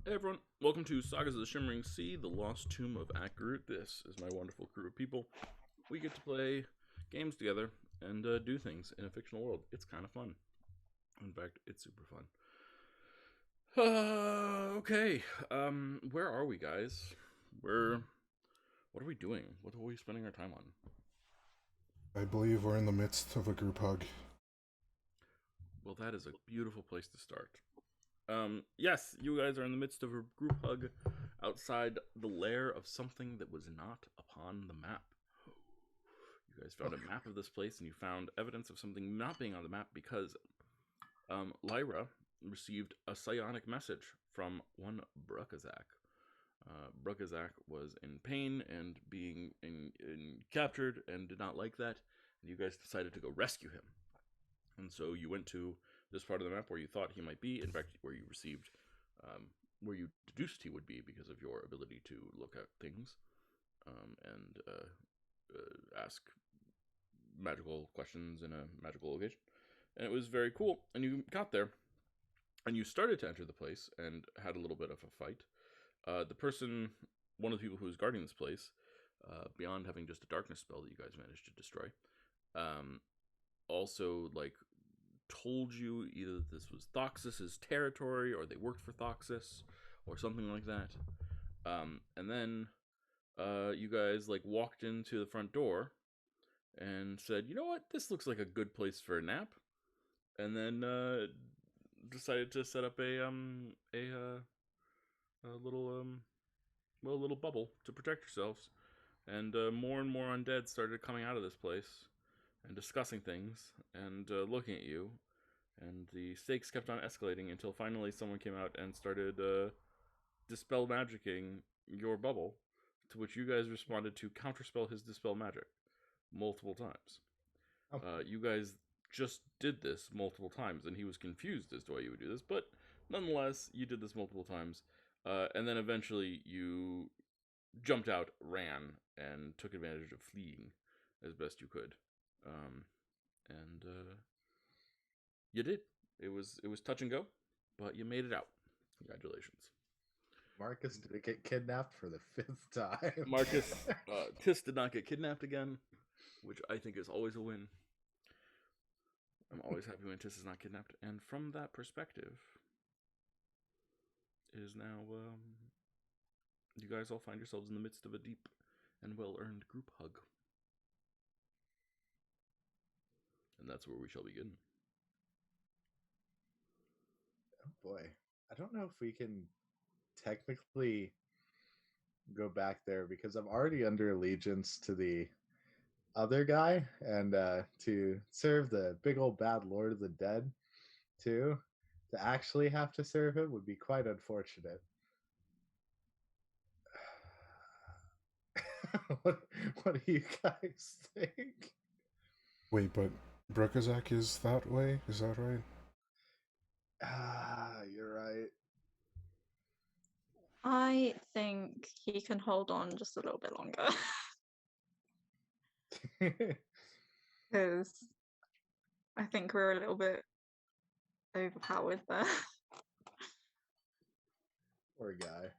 Hey everyone, welcome to Sagas of the Shimmering Sea, the Lost Tomb of Akarut. This is my wonderful crew of people. We get to play games together and do things in a fictional world. It's kind of fun. In fact, it's super fun. Okay, where are we, guys? What are we doing? What are we spending our time on? I believe we're in the midst of a group hug. Well, that is a beautiful place to start. Yes, you guys are in the midst of a group hug outside the lair of something that was not upon the map. You guys found a map of this place, and you found evidence of something not being on the map because Lyra received a psionic message from one Brukazak. Brukazak was in pain and being captured and did not like that, and you guys decided to go rescue him. And so you went to this part of the map where you thought he might be, in fact, where you received, where you deduced he would be because of your ability to look at things and ask magical questions in a magical location. And it was very cool. And you got there, and you started to enter the place and had a little bit of a fight. The person, one of the people who was guarding this place, beyond having just a darkness spell that you guys managed to destroy, also told you either that this was Thoxis's territory or they worked for Thoxis or something like that. And then you guys walked into the front door and said, "You know what? This looks like a good place for a nap." And then decided to set up a little bubble to protect yourselves. And more and more undead started coming out of this place and discussing things and looking at you. And the stakes kept on escalating until finally someone came out and started dispel magicking your bubble, to which you guys responded to counterspell his dispel magic multiple times. Oh. You guys just did this multiple times, and he was confused as to why you would do this, but nonetheless, you did this multiple times, and then eventually you jumped out, ran, and took advantage of fleeing as best you could. And you did. It was touch and go, but you made it out. Congratulations. Marcus did get kidnapped for the fifth time. Marcus, Tis did not get kidnapped again, which I think is always a win. I'm always happy when Tis is not kidnapped, and from that perspective, is now you guys all find yourselves in the midst of a deep and well-earned group hug, and that's where we shall begin. Oh boy, I don't know if we can technically go back there because I'm already under allegiance to the other guy, and to serve the big old bad Lord of the Dead too. To actually have to serve him would be quite unfortunate. what, what do you guys think? Wait, but Brukazak is that way? Is that right? You're right. I think he can hold on just a little bit longer. Because I think we're a little bit overpowered there. Poor guy.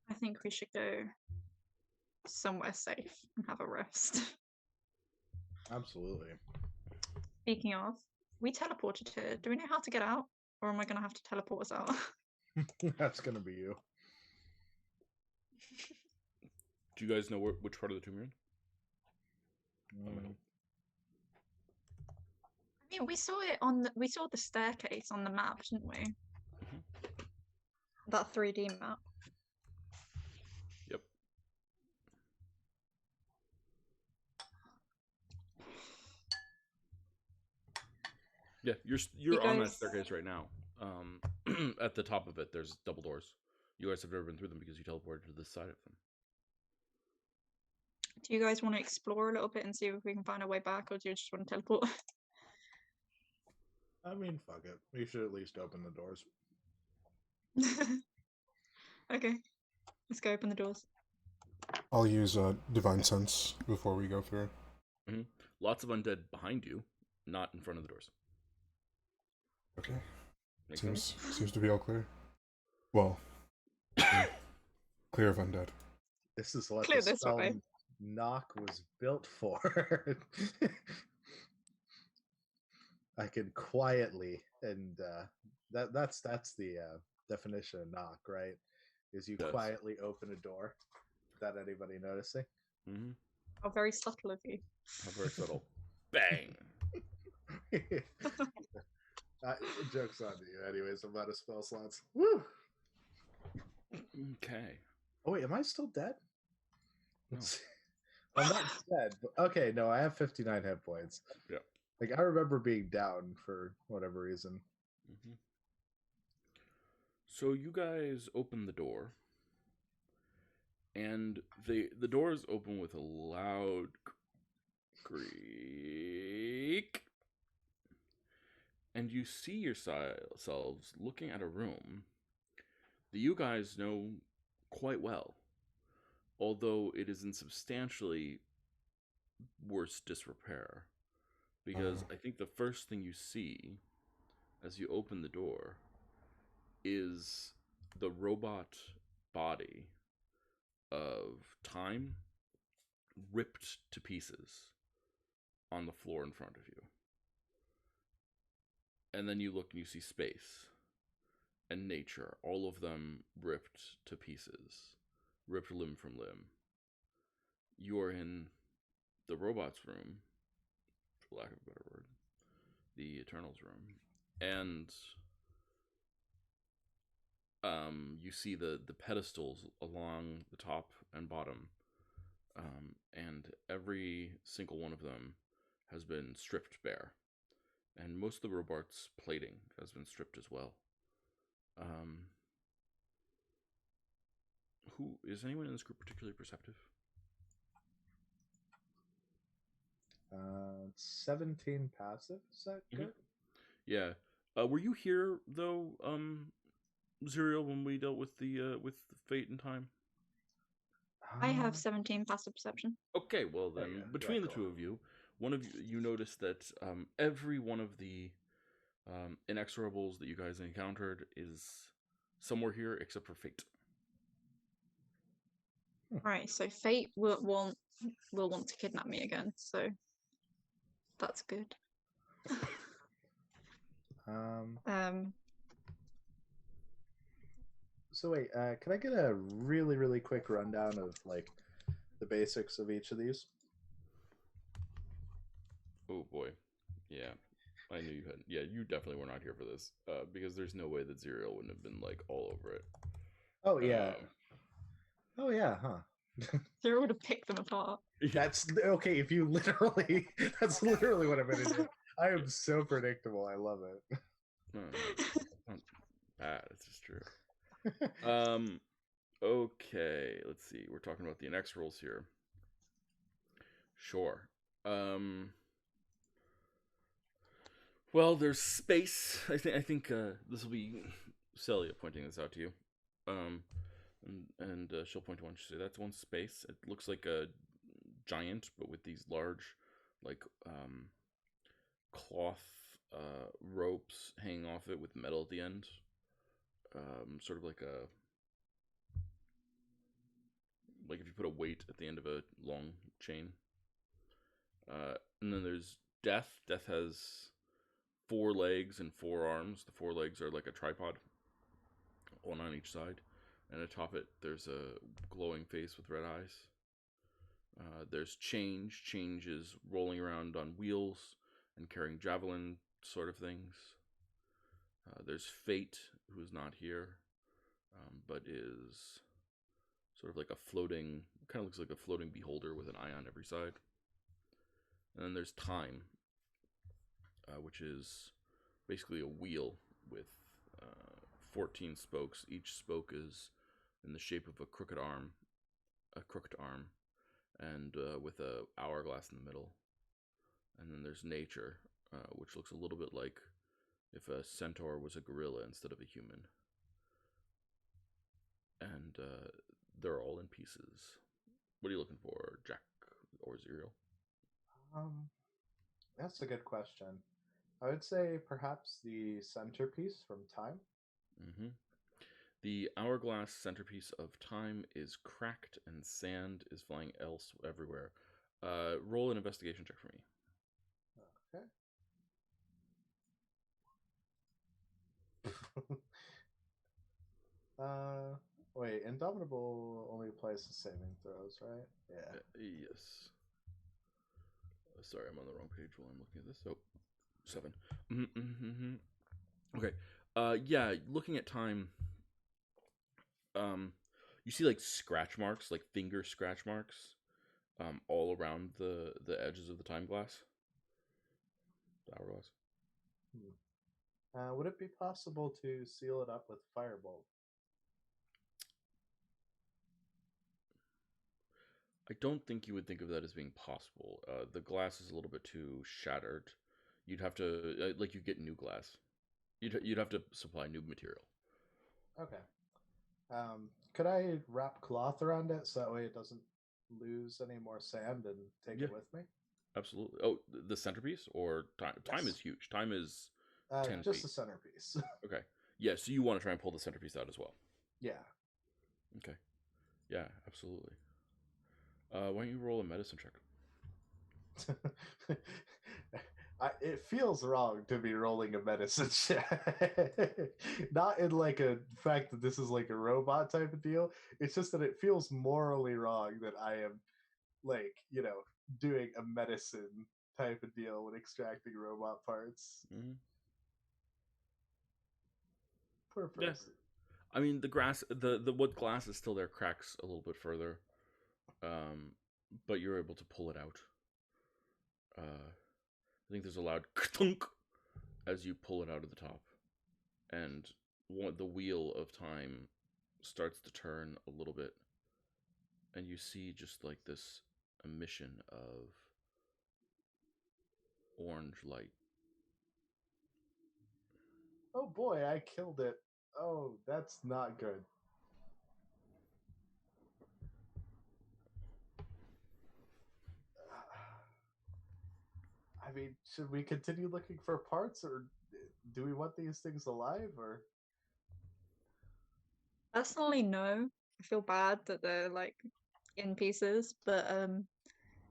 I think we should go somewhere safe and have a rest. Absolutely. Speaking of, we teleported here. Do we know how to get out? Or am I going to have to teleport us out? That's going to be you. Do you guys know which part of the tomb you're in? I mean, we saw it we saw the staircase on the map, didn't we? Mm-hmm. That 3D map. Yep. Yeah, you're on that staircase right now. At the top of it, there's double doors. You guys have never been through them because you teleported to this side of them. Do you guys want to explore a little bit and see if we can find our way back, or do you just want to teleport? I mean, fuck it. We should at least open the doors. Okay, let's go open the doors. I'll use Divine Sense before we go through. Lots of undead behind you, not in front of the doors. Okay. Make sense? Seems to be all clear. Well, clear of undead. This is what Clear the this spell way. knock was built for. I can quietly, and that's the definition of knock, right? Is you Yes. quietly open a door without anybody noticing. Mm-hmm. How very subtle of you. How very subtle. Bang! Joke's on you. Anyways, I'm out of spell slots. Woo! Okay. Oh wait, am I still dead? No. Let's see. I'm not dead. But, okay, no, I have 59 hit points. Yeah. Like I remember being down for whatever reason. Mm-hmm. So you guys open the door, and the doors open with a loud creak, and you see yourselves looking at a room that you guys know quite well, although it is in substantially worse disrepair. Because I think the first thing you see as you open the door is the robot body of Time ripped to pieces on the floor in front of you. And then you look and you see space and nature, all of them ripped to pieces, ripped limb from limb. You are in the robot's room, for lack of a better word, the Eternal's room, and you see the pedestals along the top and bottom, and every single one of them has been stripped bare, and most of the robot's plating has been stripped as well. Who is anyone in this group particularly perceptive? 17 passive. Is that good? Yeah. Were you here though, Zuriel, when we dealt with the fate and time? I have 17 passive perception. Okay, well then, yeah, between the go two on. of you, one of you noticed that every one of the inexorables that you guys encountered is somewhere here except for fate. Right, so Fate will want to kidnap me again, so that's good. So wait, can I get a really, really quick rundown of like the basics of each of these? Oh boy, yeah, I knew you had. Yeah, you definitely were not here for this, because there's no way that Zuriel wouldn't have been like all over it. Oh yeah. Oh yeah, huh? Zero would have picked them apart. That's okay. If you literally, that's literally what I'm gonna do. I am so predictable. I love it. No, it's not bad. It's just true. Okay, let's see. We're talking about the inexorables here. Sure. Well, there's space. I think this will be Celia pointing this out to you. And she'll point to one. She'll say, "That's one space. It looks like a giant, but with these large, like cloth ropes hanging off it with metal at the end. Sort of like if you put a weight at the end of a long chain. And then there's Death. Death has 4 legs and 4 arms. The 4 legs are like a tripod, one on each side. And atop it, there's a glowing face with red eyes. There's Change. Change is rolling around on wheels and carrying javelin sort of things. There's Fate, who is not here, but is sort of like a floating, kind of looks like a floating beholder with an eye on every side. And then there's Time, which is basically a wheel with 14 spokes. Each spoke is in the shape of a crooked arm, and with a hourglass in the middle. And then there's Nature, which looks a little bit like if a centaur was a gorilla instead of a human. And they're all in pieces. What are you looking for, Jack or Zuriel? Um, that's a good question. I would say perhaps the centerpiece from Time. Mm-hmm. The hourglass centerpiece of time is cracked and sand is flying everywhere. Roll an investigation check for me. Okay. uh, Wait, Indomitable only applies to saving throws, right? Yeah. Yes. Sorry, I'm on the wrong page while I'm looking at this. Oh, 7. Mm-hmm. Okay. Yeah, looking at time, you see like scratch marks, like finger scratch marks, all around the edges of the time glass, the hourglass. Would it be possible to seal it up with firebolt? I don't think you would think of that as being possible. The glass is a little bit too shattered. You'd have to like you get new glass. You'd have to supply new material. Okay. Could I wrap cloth around it so that way it doesn't lose any more sand and take Yeah, it with me? absolutely. Oh, the centerpiece or time? Time is Yes. huge. Time is 10 Just feet. the centerpiece. Okay. Yeah, so you want to try and pull the centerpiece out as well. Yeah. Okay. Yeah, absolutely. Why don't you roll a medicine check? It feels wrong to be rolling a medicine check. Not in like a fact that this is like a robot type of deal. It's just that it feels morally wrong that I am like, doing a medicine type of deal when extracting robot parts. Mm-hmm. Poor Yeah. person. I mean, the grass, the wood glass is still there, cracks a little bit further, but you're able to pull it out. I think there's a loud thunk as you pull it out of the top, and the wheel of time starts to turn a little bit, and you see just like this emission of orange light. Oh boy, I killed it. Oh, that's not good. I mean, should we continue looking for parts, or do we want these things alive, or? Personally, no. I feel bad that they're like in pieces, but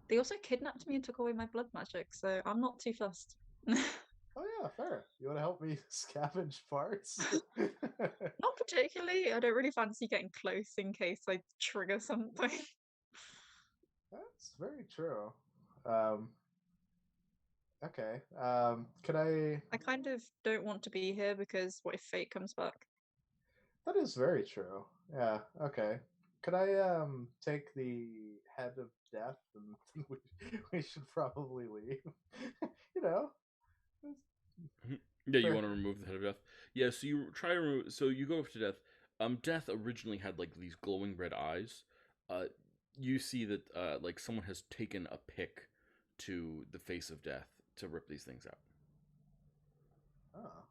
they also kidnapped me and took away my blood magic, so I'm not too fussed. Oh yeah, fair. You want to help me scavenge parts? Not particularly. I don't really fancy getting close in case I trigger something. That's very true. Um, okay. Could I? I kind of don't want to be here because what if fate comes back? That is very true. Yeah. Okay. Could I take the head of death, and we should probably leave. you know. Yeah, you For, want to remove the head of death. Yeah, so you try to remove. So you go up to death. Death originally had like these glowing red eyes. Uh, you see that like someone has taken a pick to the face of death to rip these things out. oh,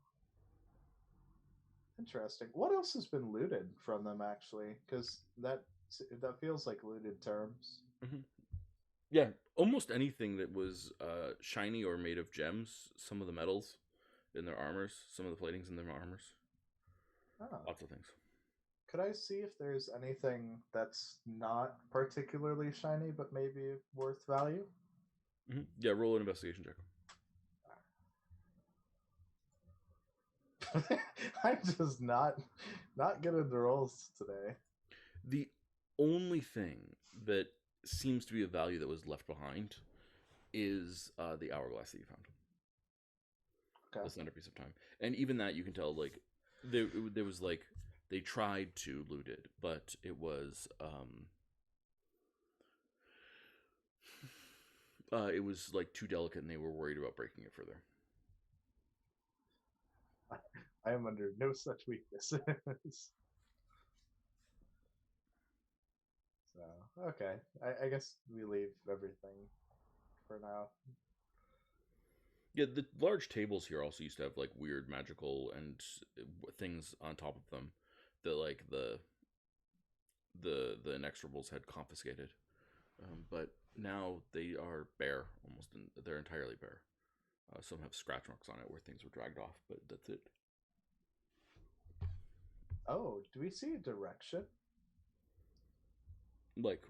interesting. What else has been looted from them actually? Because that feels like looted terms. Mm-hmm. Yeah, almost anything that was shiny or made of gems. Some of the metals in their armors, some of the platings in their armors. Oh. Lots of things. Could I see if there's anything that's not particularly shiny but maybe worth value? Mm-hmm. Yeah, roll an investigation check. I'm just not good at the rolls today. The only thing that seems to be of value that was left behind is the hourglass that you found. Okay. The centerpiece of time, and even that you can tell like there was like they tried to loot it, but it was like too delicate, and they were worried about breaking it further. I am under no such weaknesses. So okay, I guess we leave everything for now. Yeah, the large tables here also used to have like weird magical and things on top of them that like the inexorables had confiscated. but now they are bare, they're entirely bare. Some have scratch marks on it where things were dragged off, but that's it. Oh, do we see a direction? Like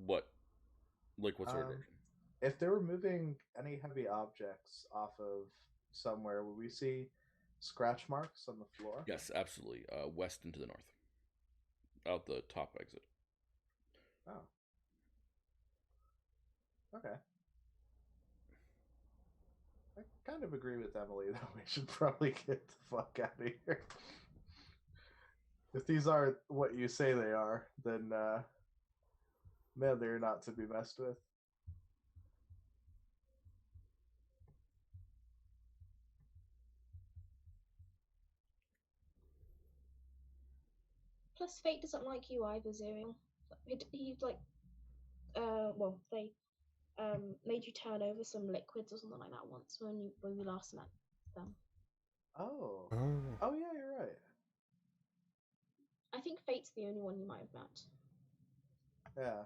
what? Like what sort of direction? If they were moving any heavy objects off of somewhere, would we see scratch marks on the floor? Yes, absolutely. West and to the north, out the top exit. Oh, okay. I kind of agree with Emily that we should probably get the fuck out of here. If these aren't what you say they are, then man, they're not to be messed with. Plus, Fate doesn't like you either, Zerial. He like, well, they made you turn over some liquids or something like that once when we last met them. Oh. Oh. Oh yeah, you're right. I think Fate's the only one you might have met. Yeah.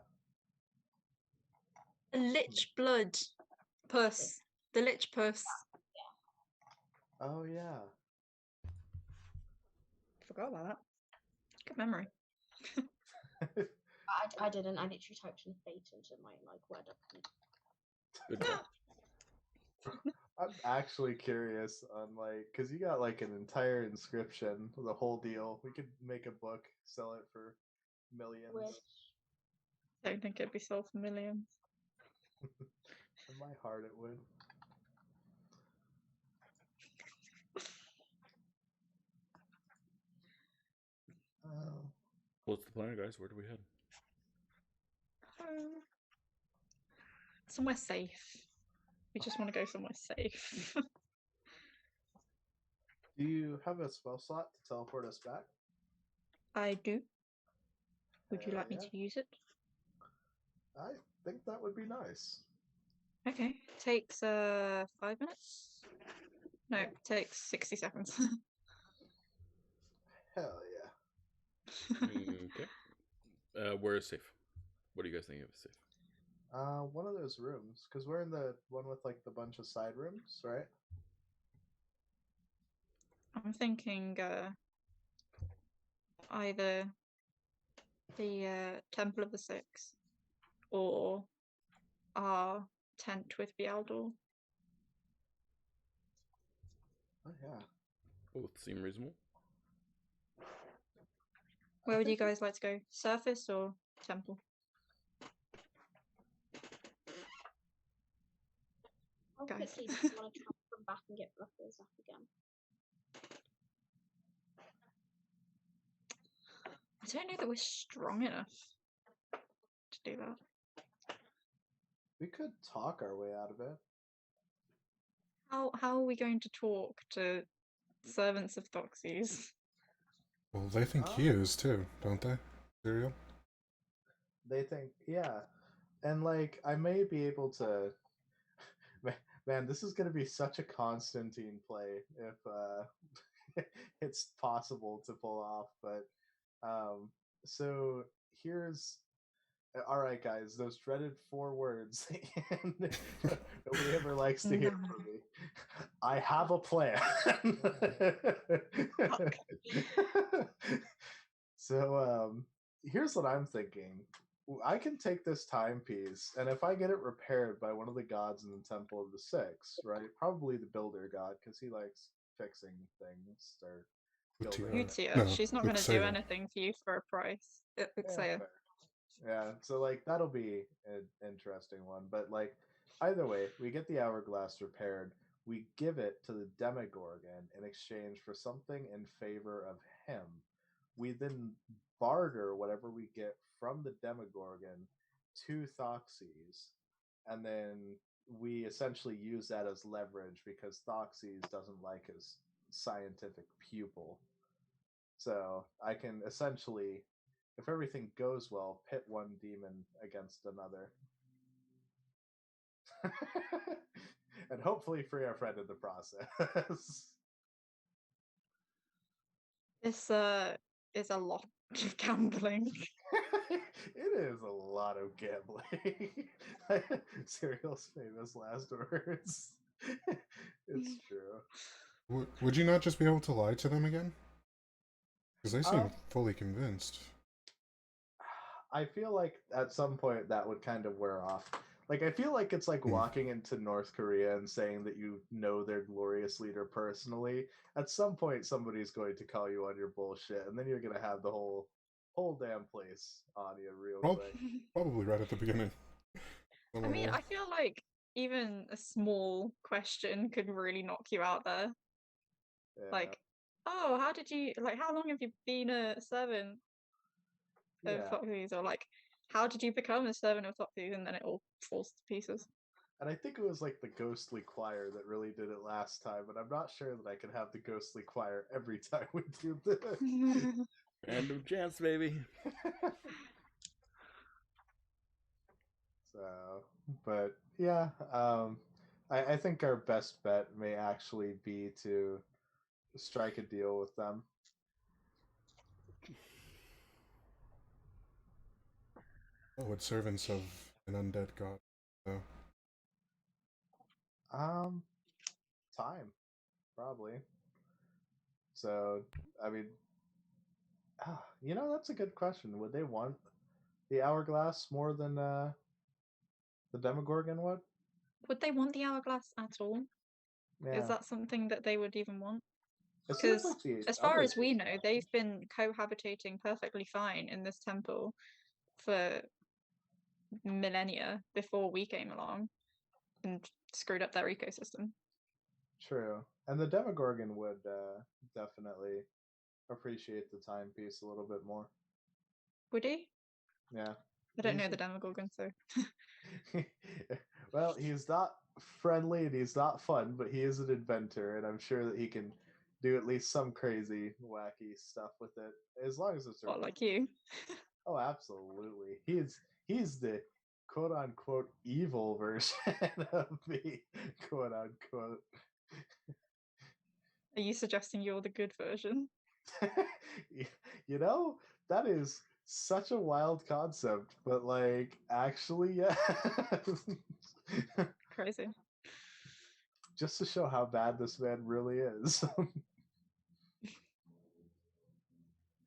Lich blood. Puss. The lich puss. Oh yeah. Forgot about that. Good memory. I didn't. I literally typed in Fate into my Word document. Good job. I'm actually curious on because you got like an entire inscription, the whole deal. We could make a book, sell it for millions. I don't think it'd be sold for millions. In my heart, it would. What's the plan, guys? Where do we head? Somewhere safe. We just want to go somewhere safe. Do you have a spell slot to teleport us back? I do. Would you Hell like me yeah. to use it? I think that would be nice. Okay. Takes 5 minutes? No, it takes 60 seconds. Hell yeah. Okay. Where is safe? What do you guys think of safe? One of those rooms, because we're in the one with like the bunch of side rooms, right? I'm thinking either the Temple of the Six or our tent with Bialdor. Oh yeah. Both seem reasonable. Where would you guys like to go? Surface or temple? How Guys. quickly do you want to try and come back and get Ruffles up again? I don't know that we're strong enough to do that. We could talk our way out of it. How are we going to talk to servants of Thoxes? Well, they think he is too, don't they? Serial? They think, yeah. And I may be able to. Man, this is going to be such a Constantine play if it's possible to pull off. But so here's. All right, guys, those dreaded 4 words nobody ever likes to hear from me. I have a plan. So here's what I'm thinking. I can take this timepiece, and if I get it repaired by one of the gods in the Temple of the Six, right? Probably the builder god, because he likes fixing things or building. Utia, No, she's not going to Uxeya. do anything for you for a price. Uxeya. Yeah, so that'll be an interesting one. But either way, we get the hourglass repaired. We give it to the Demogorgon in exchange for something in favor of him. We then barter whatever we get from the Demogorgon to Thoxes, and then we essentially use that as leverage because Thoxes doesn't like his scientific pupil. So I can essentially, if everything goes well, pit one demon against another. And hopefully free our friend in the process. This is a lot of gambling. It is a lot of gambling. Serial's famous last words. It's true. Would you not just be able to lie to them again? Because they seem Um, fully convinced. I feel like at some point that would kind of wear off. Like, I feel like it's like walking into North Korea and saying that you know their glorious leader personally. At some point, somebody's going to call you on your bullshit, and then you're gonna have the whole damn place on you real quick. Probably right at the beginning. I mean, I feel like even a small question could really knock you out there. Yeah. Like, oh, how long have you been a servant of Yeah. Foxy's? Or like, how did you become a servant of Foxy's? And then it all falls to pieces. And I think it was like the ghostly choir that really did it last time, but I'm not sure that I can have the ghostly choir every time we do this. Random chance, baby. So, but yeah, I think our best bet may actually be to strike a deal with them. Oh, it's servants of an undead god. So. Time, probably. So, I mean, that's a good question. Would they want the hourglass more than the Demogorgon would? Would they want the hourglass at all? Yeah. Is that something that they would even want? It seems Because like the as far other as we two know, have. they've been cohabitating perfectly fine in this temple for millennia before we came along and screwed up their ecosystem. True. And the Demogorgon would definitely appreciate the timepiece a little bit more. Would he? Yeah. I don't know the Demogorgon, so. Well, he's not friendly and he's not fun, but he is an inventor, and I'm sure that he can do at least some crazy, wacky stuff with it, as long as it's What, like you? Oh, absolutely. He's the quote unquote evil version of me, quote unquote. Are you suggesting you're the good version? That is such a wild concept, but like, actually, yeah. Crazy. Just to show how bad this man really is.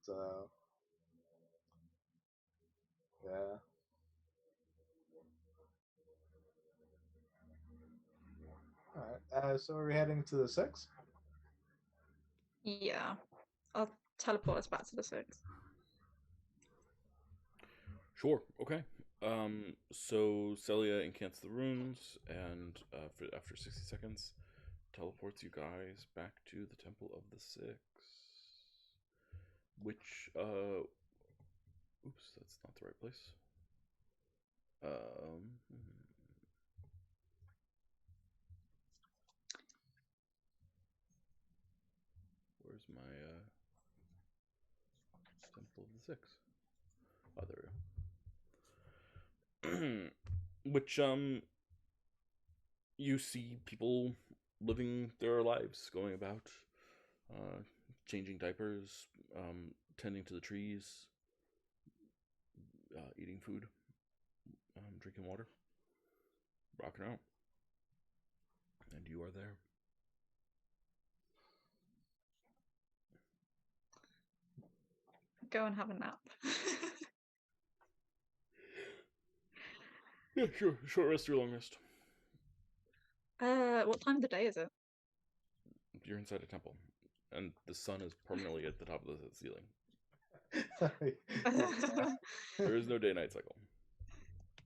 So, yeah. All right. So are we heading to the 6? Yeah. I'll teleport us back to the 6. Sure. Okay. So Celia incants the runes, and after 60 seconds, teleports you guys back to the Temple of the Six. Which, oops, that's not the right place. Where's my Temple of the Six? Oh, there we go. Which, you see people living their lives, going about, changing diapers, tending to the trees, eating food, drinking water, rocking out. And you are there. Go and have a nap. Yeah, sure. Short rest or long rest. What time of the day is it? You're inside a temple, and the sun is permanently at the top of the ceiling. There is no day-night cycle.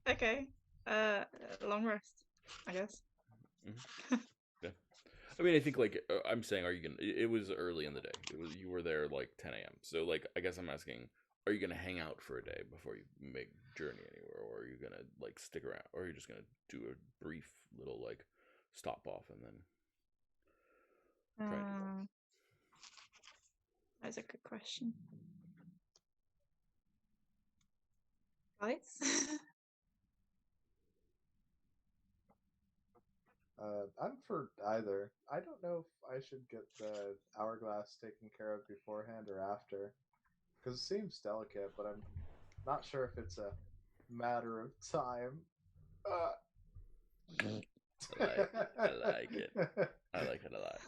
Okay. Long rest, I guess. Mm-hmm. Yeah. I mean, I think, like, I'm saying, are you gonna? It was early in the day. You were there like 10 a.m. So, like, I guess I'm asking, are you gonna hang out for a day before you make journey anywhere, or are you gonna like stick around, or are you just gonna do a brief little like stop off and then try and do more? That's a good question. Guys? I'm for either. I don't know if I should get the hourglass taken care of beforehand or after, because it seems delicate, but I'm not sure if it's a matter of time. I like it. I like it. I like it a lot.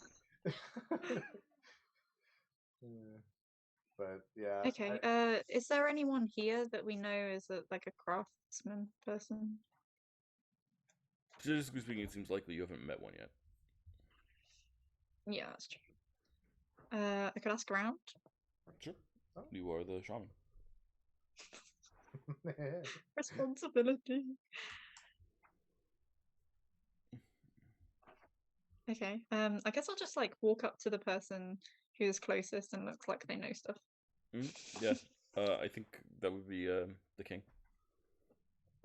But yeah. Okay. Is there anyone here that we know is like a craftsman person? Statistically speaking, it seems likely you haven't met one yet. Yeah, that's true. I could ask around. Sure. You are the shaman. Responsibility. Okay. I guess I'll just like walk up to the person who's closest and looks like they know stuff. Yeah. I think that would be the king.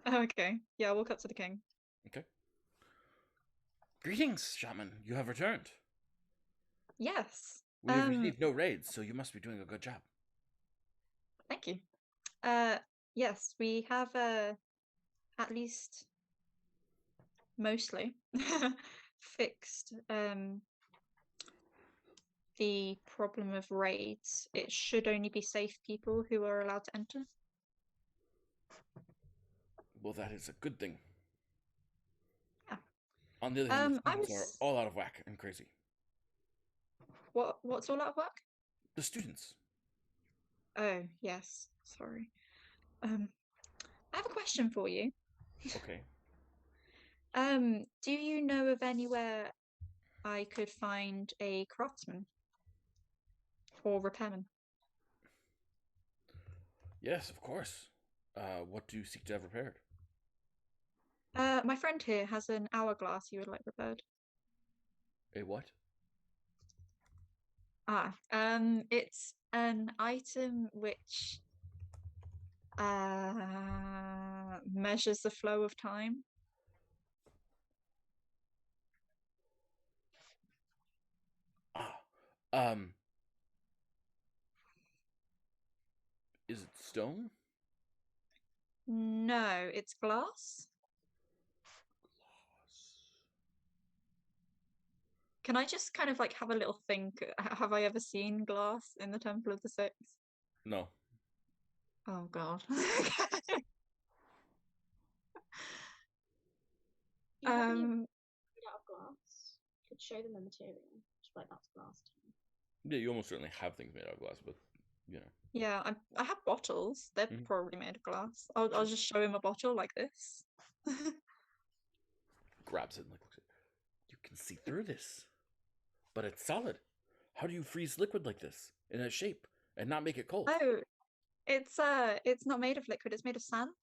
Okay. Yeah, I'll walk up to the king. Okay. Greetings, shaman. You have returned. Yes. We have received no raids, so you must be doing a good job. Thank you. Yes, we have at least mostly fixed the problem of raids. It should only be safe people who are allowed to enter. Well, that is a good thing. Yeah. On the other hand, the I students was- are all out of whack and crazy. What's all out of work? The students. Oh, yes. Sorry. I have a question for you. Okay. Do you know of anywhere I could find a craftsman or repairman? Yes, of course. What do you seek to have repaired? My friend here has an hourglass you would like repaired. A what? It's an item which measures the flow of time. Is it stone? No, it's glass. Can I just kind of like have a little think? Have I ever seen glass in the Temple of the Six? No. Oh God. You have any made out of glass? You could show them the material. Just like that's glass to me. Yeah, you almost certainly have things made out of glass, but you know. Yeah, I have bottles. They're Mhm. probably made of glass. I'll just show him a bottle like this. Grabs it and like looks at it. You can see through this, but it's solid. How do you freeze liquid like this in a shape and not make it cold? Oh, it's not made of liquid. It's made of sand.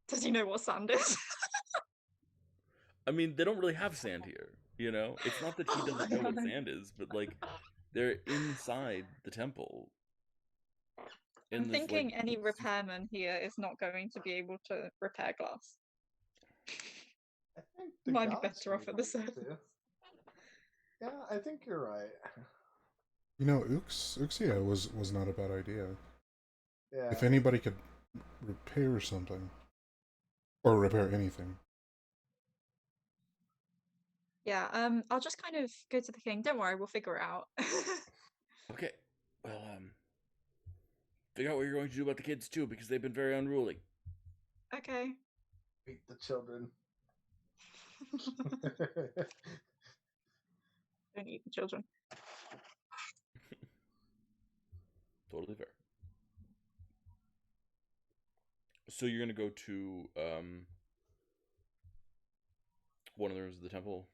Does he know what sand is? I mean, they don't really have sand here. You know, it's not that he Oh doesn't my know what God. sand is, but like, they're inside the temple. I'm this, thinking like, any repairman here is not going to be able to repair glass. I think the Might be gods better off should at the be able surface. to. Yeah, I think you're right. You know, Uxia was not a bad idea. Yeah. If anybody could repair something, or repair anything. Yeah, I'll just kind of go to the king. Don't worry, we'll figure it out. Okay, well, figure out what you're going to do about the kids too, because they've been very unruly. Okay. Beat the children. Don't eat the children. Totally fair. So you're gonna go to one of the rooms of the temple,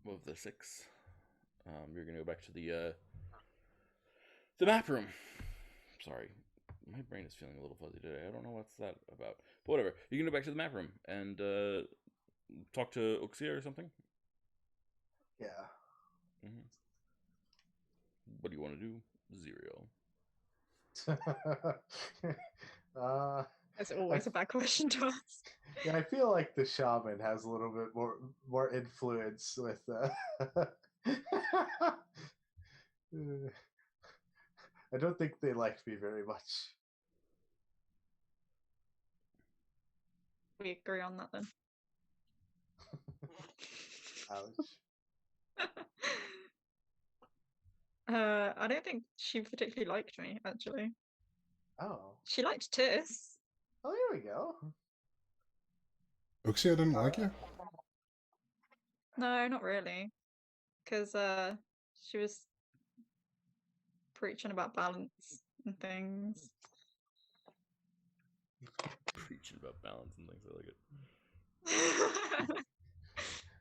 of the six. You're gonna go back to the map room. Sorry, my brain is feeling a little fuzzy today. I don't know what's that about, but whatever. You can go back to the map room and talk to Uxia or something. Yeah. Mm-hmm. What do you want to do, Zero? That's always a bad question to ask. Yeah, I feel like the shaman has a little bit more influence with. I don't think they liked me very much. We agree on that then. Ouch. I don't think she particularly liked me, actually. Oh. She liked Tis. Oh, there we go. Uxia didn't like you? No, not really. Because she was preaching about balance and things. Preaching about balance and things. I like it.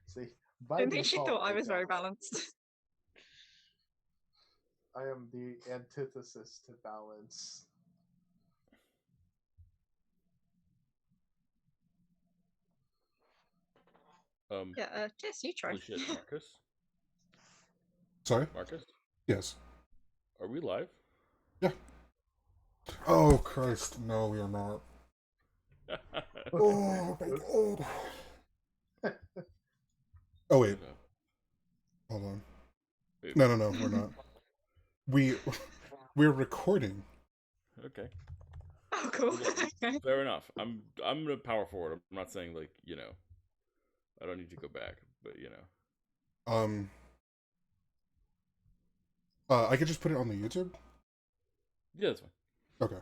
See, I by don't think she default, thought I they was very don't like balanced. me. I am the antithesis to balance. Yeah, Tis, you try. Holy shit, Marcus. Sorry? Marcus, Yes. are we live? Yeah. Oh, Christ. No, we are not. Oh, my God. Oh, wait. Shut up. Hold on. Wait, No, we're not. We're recording. Okay. Oh, cool. Okay. Fair enough. I'm gonna power forward. I'm not saying like, you know, I don't need to go back, but you know. I could just put it on the YouTube? Yeah, that's fine. Okay.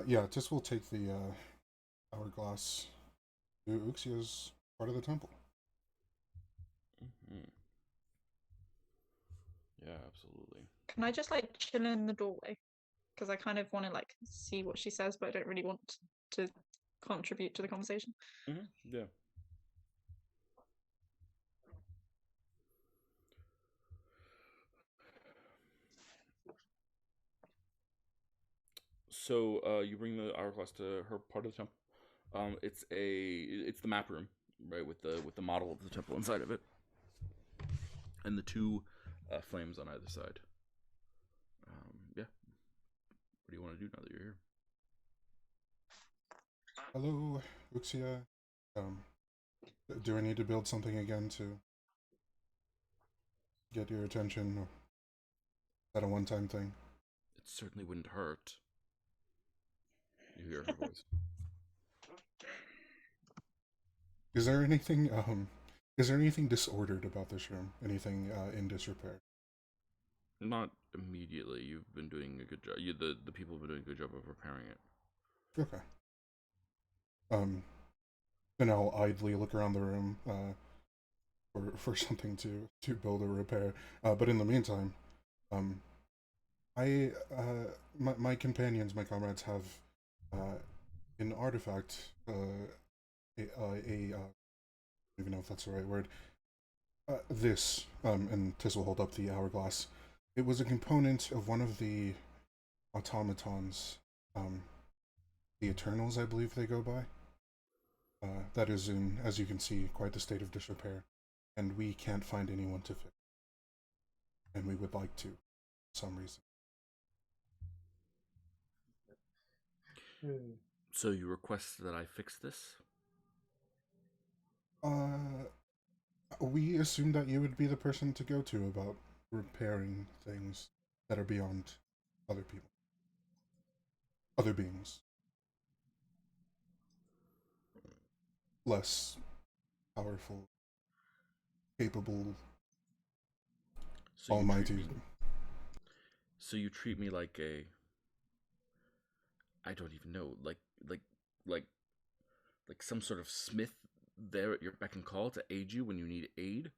Yeah, Tis will take the, hourglass to Uxia's part of the temple. Mm-hmm. Yeah, absolutely. Can I just like chill in the doorway? Because I kind of want to like see what she says, but I don't really want to contribute to the conversation. Mm-hmm. Yeah. So you bring the hourglass to her part of the temple. It's the map room, right, with the model of the temple inside of it, and the two flames on either side. Yeah. What do you want to do now that you're here? Hello, Uxia. Do I need to build something again to get your attention? Or is that a one-time thing? It certainly wouldn't hurt. You hear her voice. Is there anything disordered about this room? Anything in disrepair? Not immediately. You've been doing a good job. The people have been doing a good job of repairing it. Okay. Then I'll idly look around the room for something to build or repair. But in the meantime, my companions, my comrades have an artifact. I don't even know if that's the right word. This, and Tis will hold up the hourglass. It was a component of one of the automatons, the Eternals, I believe they go by. That is in, as you can see, quite the state of disrepair, and we can't find anyone to fix. And we would like to, for some reason. So you request that I fix this? We assumed that you would be the person to go to about repairing things that are beyond other people. Other beings. Less powerful, capable, So you almighty. So you treat me like a... I don't even know, like some sort of smith there at your beck and call to aid you when you need aid?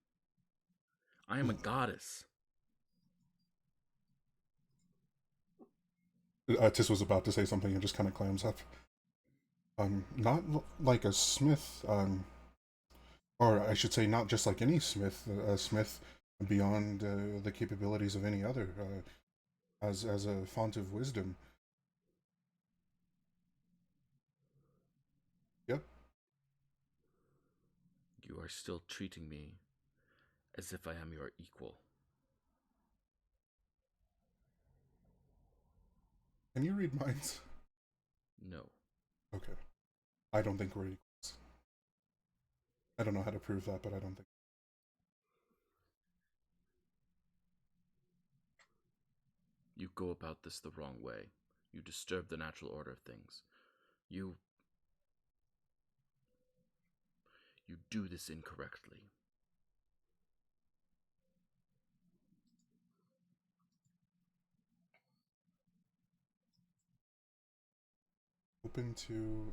I am a goddess. Tis was about to say something and just kind of clams up. Not like a smith, or I should say, not just like any smith, a smith beyond the capabilities of any other, as a font of wisdom. Yep. You are still treating me as if I am your equal. Can you read minds? No. Okay. I don't think we're equals. I don't know how to prove that, but I don't think. You go about this the wrong way. You disturb the natural order of things. You do this incorrectly. open to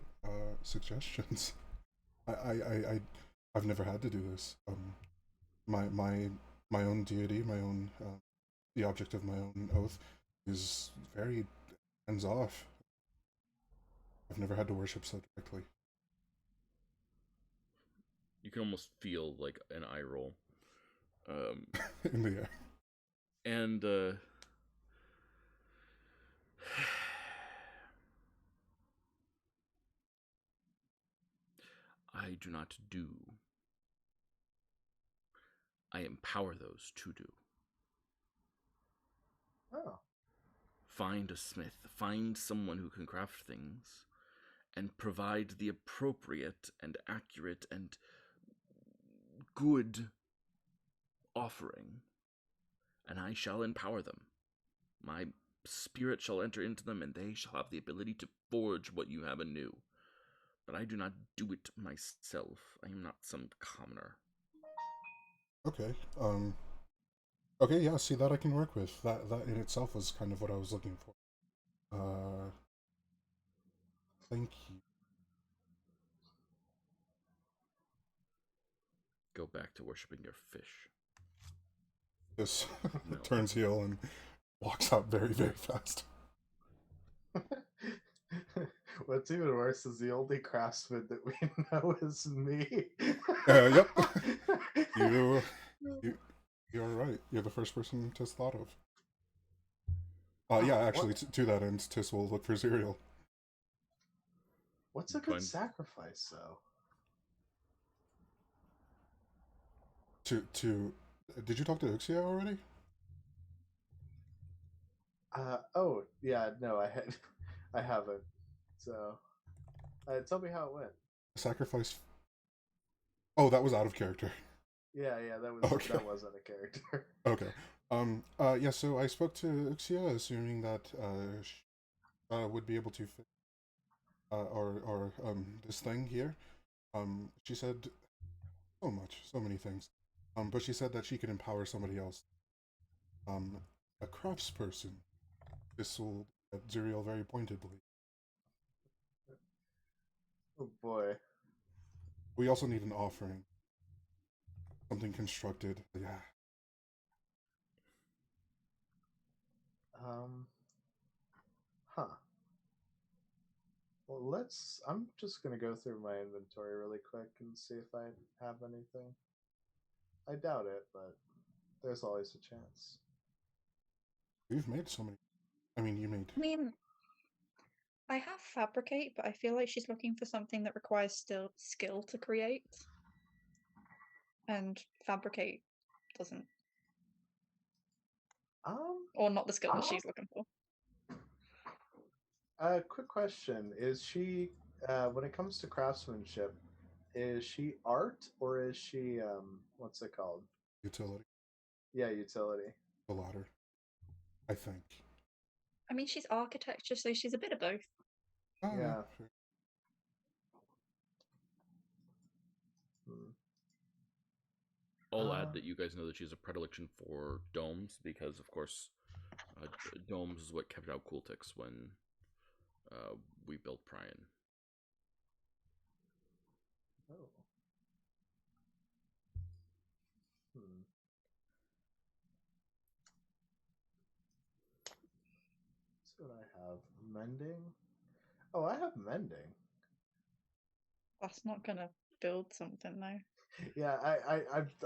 suggestions. I've never had to do this. My own deity, my own the object of my own oath, is very hands off. I've never had to worship so directly. You can almost feel like an eye roll. In the air. And I do not do. I empower those to do. Oh. Find a smith, find someone who can craft things, and provide the appropriate and accurate and good offering, and I shall empower them. My spirit shall enter into them, and they shall have the ability to forge what you have anew. But I do not do it myself. I am not some commoner. Okay. Okay, yeah, see that I can work with. That in itself was kind of what I was looking for. Thank you. Go back to worshipping your fish. This No. turns heel and walks out very, very fast. What's even worse is the only craftsman that we know is me. Yep. You're right. You're the first person Tis thought of. Yeah, actually, to that end, Tis will look for cereal. What's a good sacrifice, though? Did you talk to Uxia already? Oh yeah, no, I haven't. So, tell me how it went. Sacrifice. Oh, that was out of character. Yeah, Okay. That wasn't a character. Okay. Yeah. So I spoke to Uxia, assuming that she would be able to fit or this thing here. She said so many things. But she said that she could empower somebody else. A craftsperson. This will at Zuriel very pointedly. Oh boy. We also need an offering. Something constructed. Yeah. Huh. Well, I'm just gonna go through my inventory really quick and see if I have anything. I doubt it, but there's always a chance. We've made so many. I mean, you made. I mean, I have fabricate, but I feel like she's looking for something that requires still skill to create, and fabricate doesn't, or not the skill that she's looking for. Quick question: is she, when it comes to craftsmanship, is she art or is she what's it called? Utility. Yeah, utility. The latter. I think. I mean, she's architecture, so she's a bit of both. Oh, Yeah. Sure. I'll add that you guys know that she has a predilection for domes because, of course, domes is what kept out Cooltix when we built Prion. Oh. That's what I have. Mending. Oh, I have mending. That's not gonna build something though. Yeah,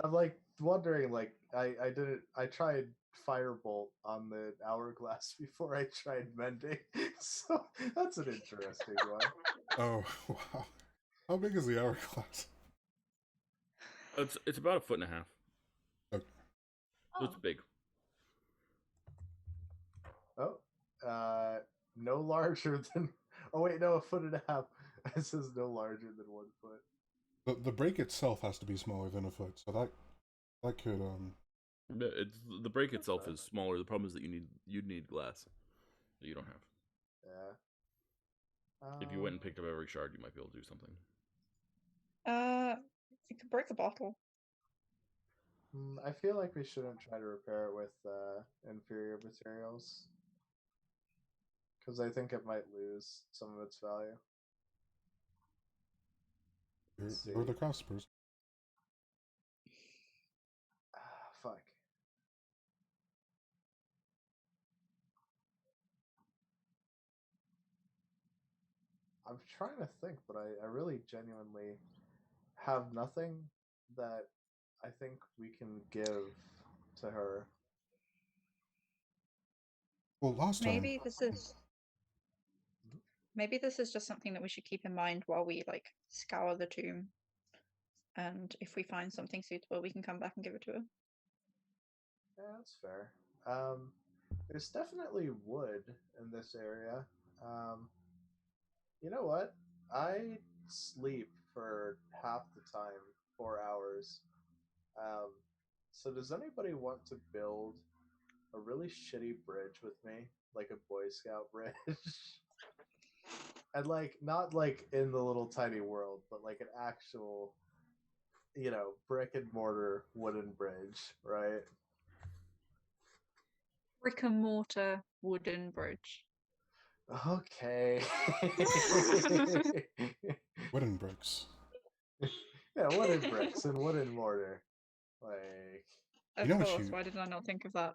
I'm like wondering, like I tried firebolt on the hourglass before I tried mending, so that's an interesting one. Oh, wow. How big is the hourglass? It's about 1.5 feet. Okay. So it's big. Oh, no larger than. Oh wait, no, 1.5 feet. It says no larger than 1 foot. The break itself has to be smaller than a foot, so that could It's the break itself is smaller. The problem is that you'd need glass that you don't have. Yeah. If you went and picked up every shard, you might be able to do something. You could break a bottle. I feel like we shouldn't try to repair it with inferior materials. because I think it might lose some of its value. Let's You're the see. cross person. Fuck. I'm trying to think, but I really genuinely have nothing that I think we can give to her. Well, last time. Maybe this is just something that we should keep in mind while we like scour the tomb. And if we find something suitable, we can come back and give it to her. Yeah, that's fair. There's definitely wood in this area. You know what? I sleep for half the time, 4 hours. Um, so does anybody want to build a really shitty bridge with me, like a Boy Scout bridge? And like not like in the little tiny world, but like an actual, brick and mortar wooden bridge, right? Brick and mortar wooden bridge. Okay. Wooden bricks. Yeah, wooden bricks and wooden mortar. Like, Of You know what course, you- why did I not think of that?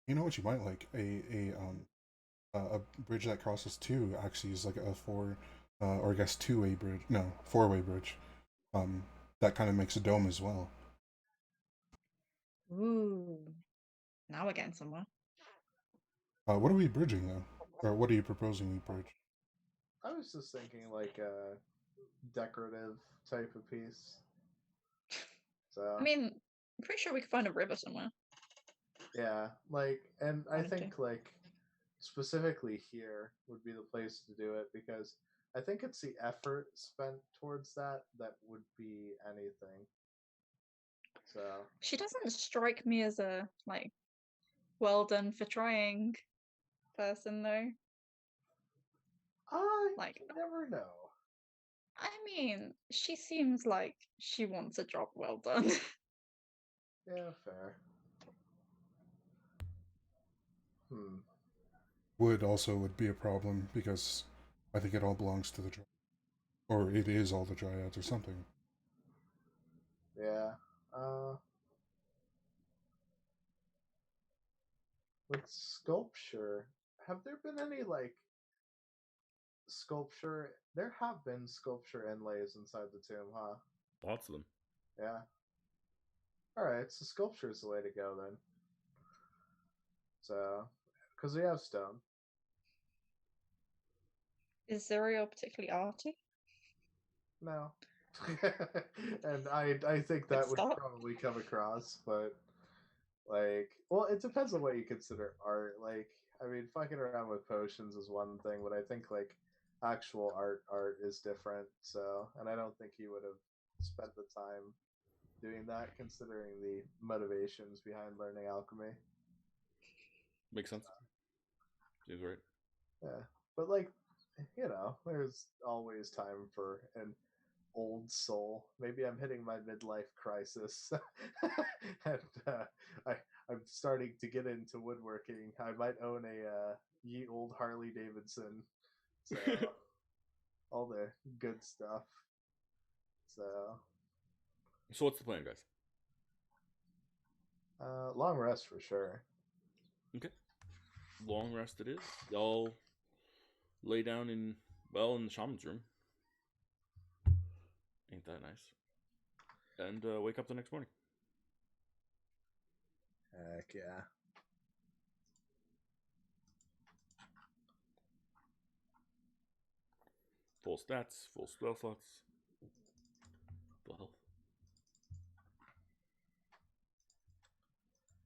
You know what you might like? A bridge that crosses two axes, like a or I guess 2-way bridge. No, 4-way bridge. That kind of makes a dome as well. Ooh. Now we're getting somewhere. What are we bridging though? Or what are you proposing we bridge? I was just thinking like a decorative type of piece. So I mean, I'm pretty sure we could find a river somewhere. yeah, like, and I Honestly. think like specifically here would be the place to do it because I think it's the effort spent towards that would be anything. So She doesn't strike me as a like well done for trying person though. I Like, never know. I mean, she seems like she wants a job well done. Yeah, fair. Wood also would be a problem because I think it all belongs to the dryad. Or it is all the dryads or something. Yeah. With sculpture, have there been any like sculpture? There have been sculpture inlays inside the tomb, huh? Lots of them. Yeah. All right, so sculpture is the way to go then. So, because we have stone. Is Zuriel particularly arty? No. And I think that would start. probably come across, but like, well, it depends on what you consider art. Like, I mean, fucking around with potions is one thing, but I think like actual art is different. So, and I don't think he would have spent the time doing that, considering the motivations behind learning alchemy. Makes sense. Seems right. Yeah, but like, there's always time for an old soul. Maybe I'm hitting my midlife crisis, and I'm starting to get into woodworking. I might own a ye old Harley Davidson. So all the good stuff. So So what's the plan, guys? long rest for sure. Okay. Long rest it is. Y'all lay down in the shaman's room. Ain't that nice? And wake up the next morning. Heck yeah. Full stats, full spell slots, full health.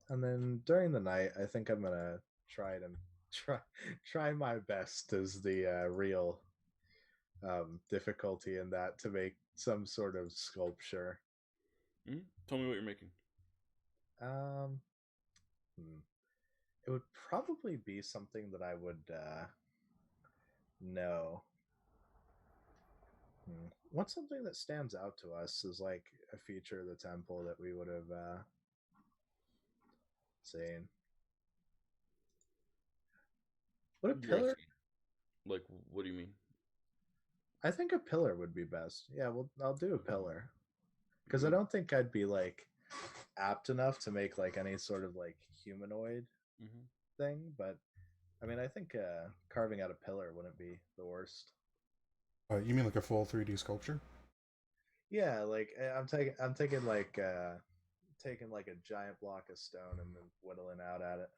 And then during the night, I think I'm gonna try my best as the real difficulty in that to make some sort of sculpture. Tell me what you're making. It would probably be something that I would know. What's something that stands out to us as like a feature of the temple that we would have seen? Would a pillar Like, what do you mean? I think a pillar would be best. Yeah, well, I'll do a pillar because I Good. don't think I'd be like apt enough to make like any sort of like humanoid Mhm. thing. But I mean, I think carving out a pillar wouldn't be the worst. You mean like a full 3D sculpture? Yeah, like I'm taking like a giant block of stone and then whittling out at it.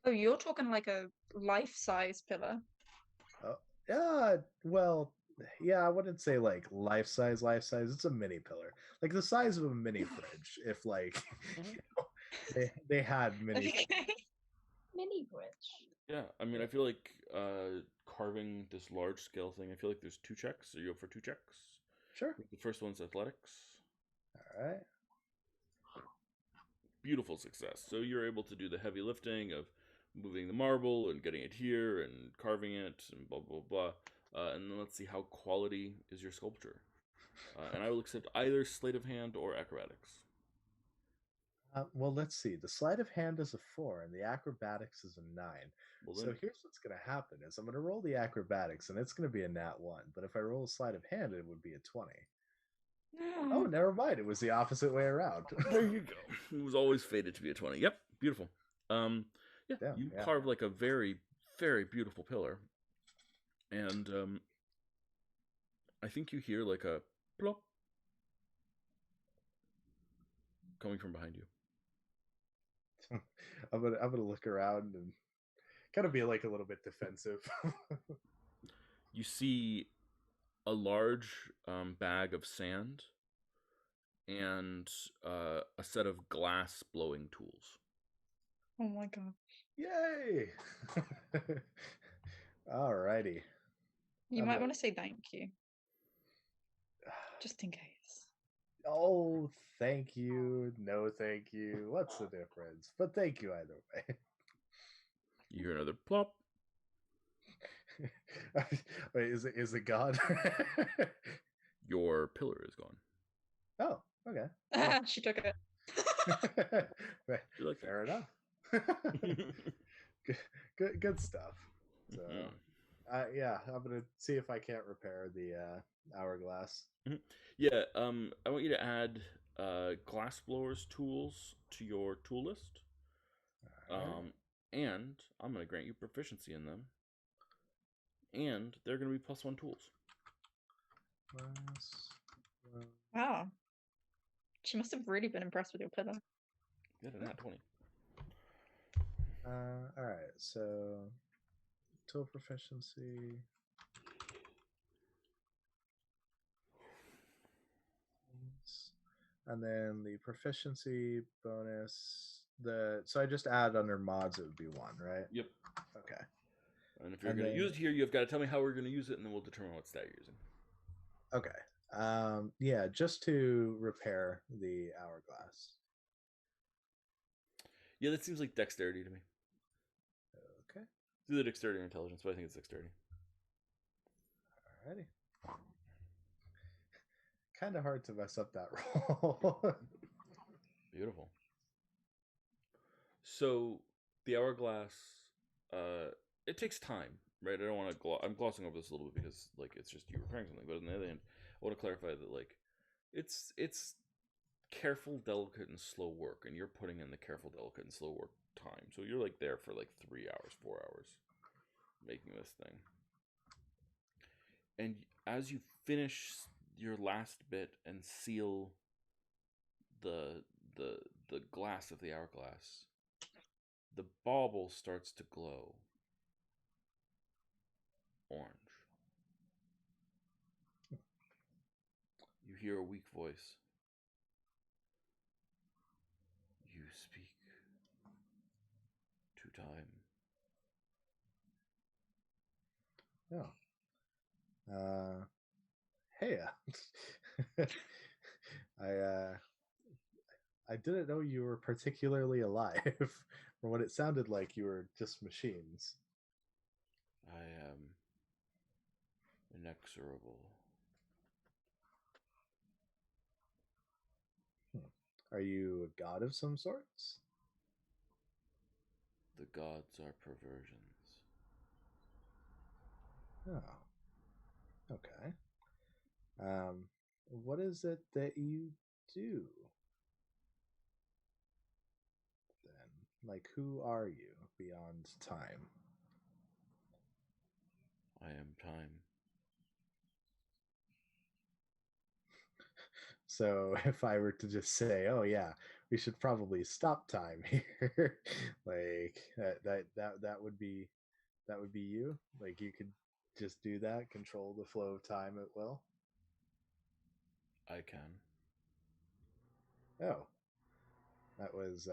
Oh, you're talking like a life-size pillar. Oh, yeah. Well, yeah, I wouldn't say like life size, life size. It's a mini pillar, like the size of a mini fridge. If like Mhm. you know, they had mini. Okay. Mini bridge. Yeah, I mean, I feel like carving this large scale thing. I feel like there's 2 checks. So you go for 2 checks. Sure. The first one's athletics. All right. Beautiful success. So you're able to do the heavy lifting of moving the marble and getting it here and carving it and blah blah blah. And then let's see how quality is your sculpture. And I will accept either sleight of hand or acrobatics. Well, let's see. The sleight of hand is a 4, and the acrobatics is a 9. Well So then, here's what's going to happen: is I'm going to roll the acrobatics, and it's going to be a nat 1. But if I roll a sleight of hand, it would be a 20. Oh, never mind. It was the opposite way around. there you go. It was always fated to be a 20. Yep, beautiful. Yeah, Yeah, you yeah. carved like a very, very beautiful pillar. And I think you hear like a plop coming from behind you. I'm gonna look around and kind of be like a little bit defensive. You see a large bag of sand and a set of glass blowing tools. Oh my god. Yay! Alrighty. You I'm might like, want to say thank you, just in case. oh, thank you. No, thank you. What's the difference? But thank you either way. You hear another plop. Wait, is it gone? Your pillar is gone. Oh, okay. She took it. You like Fair enough. that? Good stuff. So, Mhm. yeah, I'm gonna see if I can't repair the hourglass. Yeah, I want you to add glassblower's tools to your tool list. Alright. And I'm going to grant you proficiency in them. And they're going to be +1 tools. Plus, Wow. She must have really been impressed with your pillar. Get a nat 20. all right, so tool proficiency. And then the proficiency bonus. So I just add under mods, it would be 1, right? Yep. Okay. And if you're And going to then- use it here, you've got to tell me how we're going to use it, and then we'll determine what stat you're using. Okay. Yeah, just to repair the hourglass. Yeah, that seems like dexterity to me. Okay. It's either dexterity or intelligence, but I think it's dexterity. Alrighty. Kind of hard to mess up that roll. Beautiful. So the hourglass, it takes time, right? I don't want to. I'm glossing over this a little bit because like it's just you repairing something. But on the other hand, I want to clarify that like it's careful, delicate, and slow work, and you're putting in the careful, delicate, and slow work time. So you're like there for like 3 hours, 4 hours, making this thing. And as you finish your last bit and seal the glass of the hourglass, the bauble starts to glow orange. You hear a weak voice. You speak to time. Oh. Hey. I didn't know you were particularly alive. From what it sounded like, you were just machines. I am inexorable. Are you a god of some sorts? The gods are perversions. Oh, okay. What is it that you do then? Like, who are you beyond time? I am time. So if I were to just say, "Oh yeah, we should probably stop time here," like that would be you. Like you could just do that, control the flow of time at will. I can. Oh, that was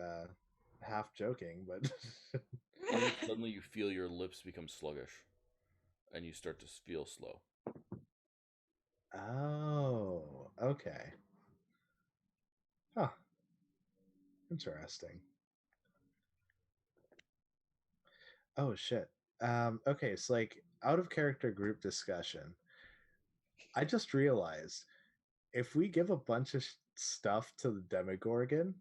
half joking, but Suddenly you feel your lips become sluggish and you start to feel slow. oh, okay, huh, interesting. Oh shit. Okay, so like out of character group discussion, I just realized if we give a bunch of stuff to the Demogorgon,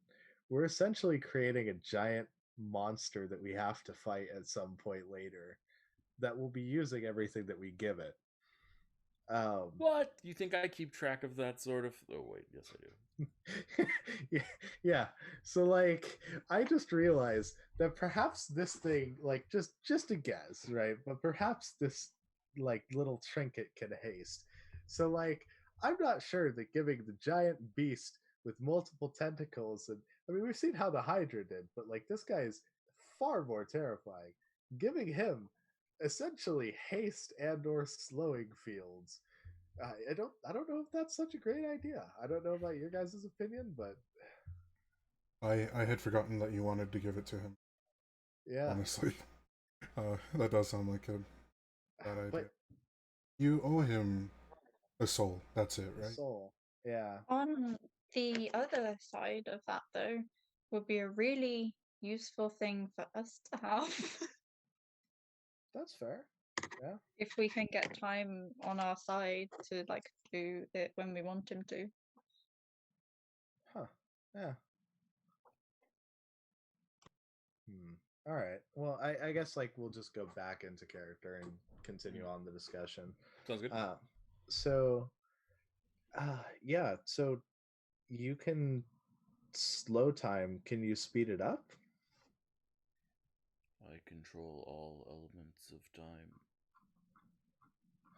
we're essentially creating a giant monster that we have to fight at some point later that will be using everything that we give it. Um, What? You think I keep track of that sort of? Oh, wait. Yes, I do. yeah, yeah. So like, I just realized that perhaps this thing, like, just a guess, right? But perhaps this like little trinket can haste. So like, I'm not sure that giving the giant beast with multiple tentacles, and I mean we've seen how the Hydra did, but like this guy is far more terrifying. Giving him essentially haste and or slowing fields, I don't know if that's such a great idea. I don't know about your guys' opinion, but I had forgotten that you wanted to give it to him. yeah. Honestly, that does sound like a bad idea. But You owe him a soul. That's it, the right? soul, yeah, On the other side of that, though, would be a really useful thing for us to have that's fair. Yeah. if we can get time on our side to like do it when we want him to. Huh. Yeah. Hmm. All right. Well, I guess like we'll just go back into character and continue on the discussion. Sounds good. Uh, so, yeah. So you can slow time. Can you speed it up? I control all elements of time.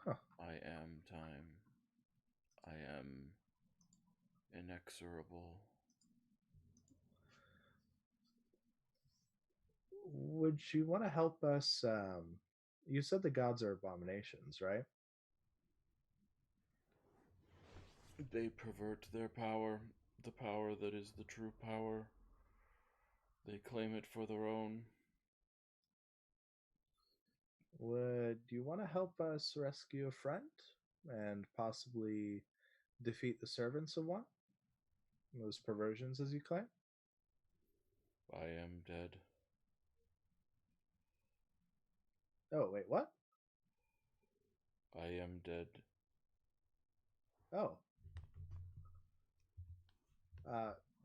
Huh. I am time. I am inexorable. Would you want to help us? You said the gods are abominations, right? They pervert their power, the power that is the true power. They claim it for their own. Would you want to help us rescue a friend and possibly defeat the servants of one? Those perversions, as you claim? I am dead. Oh, wait, what? I am dead. Oh.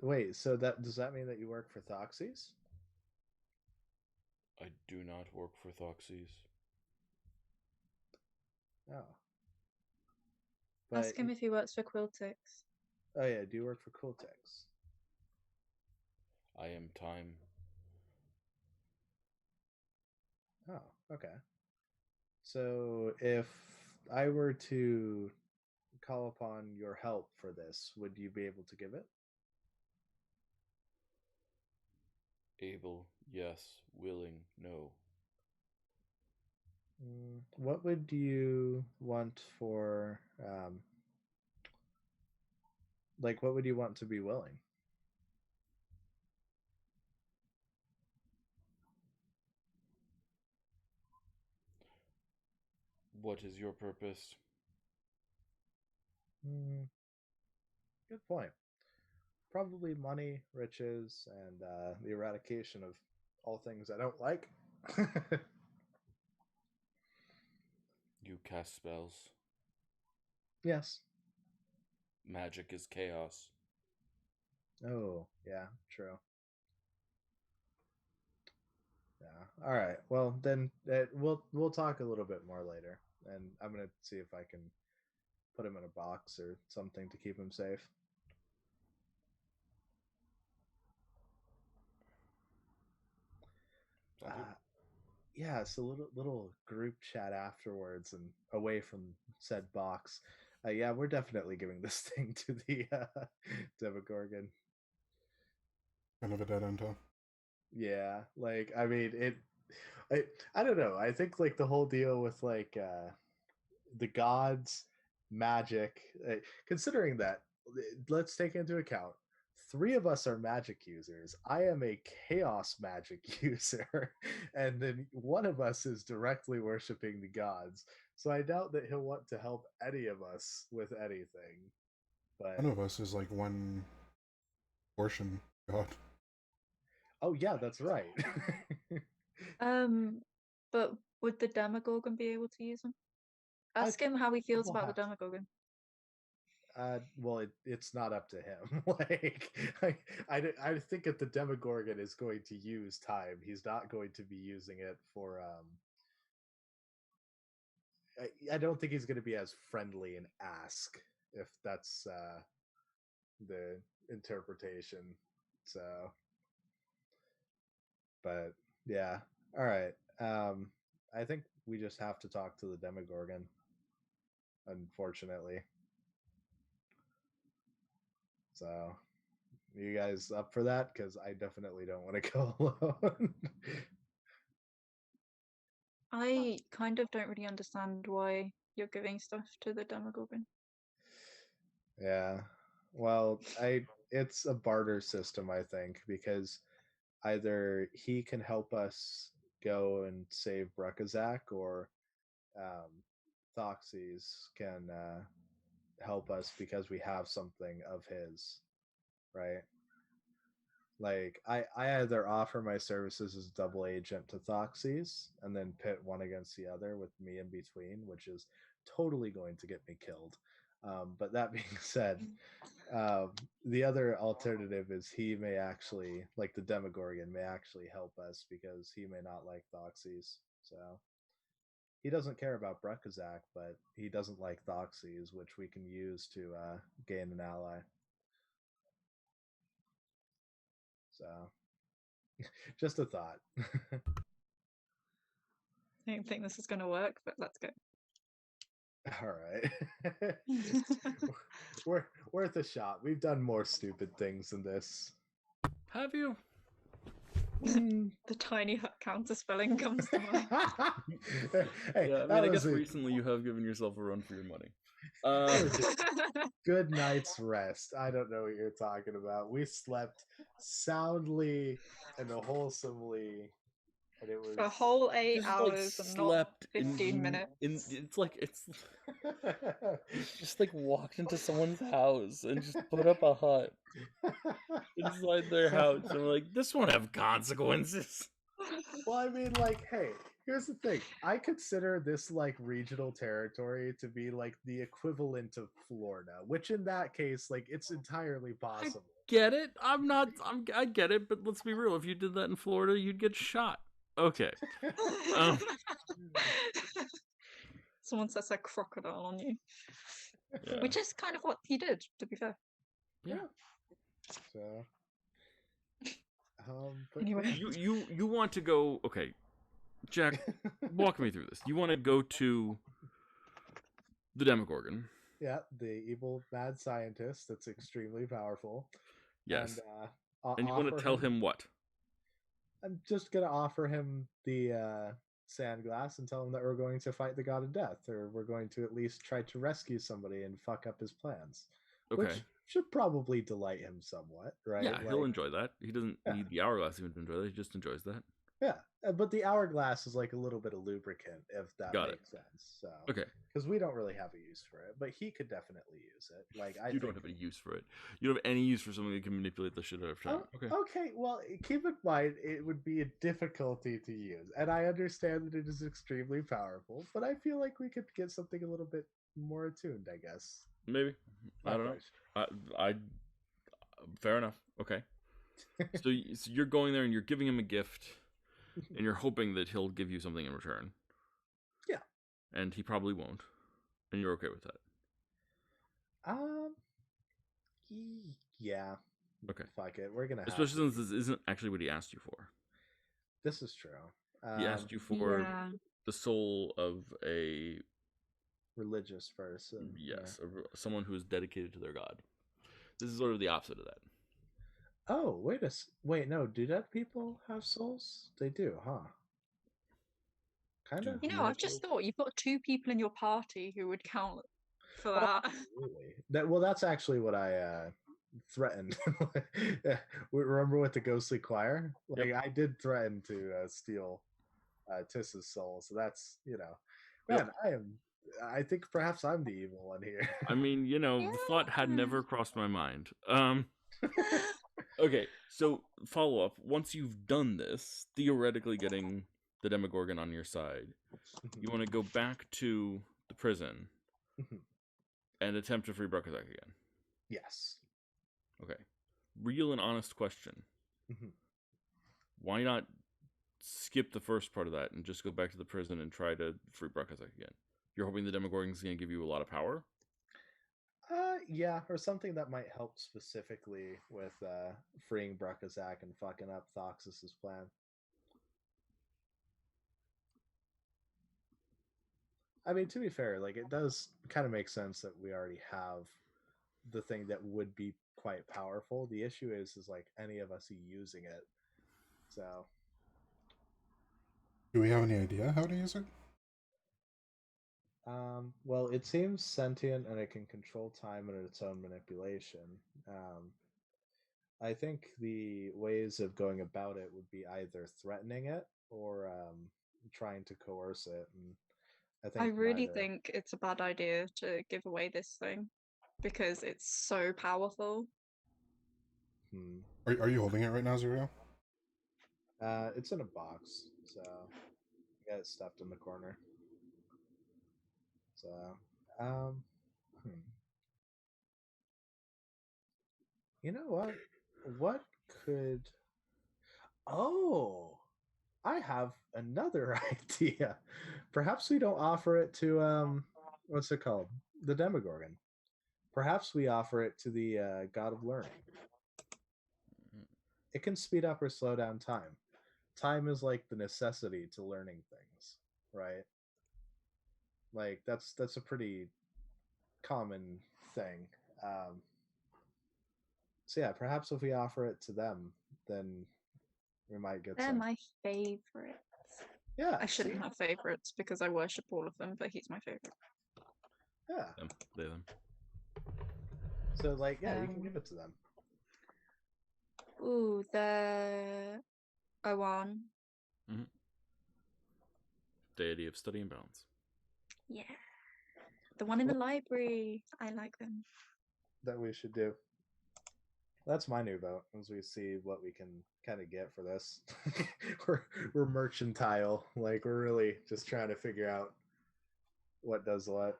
Wait, so that does that mean that you work for Thoxes? I do not work for Thoxes. Oh. Ask him if he works for Quiltix. Oh yeah, do you work for Quiltex? I am time. Oh, okay. So if I were to call upon your help for this, would you be able to give it? Able, yes. Willing, no. What would you want for, like, what would you want to be willing? What is your purpose? Mm, good point. Probably money, riches, and the eradication of all things I don't like. You cast spells. Yes. Magic is chaos. Oh, yeah, true. Yeah. All right. Well, then we'll talk a little bit more later. and I'm gonna see if I can put him in a box or something to keep him safe. Sounds good. Yeah, so little group chat afterwards and away from said box. Yeah, we're definitely giving this thing to the Demogorgon. Kind of a dead end, huh? Yeah, like I mean I don't know. I think like the whole deal with like the gods, magic, considering that let's take into account three of us are magic users. I am a chaos magic user, and then one of us is directly worshiping the gods. So I doubt that he'll want to help any of us with anything. But One of us is like one portion god. oh yeah, that's right. But would the Demogorgon be able to use them? I Ask him how he feels will about the have to. Demogorgon. Well, it's not up to him. Like, I think if the Demogorgon is going to use time, he's not going to be using it for. I don't think he's going to be as friendly and ask if that's the interpretation. So, but yeah, all right. I think we just have to talk to the Demogorgon. Unfortunately, so. You guys up for that? Because I definitely don't want to go alone. I kind of don't really understand why you're giving stuff to the Demogorgon. Yeah. Well, it's a barter system, I think, because either he can help us go and save Brekazak, or um, Thoxes can help us because we have something of his, right? Like I either offer my services as double agent to Thoxes and then pit one against the other with me in between, which is totally going to get me killed. But that being said, the other alternative is he may actually, like the Demogorgon, may actually help us because he may not like Thoxes. So he doesn't care about Brekazak, but he doesn't like Thoxes, which we can use to gain an ally. So just a thought. I don't think this is going to work, but let's go. All right. We're worth a shot. We've done more stupid things than this. Have you? The tiny hut counter spelling comes to mind. Hey, Yeah, I mean, I guess recently you have given yourself a run for your money. Good night's rest. I don't know what you're talking about. We slept soundly and wholesomely, and it was For a whole 8 just hours like and not slept 15 minutes. It's like just like walked into someone's house and just put up a hut inside their house. And we're like, this won't have consequences. Well, I mean, like, hey, here's the thing. I consider this like regional territory to be like the equivalent of Florida, which in that case, like, it's entirely possible. Get it? I get it, but let's be real. If you did that in Florida, you'd get shot. Okay. Someone sets a crocodile on you. Yeah. Which is kind of what he did, to be fair. Yeah. So, but Anyway. You want to go? Okay, Jack, walk me through this. You want to go to the Demogorgon? yeah, the evil mad scientist that's extremely powerful. Yes. And you want to tell him what? I'm just gonna offer him the sand glass and tell him that we're going to fight the god of death, or we're going to at least try to rescue somebody and fuck up his plans. Okay. Which should probably delight him somewhat, right? Yeah, like, he'll enjoy that. He doesn't need the hourglass even to enjoy that. He just enjoys that. Yeah, but the hourglass is like a little bit of lubricant, if that makes sense. So, okay, because we don't really have a use for it, but he could definitely use it. Like, you don't have any use for it. You don't have any use for something that can manipulate the shit out of time. Okay. Okay. Well, keep in mind it would be a difficulty to use, and I understand that it is extremely powerful. But I feel like we could get something a little bit more attuned. I guess. Maybe. I don't know. I fair enough. Okay. So you're going there and you're giving him a gift, and you're hoping that he'll give you something in return. Yeah. and he probably won't, and you're okay with that. Yeah. Okay. Fuck it. We're gonna have Especially to. since this isn't actually what he asked you for. This is true. He asked you for Yeah. the soul of a Religious person. yes, someone who is dedicated to their god. This is sort of the opposite of that. Oh, wait, no. Do dead people have souls? They do, huh? Kind of. Do You know, I've just thought you've got 2 people in your party who would count for that. Absolutely. That's actually what I threatened. Remember with the ghostly choir? Like Yep. I did threaten to steal Tiss's soul. So that's Yep. man, I think perhaps I'm the evil one here. I mean, the thought had never crossed my mind. Okay, so follow up. Once you've done this, theoretically getting the Demogorgon on your side, you want to go back to the prison and attempt to free Bruckazak again. Yes. Okay. Real and honest question. Why not skip the first part of that and just go back to the prison and try to free Bruckazak again? You're hoping the Demogorgon's going to give you a lot of power? Yeah, or something that might help specifically with freeing Bruckazak and fucking up Thoxis's plan. I mean, to be fair, like it does kind of make sense that we already have the thing that would be quite powerful. The issue is like any of us using it. So, Do we have any idea how to use it? well, it seems sentient and it can control time and its own manipulation. I think the ways of going about it would be either threatening it or trying to coerce it. And I really neither. think it's a bad idea to give away this thing because it's so powerful. Are you holding it right now, Zero? It's in a box, so I got it stuffed in the corner. So, you know what? What could? Oh, I have another idea. Perhaps we don't offer it to what's it called? The Demogorgon. Perhaps we offer it to the God of Learning. It can speed up or slow down time. Time is like the necessity to learning things, right? Like that's a pretty common thing. So yeah, perhaps if we offer it to them, then we might get They're some. my favorites. Yeah, I shouldn't have favorites because I worship all of them, but he's my favorite. Yeah. Them. So like, yeah, you can give it to them. Ooh, the Owan. Deity of study and balance. Yeah. The one in the library. I like them. That we should do. That's my new vote, as we see what we can kind of get for this. we're mercantile. Like, we're really just trying to figure out what does what.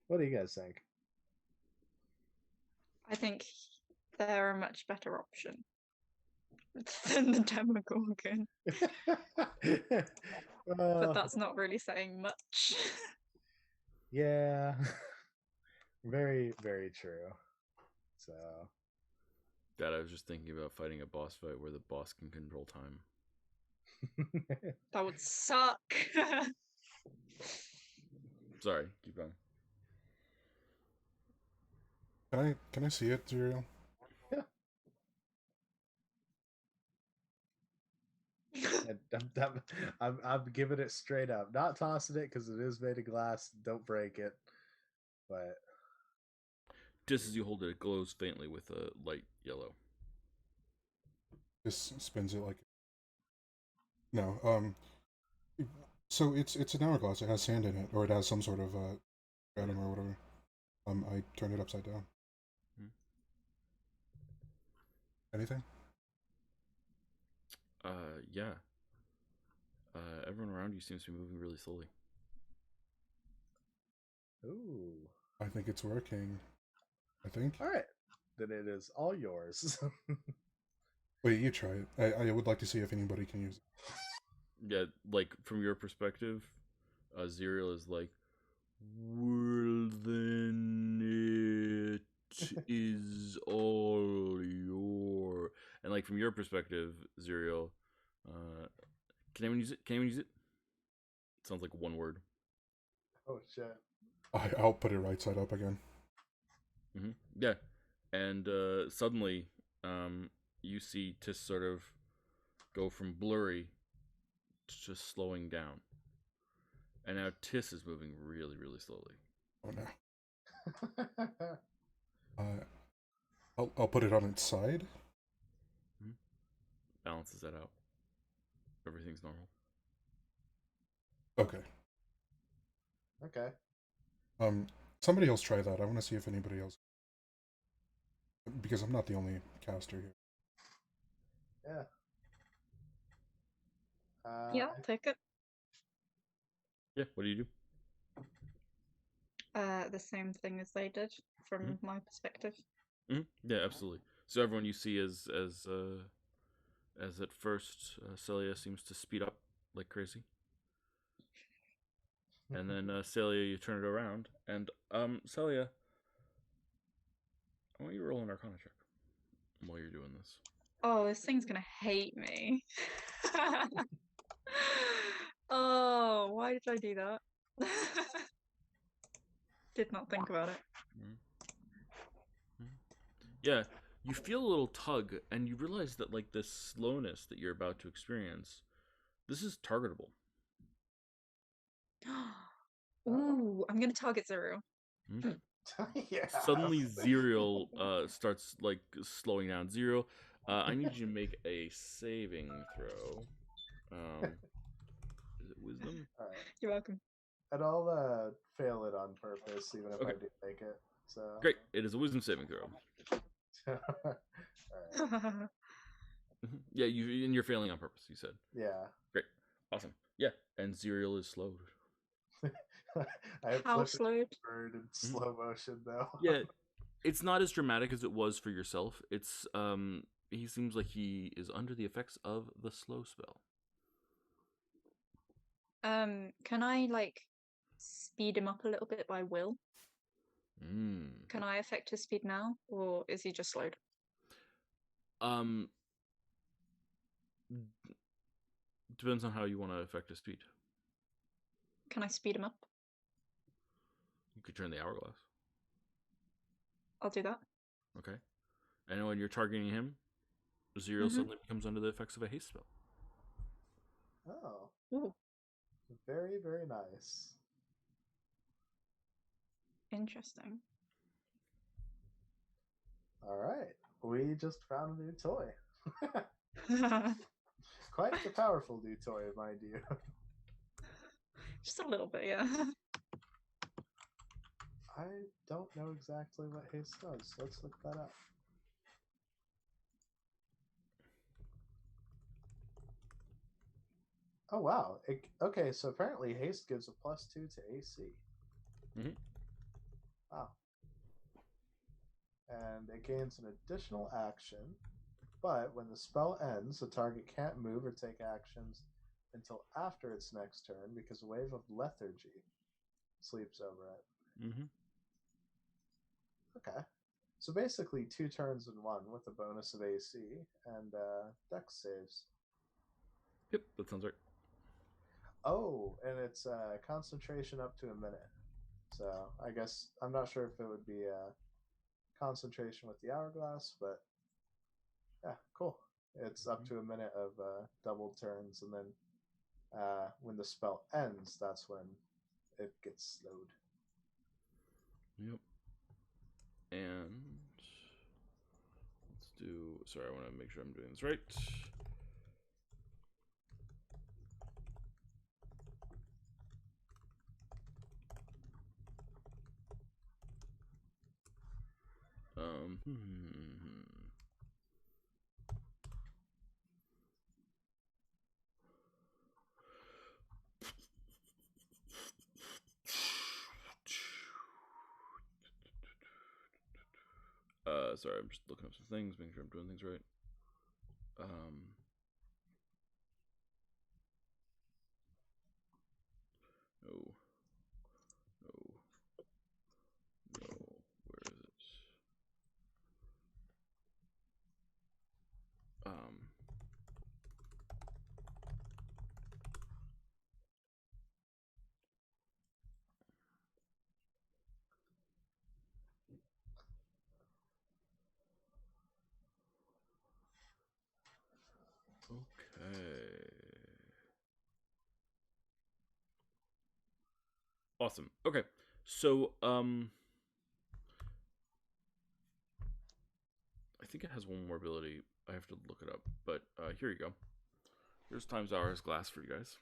What do you guys think? I think they're a much better option than the Demogorgon. But that's not really saying much. Yeah. Very, very true. So. Dad, I was just thinking about fighting a boss fight where the boss can control time. That would suck. Sorry, keep going. Can I see it, Zero? Yeah. I'm giving it straight up, not tossing it because it is made of glass. Don't break it, but just as you hold it, it glows faintly with a light yellow. Just spins it like no. So it's an hourglass. It has sand in it, or it has some sort of atom or whatever. I turned it upside down. Anything? Yeah. Everyone around you seems to be moving really slowly. Ooh. I think it's working. I think. All right. Then it is all yours. Wait, you try it. I would like to see if anybody can use it. Yeah, like from your perspective, Zerial is like, well then it is all your. And like from your perspective, Zerial, can anyone use it? Can anyone use it? Sounds like one word. Oh shit. I'll put it right side up again. Yeah, and suddenly, you see Tis sort of go from blurry to just slowing down, and now Tis is moving really, really slowly. Oh no. I'll put it on its side. Balances that out. Everything's normal. Okay. Okay. Somebody else try that. I want to see if anybody else, because I'm not the only caster here. Yeah. Yeah, I'll take it. Yeah. What do you do? The same thing as they did from my perspective. Yeah, absolutely. So everyone you see as at first, Celia seems to speed up like crazy. And then Celia, you turn it around, and Celia, I want you to roll an Arcana check while you're doing this. Oh, this thing's gonna hate me. Oh, why did I do that? Did not think about it. Yeah, you feel a little tug, and you realize that like this slowness that you're about to experience, this is targetable. Ooh, I'm gonna target Zero. Yeah. Suddenly, Zerial starts like slowing down. Zero, I need you to make a saving throw. Is it Wisdom? All right. You're welcome. And I'll fail it on purpose, even if Okay. I do make it. So Great. It is a Wisdom saving throw. All right. Yeah, you're failing on purpose. You said. Yeah. Great. Awesome. Yeah, and Zerial is slowed. I have How flipped slowed? bird in slow motion though. Yeah, it's not as dramatic as it was for yourself. It's he seems like he is under the effects of the slow spell. Can I like speed him up a little bit by will? Mm. Can I affect his speed now, or is he just slowed? Depends on how you want to affect his speed. Can I speed him up? You could turn the hourglass. I'll do that. Okay. And when you're targeting him, Zero suddenly becomes under the effects of a haste spell. Oh. Ooh, Very, very nice. interesting. All right. We just found a new toy. Quite the powerful new toy, mind you. Just a little bit, yeah. I don't know exactly what haste does. Let's look that up. Oh wow. Okay, so apparently haste gives a +2 to AC. Wow. And it gains an additional action, but when the spell ends, the target can't move or take actions until after its next turn because a wave of lethargy sleeps over it. Okay. So basically 2 turns in one with a bonus of AC and Dex saves. Yep, that sounds right. Oh, and it's concentration up to a minute. So I guess I'm not sure if it would be concentration with the hourglass, but yeah, cool. It's up to a minute of doubled turns, and then when the spell ends, that's when it gets slowed. Yep. And let's do. Sorry, I want to make sure I'm doing this right. Sorry, I'm just looking up some things, making sure I'm doing things right. Um, no, no, no. Where is it? Okay. Awesome. Okay. So, I think it has one more ability. I have to look it up, but here you go. Here's times hours glass for you guys.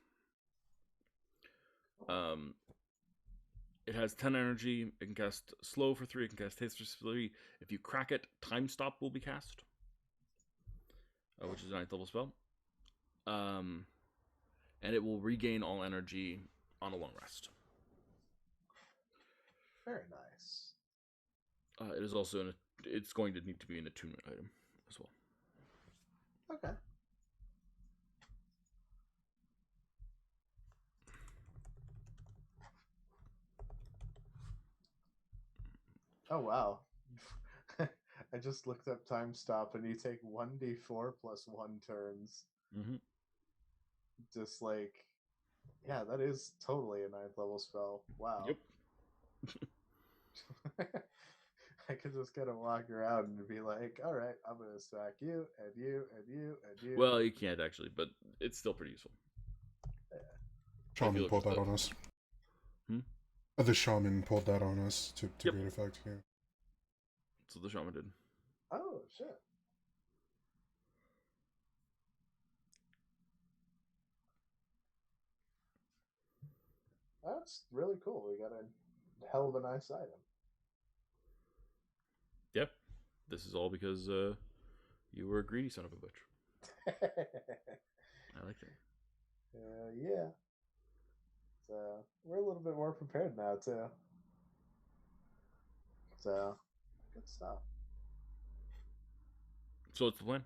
It has 10 energy. It can cast slow for 3. It can cast haste for 3. If you crack it, time stop will be cast, which is a 9th level spell. And it will regain all energy on a long rest. Very nice. It is also it's going to need to be an attunement item as well. Okay. Oh wow. I just looked up time stop, and you take 1d4 plus 1 turns. Mm-hmm. Just like, yeah, that is totally a 9th level spell. Wow. Yep. I could just kind of walk around and be like, all right, I'm going to stack you, and you, and you, and you. Well, you can't actually, but it's still pretty useful. Shaman pulled that on us. The shaman pulled that on us to great effect. Yeah. So the shaman did. Oh, shit. That's really cool. We got a hell of a nice item. Yep. This is all because you were a greedy son of a bitch. I like that. Yeah. So we're a little bit more prepared now too. So good stuff. So what's the plan?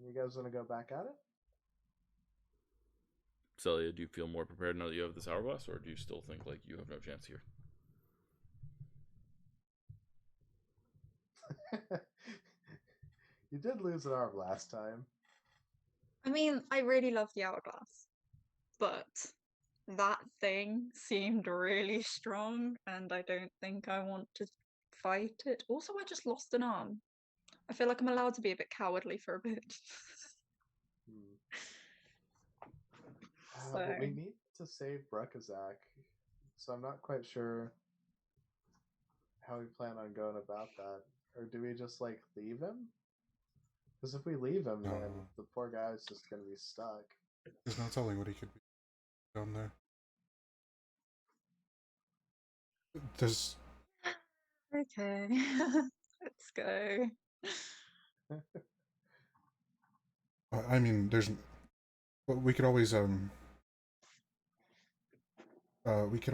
You guys want to go back at it? Celia, do you feel more prepared now that you have this hourglass, or do you still think like you have no chance here? You did lose an arm last time. I mean, I really love the hourglass, but that thing seemed really strong, and I don't think I want to fight it. Also, I just lost an arm. I feel like I'm allowed to be a bit cowardly for a bit. But we need to save Brekazak, so I'm not quite sure how we plan on going about that. Or do we just like leave him? Because if we leave him, then the poor guy's just gonna be stuck. There's no telling what he could be down there. There's. Okay, let's go. I mean, there's. Well, we could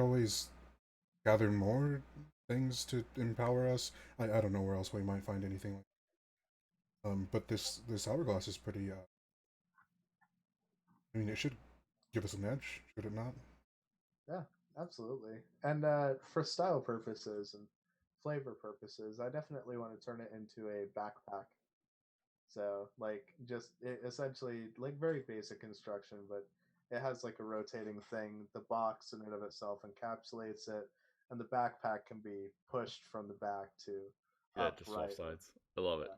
always gather more things to empower us. I don't know where else we might find anything like. But this hourglass is pretty. I mean, it should give us an edge, should it not? Yeah, absolutely. And for style purposes and flavor purposes, I definitely want to turn it into a backpack. So, like, just essentially, like, very basic construction, but it has like a rotating thing. The box in and of itself encapsulates it, and the backpack can be pushed from the back to just swap sides. I love it.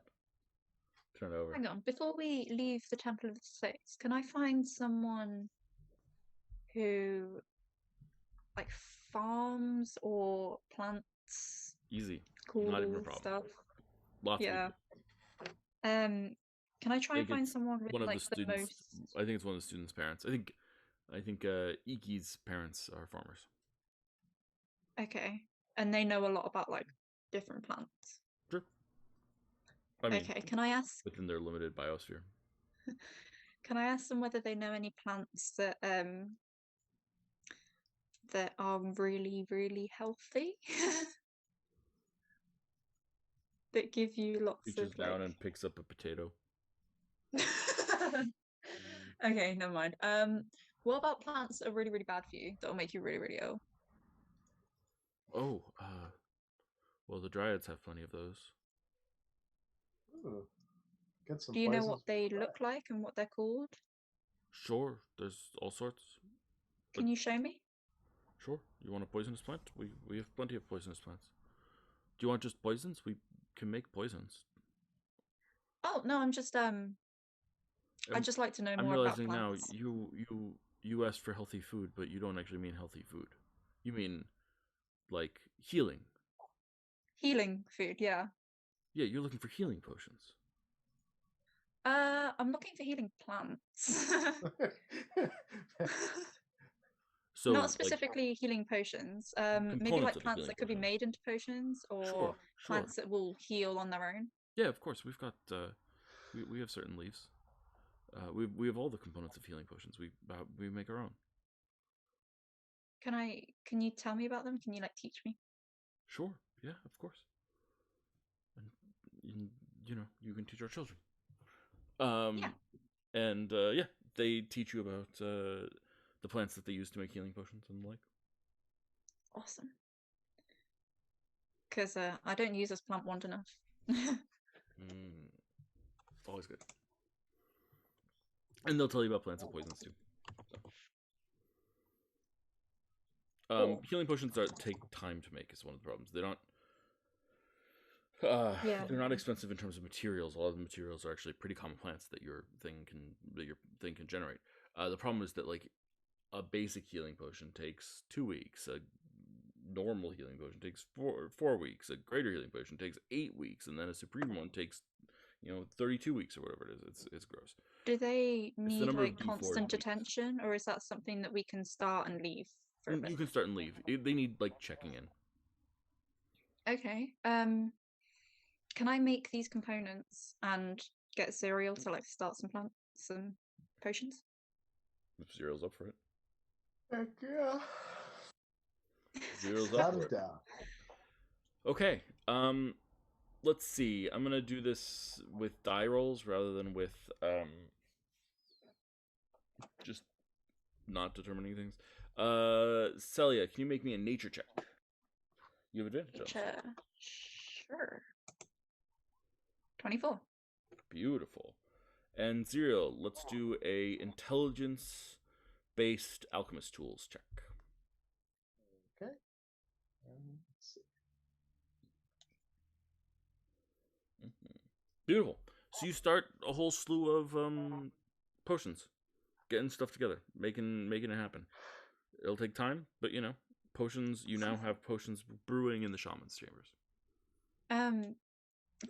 Turn it over. Hang on, before we leave the Temple of the Six, can I find someone who like farms or plants Easy. cool Not even a problem. stuff? Lots of people. Can I try and find someone with one of like the students? most... I think it's one of the students' parents. I think Iki's parents are farmers. Okay, and they know a lot about like different plants. Sure. I mean, okay, can I ask within their limited biosphere? Can I ask them whether they know any plants that that are really, really healthy? that give you lots Reaches of down like. and picks up a potato. Okay, never mind. What about plants that are really, really bad for you that'll make you really, really ill? Oh, well, the dryads have plenty of those. Ooh, get some Do you know poisons what they from look like and what they're called? Sure, there's all sorts. Can you show me? Sure, you want a poisonous plant? We have plenty of poisonous plants. Do you want just poisons? We can make poisons. Oh no, I'm just I'd just like to know I'm more about realizing now plants. you asked for healthy food, but you don't actually mean healthy food. You mean like healing. Healing food, yeah. Yeah, you're looking for healing potions. I'm looking for healing plants. So Not like specifically healing potions. Maybe components like of a plants healing that could be potion. made into potions, or Sure. plants that will heal on their own. Yeah, of course. We've got we have certain leaves. We have all the components of healing potions. We make our own. Can you tell me about them? Can you like teach me? Sure. Yeah, of course. And you know, you can teach our children. Yeah. And yeah, they teach you about the plants that they use to make healing potions and the like. Awesome. Because I don't use this plant wand enough. Always good. And they'll tell you about plants and poisons too. So. Cool. Healing potions take time to make is one of the problems. They're not. Yeah. They're not expensive in terms of materials. A lot of the materials are actually pretty common plants that your thing can generate. The problem is that like a basic healing potion takes 2 weeks. A normal healing potion takes 4 weeks. A greater healing potion takes 8 weeks, and then a supreme one takes 32 weeks or whatever it is. It's gross. Do they It's the need number of like D4s constant weeks. attention, or is that something that we can start and leave for a bit? You can start and leave. They need like checking in. Okay. Can I make these components and get cereal to like start some potions? If Zero's up for it. Heck yeah. Zero's up Without for a it. doubt. Okay. Let's see. I'm gonna do this with die rolls rather than with just not determining things. Celia, can you make me a nature check? You have advantage. Nature. Sure. 24. Beautiful. And Zero, let's do a intelligence-based alchemist tools check. Okay. Let's see. Beautiful. So you start a whole slew of potions, getting stuff together, making it happen. It'll take time, but potions. You now have potions brewing in the shaman's chambers.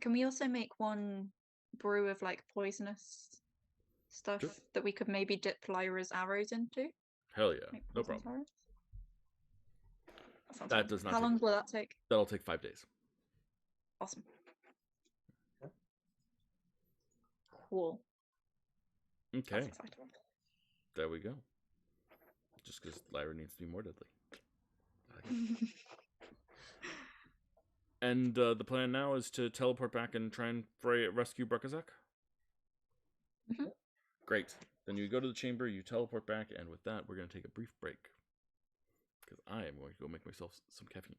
Can we also make one brew of like poisonous stuff Sure. that we could maybe dip Lyra's arrows into? Hell yeah, Make no poisonous problem. arrows? That does not. How long will that take? That'll take 5 days. Awesome. Cool. Okay. That's exciting. There we go. Just because Lyra needs to be more deadly. And the plan now is to teleport back and try and rescue Brakazak? Mm-hmm. Great. Then you go to the chamber, you teleport back, and with that, we're going to take a brief break. Because I am going to go make myself some caffeine.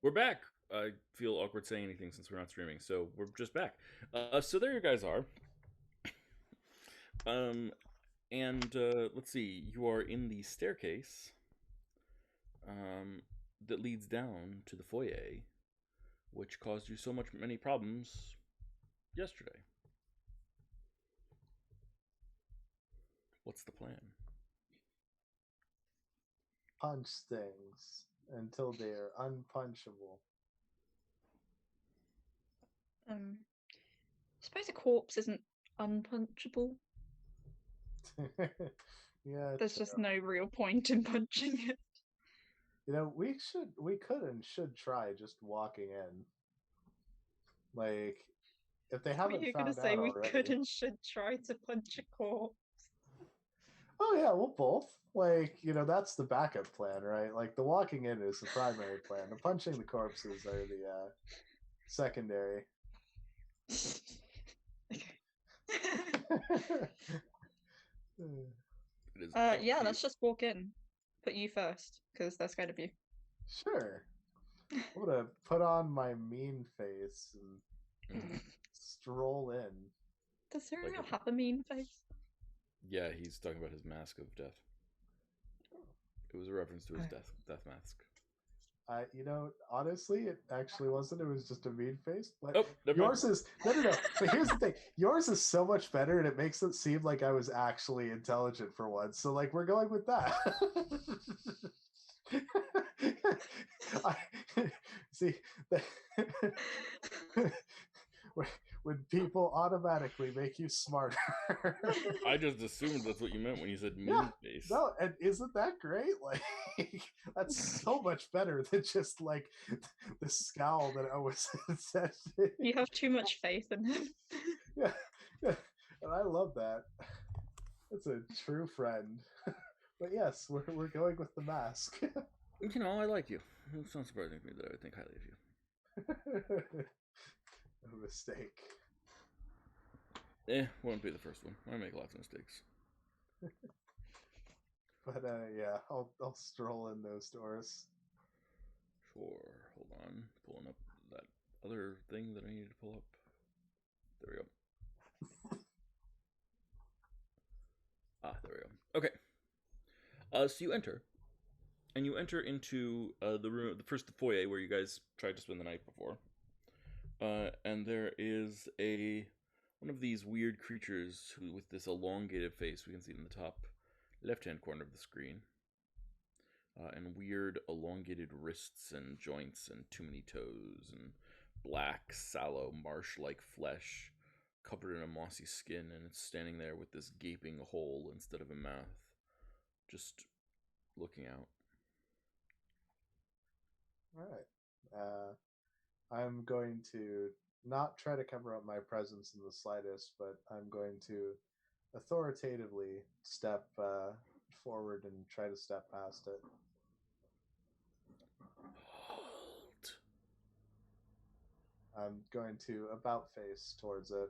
We're back. I feel awkward saying anything since we're not streaming, so we're just back. So there you guys are. And let's see. You are in the staircase that leads down to the foyer, which caused you so many problems yesterday. What's the plan? Punch things until they're unpunchable. I suppose a corpse isn't unpunchable. Yeah, There's true. just no real point in punching it. You know, we could and should try just walking in. Like, if they What haven't you're gonna found say out we already. could and should try to punch a corpse? Oh yeah, we'll both. Like, you know, that's the backup plan, right? Like, the walking in is the primary plan. The punching the corpses are the secondary. Okay. It is Yeah, up to let's just walk in. Put you first, because they're scared of you. Sure. I'm gonna put on my mean face and you. stroll in. Does Serial Like a- have a mean face? Yeah, he's talking about his mask of death. It was a reference to his death mask. You know, honestly, it actually wasn't. It was just a mean face. But Oh, never mind. yours is no. But here's the thing: yours is so much better, and it makes it seem like I was actually intelligent for once. So, like, we're going with that. See, when people automatically make you smarter. I just assumed that's what you meant when you said mean Yeah, face. No, and isn't that great? Like, that's so much better than just like the scowl that I was said. You have too much faith in him. Yeah, and I love that. That's a true friend. But yes, we're going with the mask. You know, I like you. It's not surprising to me that I think highly of you. A mistake. Won't be the first one. I make lots of mistakes. But yeah, I'll stroll in those doors. Sure. Hold on. Pulling up that other thing that I needed to pull up. There we go. There we go. Okay. So you enter. And you enter into the room, the first foyer where you guys tried to spend the night before. And there is one of these weird creatures with this elongated face. We can see it in the top left-hand corner of the screen. And weird elongated wrists and joints and too many toes and black, sallow, marsh-like flesh covered in a mossy skin, and it's standing there with this gaping hole instead of a mouth, just looking out. All right. I'm going to not try to cover up my presence in the slightest, but I'm going to authoritatively step forward and try to step past it. Halt. I'm going to about face towards it.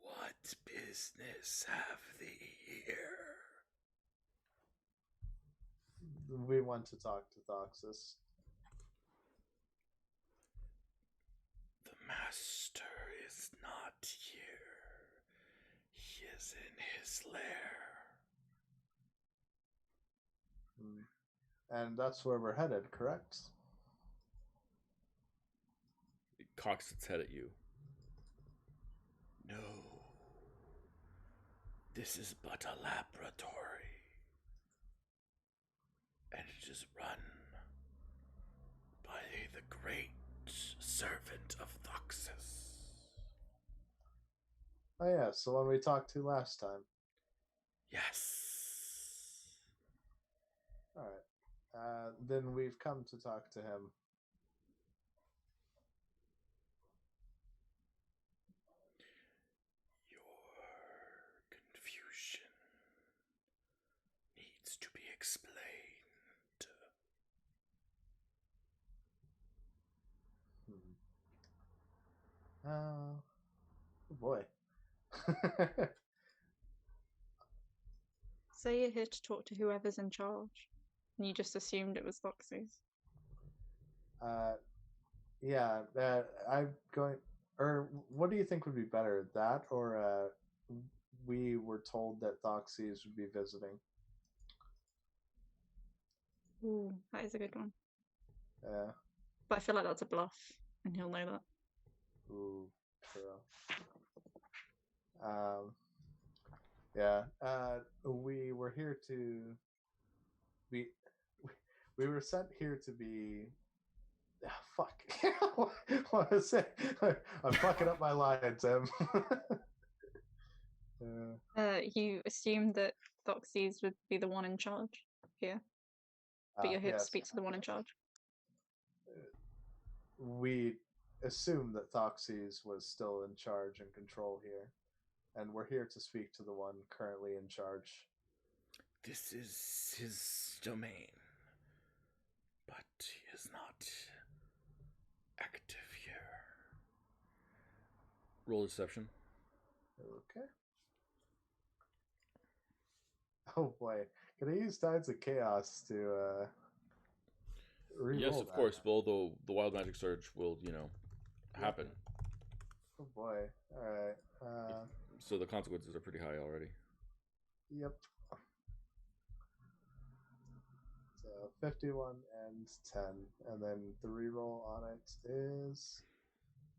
What business have thee here? We want to talk to Thoxis. The master is not here. He is in his lair. And that's where we're headed, correct? It cocks its head at you. No. This is but a laboratory. And it is run by the great servant of Thoxis. Oh yeah, so when we talked to last time. Yes. Alright. Then we've come to talk to him. Your confusion needs to be explained. Oh boy. Say you're here to talk to whoever's in charge. You just assumed it was Foxy's. Yeah, I'm going. Or what do you think would be better, that or we were told that Thoxys would be visiting? Ooh, that is a good one. Yeah. But I feel like that's a bluff, and he'll know that. Ooh, true. Yeah. We were here to be. We were sent here to be. Fuck. What was it? I'm fucking up my line, Tim. You assumed that Foxy's would be the one in charge here, but you're here to yes. speak to the one in charge. We assumed that Thoxys was still in charge and control here, and we're here to speak to the one currently in charge. This is his domain, but he is not active here. Roll deception. Okay. Oh boy, can I use Tides of Chaos to re-roll Yes, of that? course. Well, the wild magic surge will, happen. Oh boy. All right. So the consequences are pretty high already. Yep. So 51 and 10, and then the reroll on it is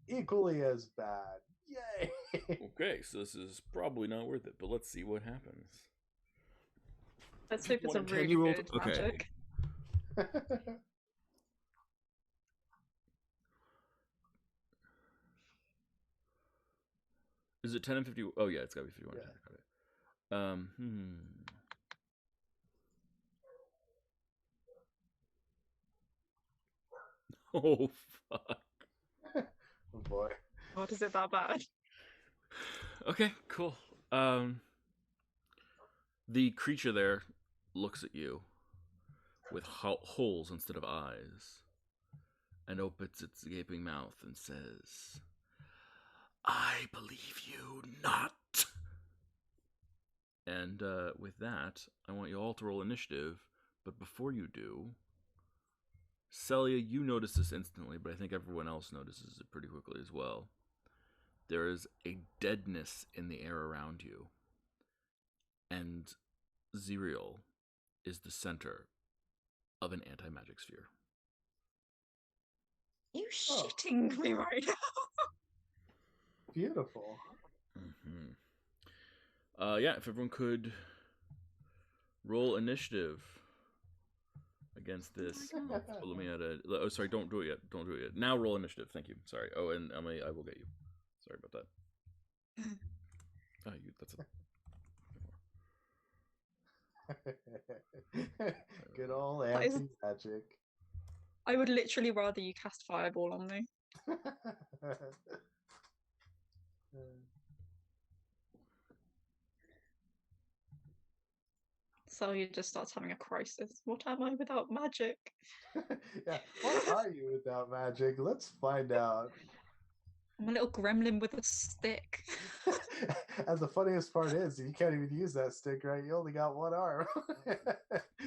equally as bad. Yay! Okay, so this is probably not worth it, but let's see what happens. Let's hope it's a Can really you roll- good okay. magic. Is it 10 and 50? Oh, yeah, it's got to be 51. Yeah. Got it. Oh, fuck. Oh boy. What is it that bad? Okay, cool. The creature there looks at you with holes instead of eyes and opens its gaping mouth and says, "I believe you not." And with that, I want you all to roll initiative, but before you do, Celia, you notice this instantly, but I think everyone else notices it pretty quickly as well. There is a deadness in the air around you, and Zerial is the center of an anti-magic sphere. You shitting me right now? Beautiful. Mm-hmm. Yeah, if everyone could roll initiative against this. Let me add a. Oh, sorry, don't do it yet. Don't do it yet. Now roll initiative. Thank you. Sorry. Oh, and Emily, I will get you. Sorry about that. Oh, that's a. Good old That is- anti-magic. I would literally rather you cast Fireball on me. So he just starts having a crisis. What am I without magic? Yeah, what are you without magic? Let's find out. I'm a little gremlin with a stick. And the funniest part is, you can't even use that stick, right? You only got one arm.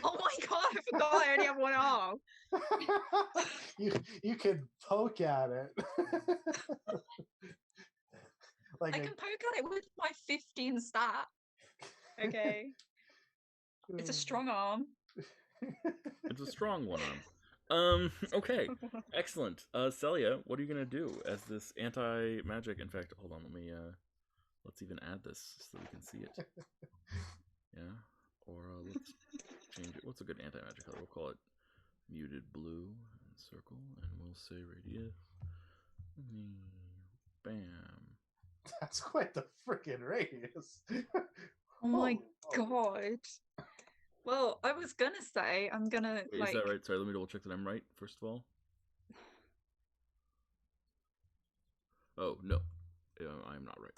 Oh my god, I forgot I only have one arm. You can poke at it. I can poke at it with my 15 stat. Okay. It's a strong arm. It's a strong one arm. Okay. Excellent. Celia, what are you gonna do as this anti-magic? In fact, hold on, let's even add this so we can see it. Yeah. Or let's change it. What's a good anti-magic color? We'll call it muted blue and circle, and we'll say radius. Bam. That's quite the freaking radius. Oh my god. Well, I was gonna say I'm gonna. Wait, is that right? Sorry, let me double check that I'm right. First of all. Oh no, I'm not right.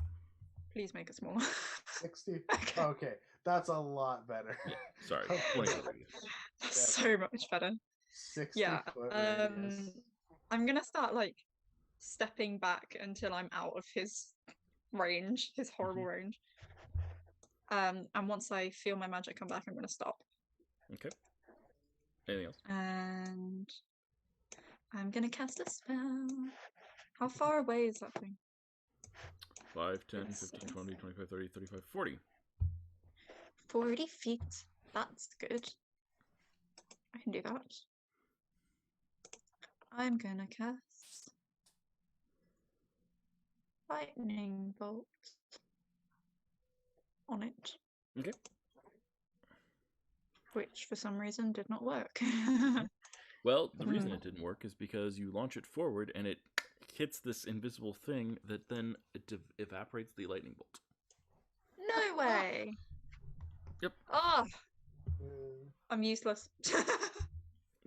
Please make it smaller. 60. Okay, that's a lot better. Yeah, sorry. 20 radius. That's so much better. 60 Yeah. foot radius. I'm gonna start stepping back until I'm out of his range, his horrible range. And once I feel my magic come back, I'm gonna stop. Okay. Anything else? And I'm gonna cast a spell. How far away is that thing? 5, 10, Let's 15, see. 20, 25, 30, 35, 40. 40 feet. That's good. I can do that. I'm gonna cast lightning bolt on it. Okay. Which for some reason did not work. Well, the reason it didn't work is because you launch it forward and it hits this invisible thing that then evaporates the lightning bolt. No way! Yep. Oh, Uh, I'm useless.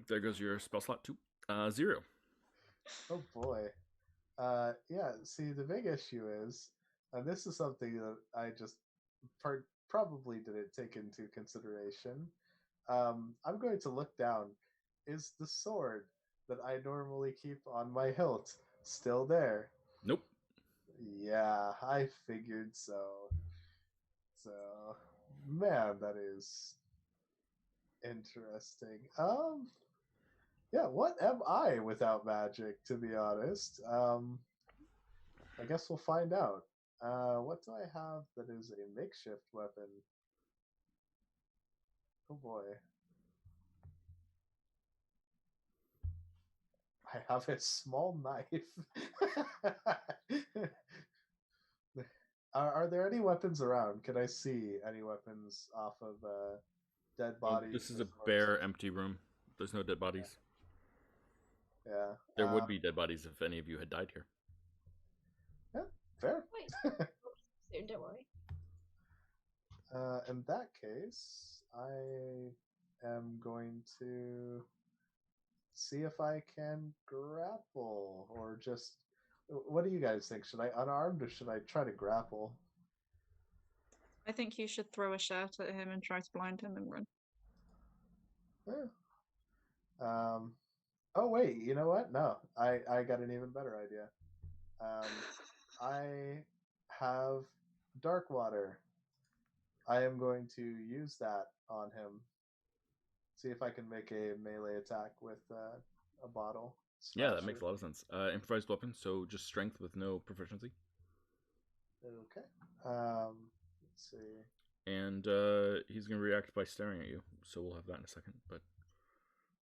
There goes your spell slot 2. 0. oh boy. Yeah, see, the big issue is, and this is something that I just probably didn't take into consideration. I'm going to look down. Is the sword that I normally keep on my hilt still there? Nope. Yeah, I figured so. So, man, that is interesting. Yeah, what am I without magic, to be honest? I guess we'll find out. What do I have that is a makeshift weapon? Oh boy. I have a small knife. Are there any weapons around? Can I see any weapons off of dead bodies? This is a or bare, empty room. There's no dead bodies. Yeah. There would be dead bodies if any of you had died here. Yeah, fair. Wait, soon, don't worry. In that case, I am going to see if I can grapple or just. What do you guys think? Should I unarmed or should I try to grapple? I think you should throw a shirt at him and try to blind him and run. Yeah. Oh wait, you know what? No, I got an even better idea. I have dark water. I am going to use that on him. See if I can make a melee attack with a bottle. Yeah, that makes a lot of sense. Improvised weapon, so just strength with no proficiency. Okay. Let's see. And he's going to react by staring at you, so we'll have that in a second. But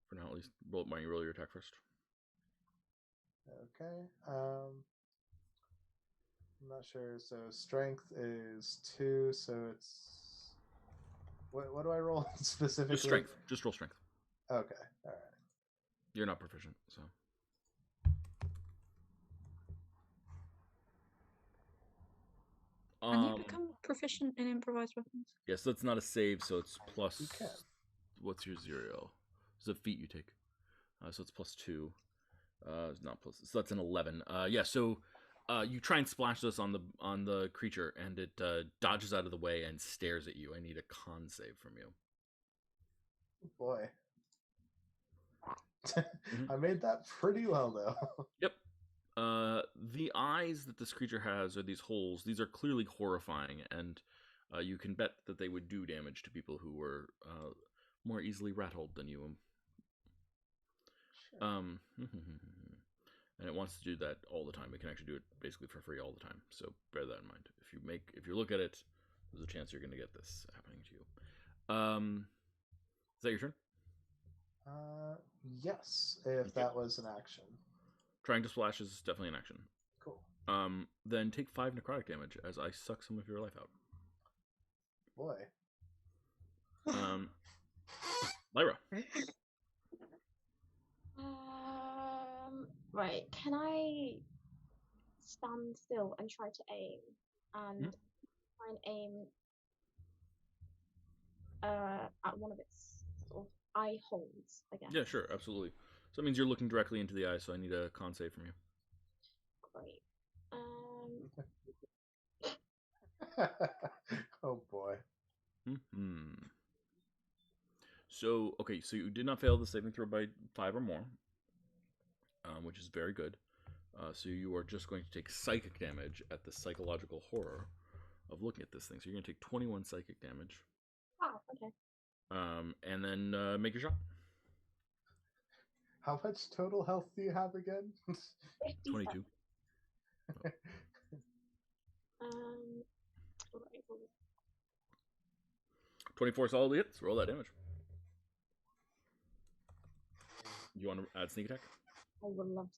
for now, at least, why don't you roll your attack first? Okay. I'm not sure. So strength is 2, so it's what do I roll specifically? Just strength. Just roll strength. Okay. All right. You're not proficient, so. Can you become proficient in improvised weapons? Yes, that's not a save, so it's plus. You can. What's your 0? It's a feat you take, so it's plus 2. It's not plus. So that's an 11. Yeah. So, you try and splash this on the creature, and it dodges out of the way and stares at you. I need a con save from you. Boy. I made that pretty well, though. Yep. The eyes that this creature has are these holes. These are clearly horrifying, and you can bet that they would do damage to people who were more easily rattled than you. Sure. And it wants to do that all the time. It can actually do it basically for free all the time. So bear that in mind. If you look at it, there's a chance you're going to get this happening to you. Is that your turn? Yes, if that was an action. Trying to splash is definitely an action. Cool. Then take 5 necrotic damage as I suck some of your life out. Boy. Lyra. Right. Can I stand still and try to aim and try and aim at one of its sort of eye holes, I guess. Yeah, sure, absolutely. So that means you're looking directly into the eye, so I need a con save from you. Great. Oh boy. So, okay, so you did not fail the saving throw by 5 or more, which is very good. So you are just going to take psychic damage at the psychological horror of looking at this thing. So you're going to take 21 psychic damage. Wow, okay. And then make your shot. How much total health do you have again? 22. Right, hold on. 24 solid hits. Roll that damage. You want to add sneak attack? I would love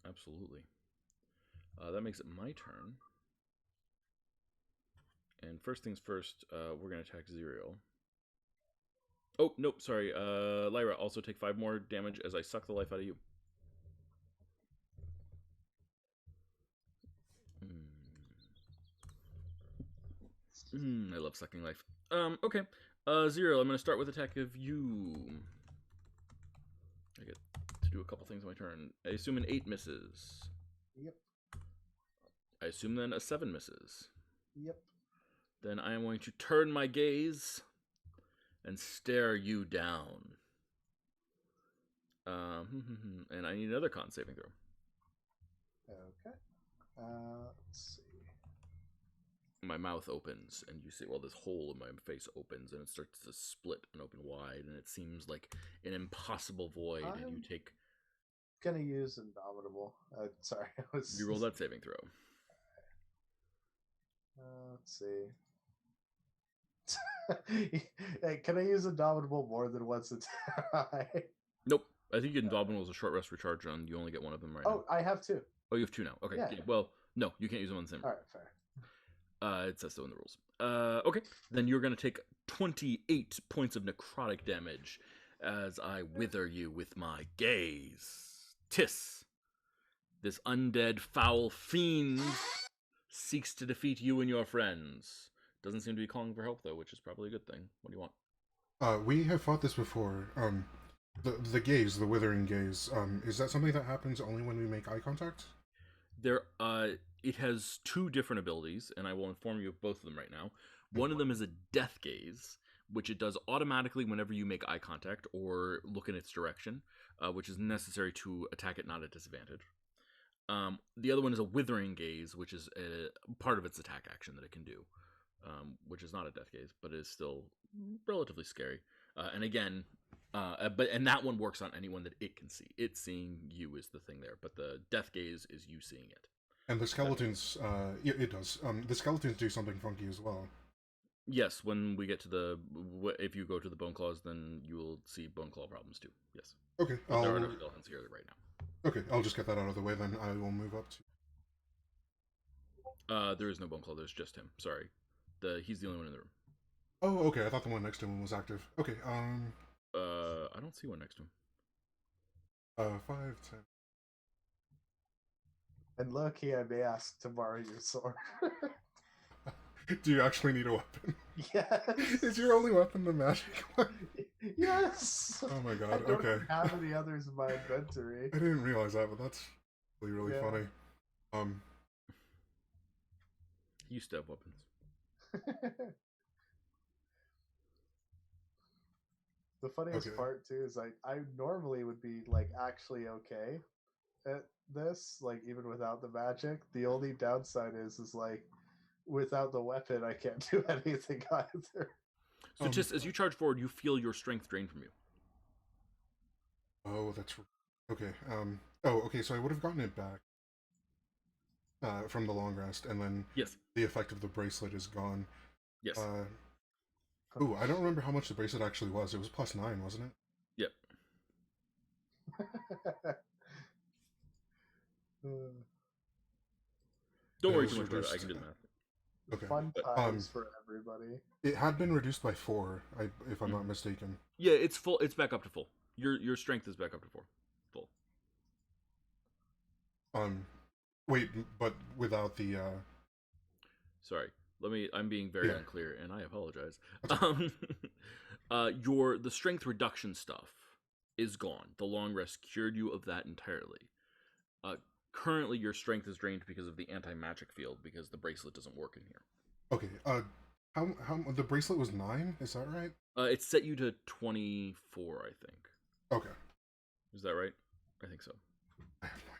Absolutely. That makes it my turn. And first things first, we're going to attack Zerial. Oh, nope, sorry. Lyra, also take 5 more damage as I suck the life out of you. I love sucking life. Okay. Zerial, I'm going to start with attack of you. I get to do a couple things on my turn. I assume an 8 misses. Yep. I assume then a 7 misses. Yep. Then I am going to turn my gaze and stare you down. And I need another con saving throw. Okay. Let's see. My mouth opens, and you see, well, this hole in my face opens, and it starts to split and open wide, and it seems like an impossible void, and you take... Gonna use Indomitable. Sorry, I was... You roll that saving throw. Let's see. Hey, can I use Indomitable more than once a time? Nope. I think Indomitable is a short rest recharge run. You only get one of them right now. Oh, I have 2. Oh, you have 2 now. Okay. Yeah. Well, no, you can't use them on the same. All right, fair. It says so in the rules. Okay. Then you're going to take 28 points of necrotic damage as I wither you with my gaze. Tis. This undead foul fiend seeks to defeat you and your friends. Doesn't seem to be calling for help, though, which is probably a good thing. What do you want? We have fought this before. The gaze, the withering gaze, is that something that happens only when we make eye contact? It has 2 different abilities, and I will inform you of both of them right now. One of them is a death gaze, which it does automatically whenever you make eye contact or look in its direction, which is necessary to attack it not at disadvantage. The other one is a withering gaze, which is a part of its attack action that it can do, which is not a death gaze, but is still relatively scary. And again, and that one works on anyone that it can see. It seeing you is the thing there, but the death gaze is you seeing it. And the skeletons, yeah, it does. The skeletons do something funky as well. Yes, when we get to if you go to the bone claws, then you will see bone claw problems too. Yes. Okay. There are no skeletons here right now. Okay, I'll just get that out of the way then. I will move up to... there is no bone claw, there's just him. Sorry. He's the only one in the room. Oh, okay, I thought the one next to him was active. Okay, I don't see one next to him. 5, 10. And low-key, I may ask to borrow your sword. Do you actually need a weapon? Yes! Is your only weapon the magic one? Yes! Oh my god, I don't okay. have any others in my inventory. I didn't realize that, but that's really funny. He used to have weapons. The funniest part too is I normally would be like actually okay at this, like even without the magic. The only downside is like without the weapon I can't do anything either. So just as you charge forward, you feel your strength drain from you. Oh, that's okay. Okay, so I would have gotten it back from the long rest, and then yes, the effect of the bracelet is gone. Yes. Ooh, I don't remember how much the bracelet actually was. It was +9, wasn't it? Yep. Don't worry too much about it. I can do the math. Okay. Fun times for everybody. It had been reduced by 4, if I'm not mistaken. Yeah, it's full. It's back up to full. Your strength is back up to 4. Full. Wait, but without the. Sorry. I'm being very unclear, and I apologize. The strength reduction stuff is gone. The long rest cured you of that entirely. Currently, your strength is drained because of the anti-magic field, because the bracelet doesn't work in here. Okay. How the bracelet was 9? Is that right? It set you to 24, I think. Okay. Is that right? I think so. I have no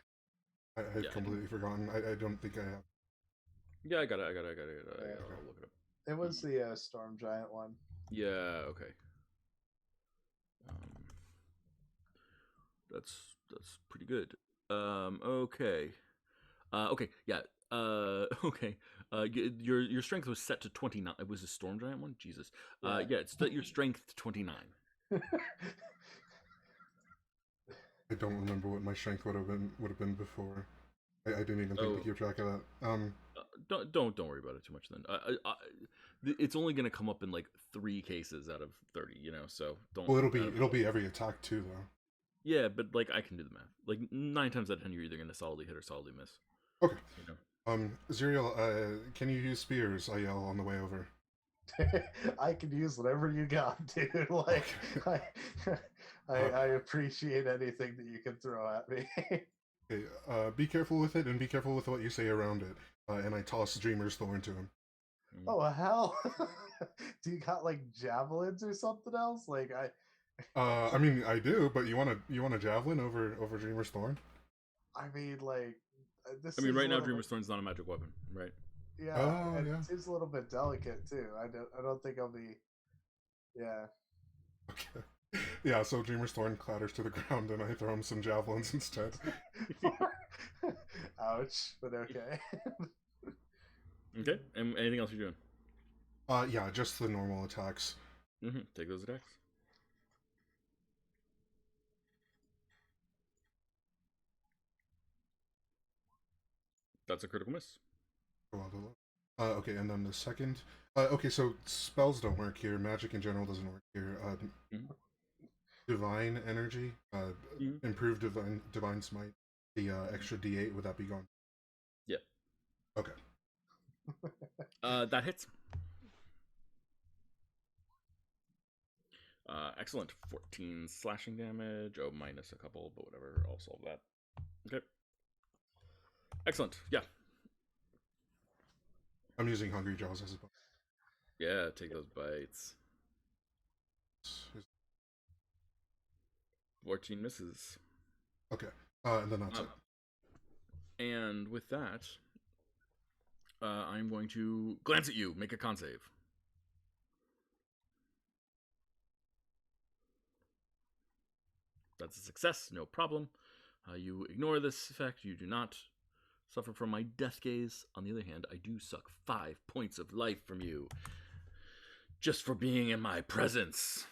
idea. I've completely forgotten. I don't think I have. Yeah, I got it. I'll look it up. It was the Storm Giant one. Yeah, okay. Um, that's pretty good. Okay. Okay. Yeah. Okay. Your strength was set to 29. It was a storm giant one. Jesus. Yeah. It's set your strength to 29. I don't remember what my strength would have been before. I didn't even think to keep track of that. Don't worry about it too much then. It's only gonna come up in like 3 cases out of 30. So don't. Well, it'll be every attack too, though. Yeah, but like I can do the math. Like 9 times out of 10, you're either gonna solidly hit or solidly miss. Okay. Zerial, can you use spears? I yell on the way over. I can use whatever you got, dude. Like, I appreciate anything that you can throw at me. Okay, be careful with it, and be careful with what you say around it. And I toss Dreamer's Thorn to him. Oh hell! Do you got like javelins or something else? Like I mean, I do, but you want a javelin over Dreamer's Thorn? I mean, like this. I mean, right now, Dreamer's Thorn's not a magic weapon, right? Yeah, and it seems a little bit delicate too. I don't think I'll be. Yeah. Okay. Yeah, so Dreamer's Thorn clatters to the ground, and I throw him some javelins instead. Ouch, but okay. Okay, and anything else you're doing? Yeah, just the normal attacks. Take those attacks. That's a critical miss. Okay, and then the second. Okay, so spells don't work here. Magic in general doesn't work here. Divine energy, improved divine smite. The extra D8, would that be gone? Yeah. Okay. That hits. Excellent. 14 slashing damage. Oh, minus a couple, but whatever. I'll solve that. Okay. Excellent. Yeah. I'm using Hungry Jaws as a bonus. Yeah, take those bites. 14 misses. Okay. And then that's it. And with that, I'm going to glance at you. Make a con save. That's a success. No problem. You ignore this effect. You do not suffer from my death gaze. On the other hand, I do suck 5 points of life from you just for being in my presence.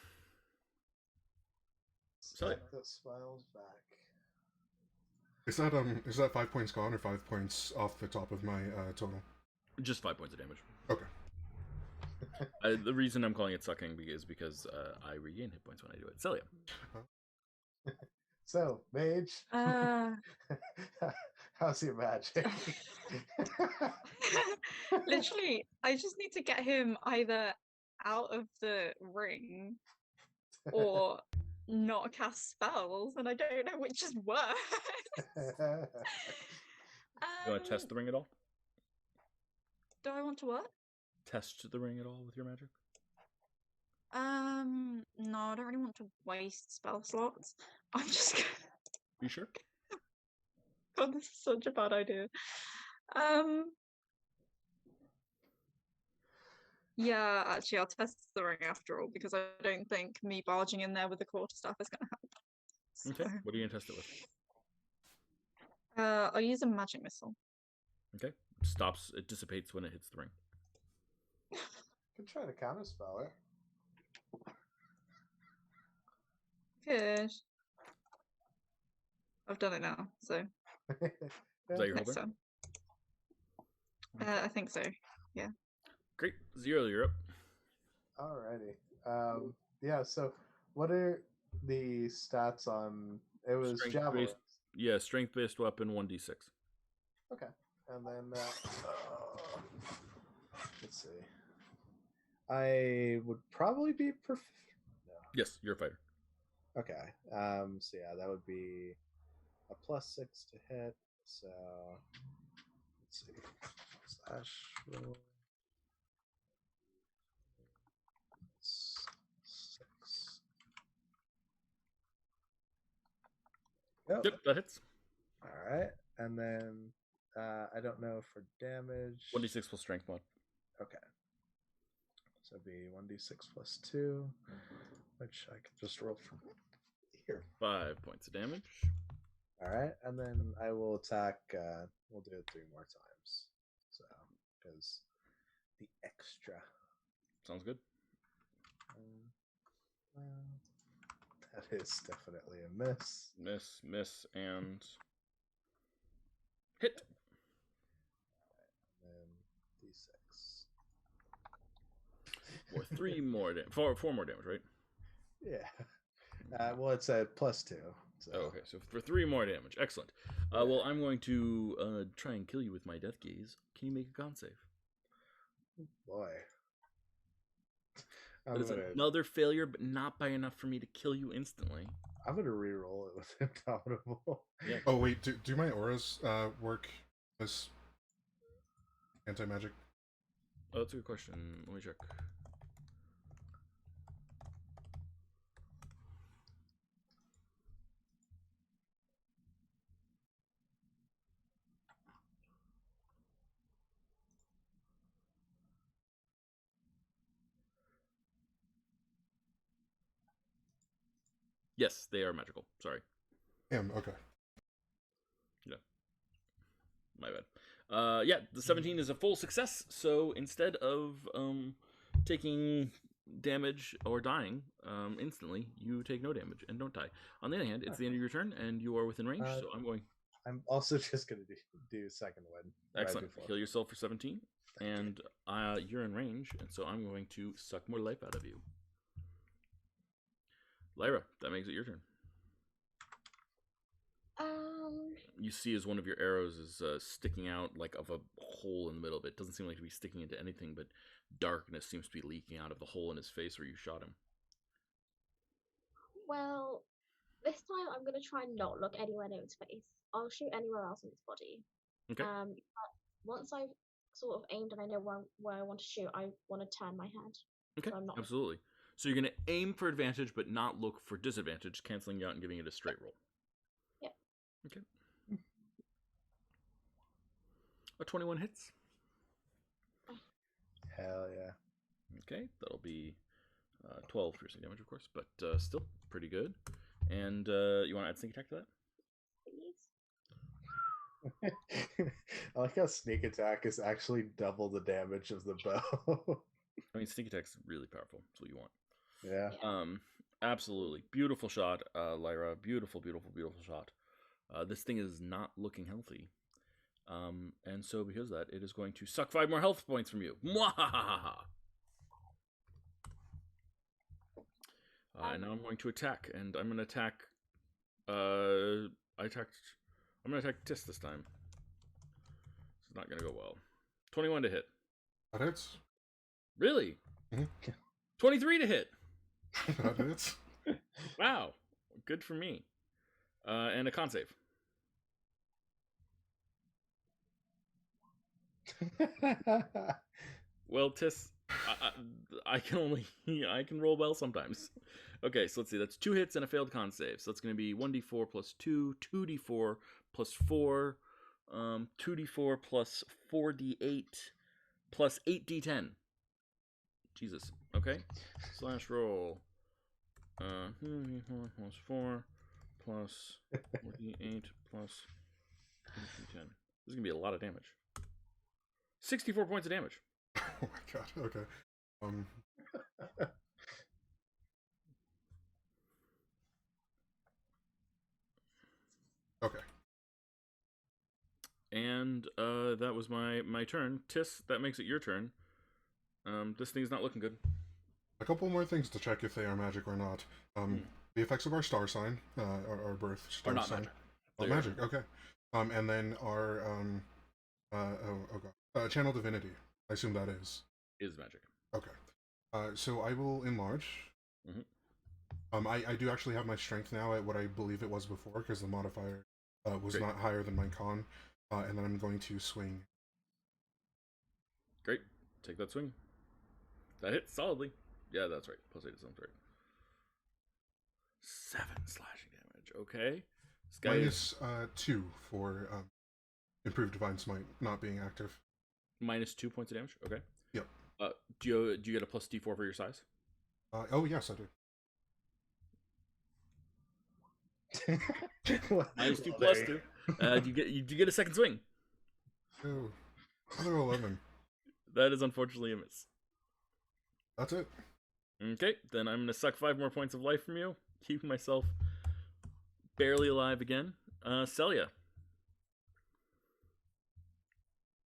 So that smiles back. Is that 5 points gone or 5 points off the top of my total? Just 5 points of damage. Okay. The reason I'm calling it sucking is because I regain hit points when I do it. Celia. So, Mage. How's your magic? Literally, I just need to get him either out of the ring or not cast spells, and I don't know which is worse. You want to test the ring at all? Do I want to what? Test the ring at all with your magic? No, I don't really want to waste spell slots. I'm just gonna... You sure? God, this is such a bad idea. Yeah, actually, I'll test the ring after all, because I don't think me barging in there with the quarterstaff is going to help. So, Okay, what are you going to test it with? I'll use a magic missile. Okay, it dissipates when it hits the ring. You can try to counterspell it. Good. I've done it now, so. Is that your whole Next turn? time. I think so, yeah. Great. 0, you're up. Alrighty. Yeah, so what are the stats on... It was javelin. Yeah, strength-based weapon, 1d6. Okay. And then, let's see. I would probably be proficient. No. Yes, you're a fighter. Okay. So yeah, that would be a +6 to hit. So let's see. Slash roll. 6. Yep, that hits. All right, and then I don't know for damage. 1d6 plus strength mod. Okay. So it'd be 1d6 plus 2. which I could just roll from here. 5 points of damage. All right, and then I will attack. We'll do it 3 more times. So, because the extra. Sounds good. Well, that is definitely a miss. Miss, and hit. And then D6. For 3 more damage. 4 more damage, right? Yeah. Well, it's a +2. So. Oh, okay, so for 3 more damage. Excellent. Well, I'm going to try and kill you with my death gaze. Can you make a con save? Boy. That is another failure, but not by enough for me to kill you instantly. I'm gonna re-roll it with Indomitable. Yeah. Oh wait, do my auras work as anti-magic? Oh, that's a good question. Let me check. Yes, they are magical. Sorry. Damn, okay. Yeah. My bad. Yeah, the 17 is a full success, so instead of taking damage or dying instantly, you take no damage and don't die. On the other hand, it's the end of your turn, and you are within range, so I'm going... I'm also just going to do second win. Excellent. Right Heal yourself for 17, and you're in range, and so I'm going to suck more life out of you. Lyra, that makes it your turn. You see as one of your arrows is sticking out like of a hole in the middle of it. Doesn't seem like to be sticking into anything, but darkness seems to be leaking out of the hole in his face where you shot him. Well, this time I'm going to try and not look anywhere near his face. I'll shoot anywhere else in his body. Okay. But once I've sort of aimed and I know where I want to shoot, I want to turn my head. Okay, So I'm not... absolutely. So you're going to aim for advantage, but not look for disadvantage, canceling you out and giving it a straight roll. Yep. Okay. A 21 hits. Hell yeah. Okay, that'll be 12 piercing damage, of course, but still pretty good. And you want to add sneak attack to that? Please. I like how sneak attack is actually double the damage of the bow. I mean, sneak attack's really powerful. That's what you want. Yeah. Absolutely. Beautiful shot, Lyra. Beautiful, beautiful, beautiful shot. This thing is not looking healthy. And so because of that, it is going to suck 5 more health points from you. Mwahaha! And now I'm going to attack, and I'm going to attack... I'm going to attack Tis this time. It's not going to go well. 21 to hit. That hits. Really? Mm-hmm. 23 to hit. That hits. Wow. Good for me. And a con save. Well, Tis, I can roll well sometimes. Okay, so let's see. That's 2 hits and a failed con save. So that's going to be 1d4 plus 2, 2d4 plus 4, 2d4 plus 4d8 plus 8d10. Jesus. Okay. Slash roll. 2d4 plus 4 plus 4d8 plus 8d10. This is going to be a lot of damage. 64 points of damage. Oh my god, okay. Okay. And that was my turn. Tis, that makes it your turn. This thing's not looking good. A couple more things to check if they are magic or not. The effects of our star sign, our birth star Are not sign. magic. Oh, magic, okay. And then our channel divinity. I assume that is magic. Okay. So I will enlarge. Mm-hmm. I do actually have my strength now at what I believe it was before, because the modifier was Great. not higher than my con. And then I'm going to swing. Great. Take that swing. That hits solidly. Yeah, that's right. Plus 8 sounds right. 7 slashing damage. Okay. This guy Minus 2 for improved divine smite not being active. minus 2 points of damage. Okay. Yep. Do you get a plus d4 for your size? Oh yes, I do. -2 Well, plus there 2. You get a second swing. Ooh, another 11. That is unfortunately a miss. That's it. Okay, then I'm gonna suck 5 more points of life from you, keeping myself barely alive again. Celia.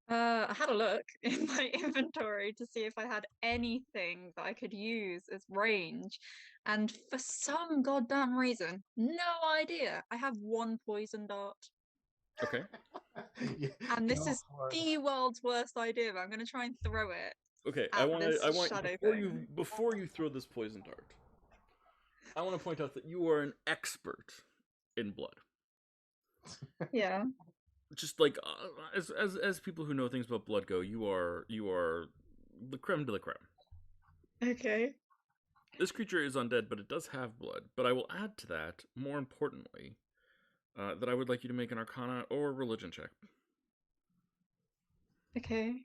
I had a look in my inventory to see if I had anything that I could use as range, and for some goddamn reason, no idea. I have 1 poison dart, Okay. and this Go is for it. the world's worst idea. But I'm gonna try and throw it. Okay, At this I want shadow thing. before you throw this poison dart, I want to point out that you are an expert in blood. Yeah. Just like as people who know things about blood go, you are the creme de la creme. Okay. This creature is undead, but it does have blood. But I will add to that, more importantly, that I would like you to make an Arcana or Religion check. Okay.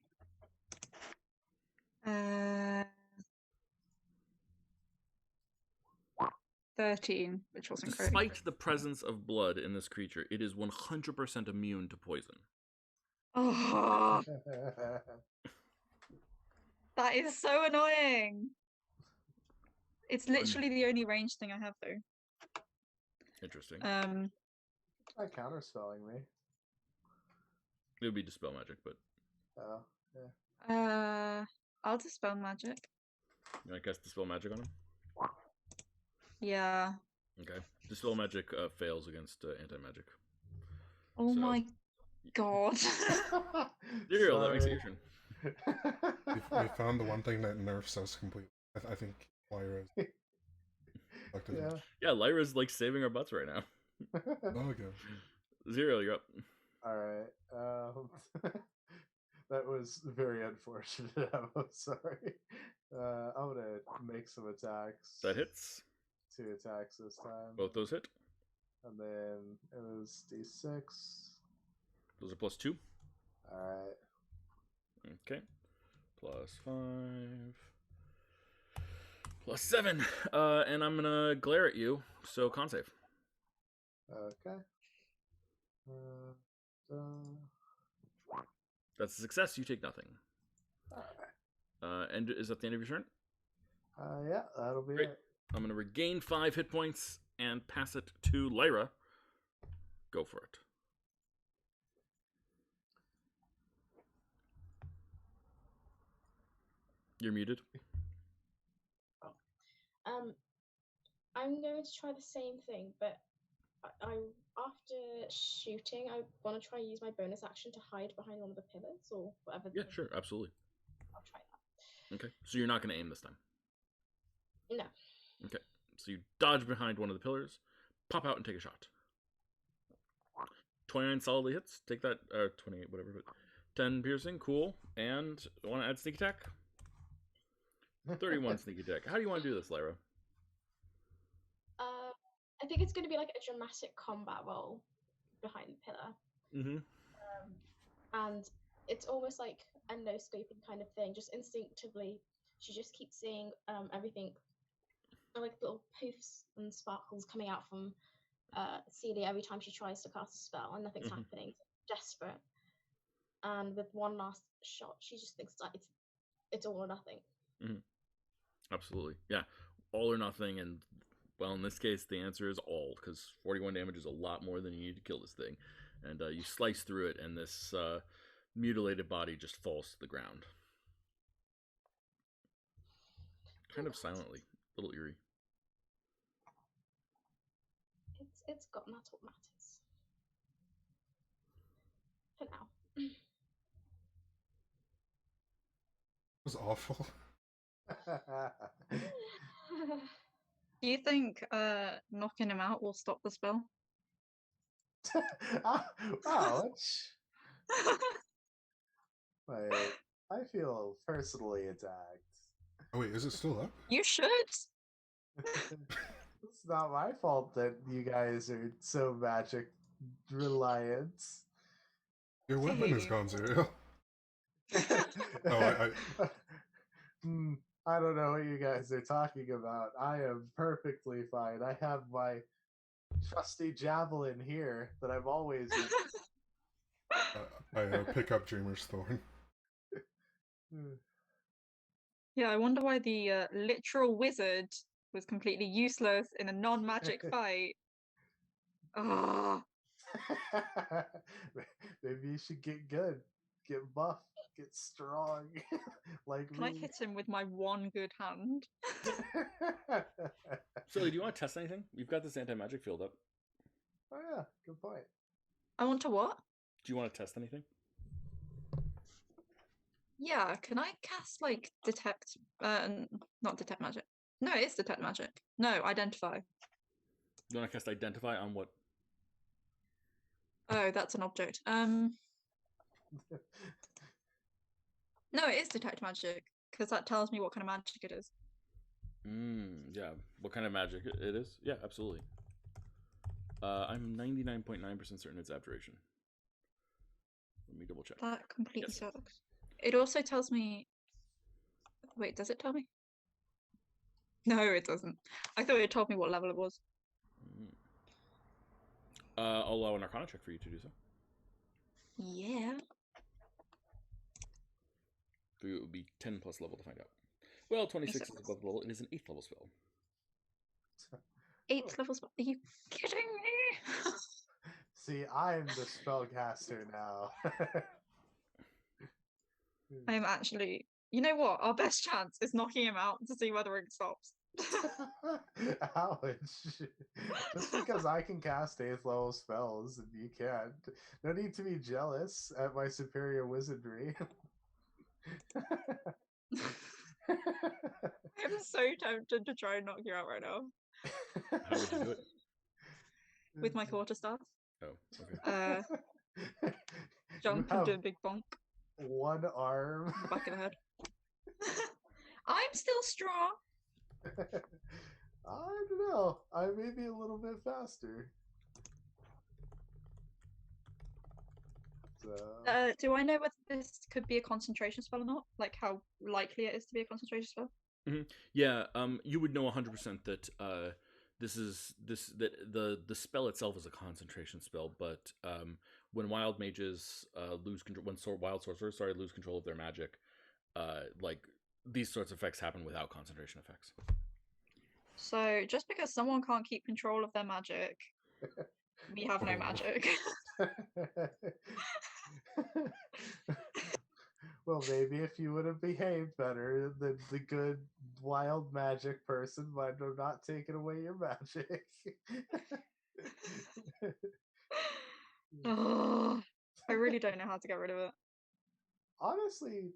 13, which wasn't great. Despite the presence of blood in this creature, it is 100% immune to poison. Oh, that is so annoying. It's literally the only ranged thing I have, though. Interesting. Try counterspelling me. It would be Dispel Magic, but Oh, yeah. I'll dispel magic. you want to cast Dispel Magic on him? Yeah. Okay. Dispel Magic fails against anti-magic. Oh So- my god. Zero, that makes it your turn. We found the one thing that nerfs us completely. I think Lyra is effective. Yeah. Yeah, Lyra's like saving our butts right now. Oh, okay. Zero, you're up. All right. That was very unfortunate. I'm sorry. I'm gonna make some attacks. That hits. 2 attacks this time. Both those hit. And then it was D6. Those are +2. All right. Okay. +5. +7. And I'm gonna glare at you. So con save. Okay. That's a success. You take nothing. All right. And is that the end of your turn? Yeah, that'll be Great. it. I'm gonna regain 5 hit points and pass it to Lyra. Go for it. You're muted. I'm going to try the same thing, but I after shooting, I want to try and use my bonus action to hide behind one of the pillars or whatever. Yeah, sure, absolutely. I'll try that. Okay, so you're not gonna aim this time. No. Okay, so you dodge behind one of the pillars, pop out and take a shot. 29 solidly hits. Take that, 28, whatever. But 10 piercing, cool. And want to add sneak attack? 31 sneak attack. How do you want to do this, Lyra? I think it's going to be like a dramatic combat roll behind the pillar. Mm-hmm. And it's almost like a no-scoping kind of thing. Just instinctively, she just keeps seeing everything, like little poofs and sparkles coming out from Celia every time she tries to cast a spell, and nothing's happening. Desperate. And with one last shot, she just thinks like it's all or nothing. Mm-hmm. Absolutely. Yeah. All or nothing, and well, in this case, the answer is all, because 41 damage is a lot more than you need to kill this thing. And you slice through it, and this mutilated body just falls to the ground. Kind of silently. A little eerie. It's gone, that's what matters. For now. It was awful. Do you think knocking him out will stop the spell? Ouch. Like, I feel personally attacked. Oh wait, is it still up? You should. It's not my fault that you guys are so magic reliant. Your weapon is gone, Zero. Oh, I don't know what you guys are talking about. I am perfectly fine. I have my trusty javelin here that I've always used. I pick up Dreamer's Thorn. Yeah, I wonder why the literal wizard was completely useless in a non-magic fight. Ah, Maybe you should get good, get buff, get strong, like can I me. hit him with my one good hand? Silly, do you want to test anything? You've got this anti-magic field up. Oh yeah, good point. I want to what? Do you want to test anything? Yeah, can I cast like detect? Not detect magic. No, it's detect magic. No, identify. You want to cast identify on what? Oh, that's an object. No, it is detect magic because that tells me what kind of magic it is. Yeah. What kind of magic it is? Yeah, absolutely. I'm 99.9% certain it's abjuration. Let me double check. That completely Yes. sucks. It also tells me. Wait, does it tell me? No, it doesn't. I thought it told me what level it was. I'll allow an Arcana check for you to do so. Yeah. So it would be 10 plus level to find out. Well, 26 is Yes. above level. It is an 8th level spell. 8th level spell. Are you kidding me? See, I'm the spellcaster now. I am actually. You know what? Our best chance is knocking him out to see whether it stops. Ouch. Just because I can cast 8th level spells and you can't. No need to be jealous at my superior wizardry. I'm so tempted to try and knock you out right now. How would you do it? With my quarterstaff. Oh, okay. Jump and do a big bonk. One arm. The back of the head. I'm still strong. I don't know. I may be a little bit faster. So... do I know whether this could be a concentration spell or not? Like how likely it is to be a concentration spell? Mm-hmm. Yeah. You would know 100% that the spell itself is a concentration spell, but when wild mages lose control, wild sorcerers lose control of their magic, like these sorts of effects happen without concentration effects. So just because someone can't keep control of their magic, we have no magic. Well, maybe if you would have behaved better, then the good wild magic person might have not taken away your magic. Oh, I really don't know how to get rid of it. Honestly,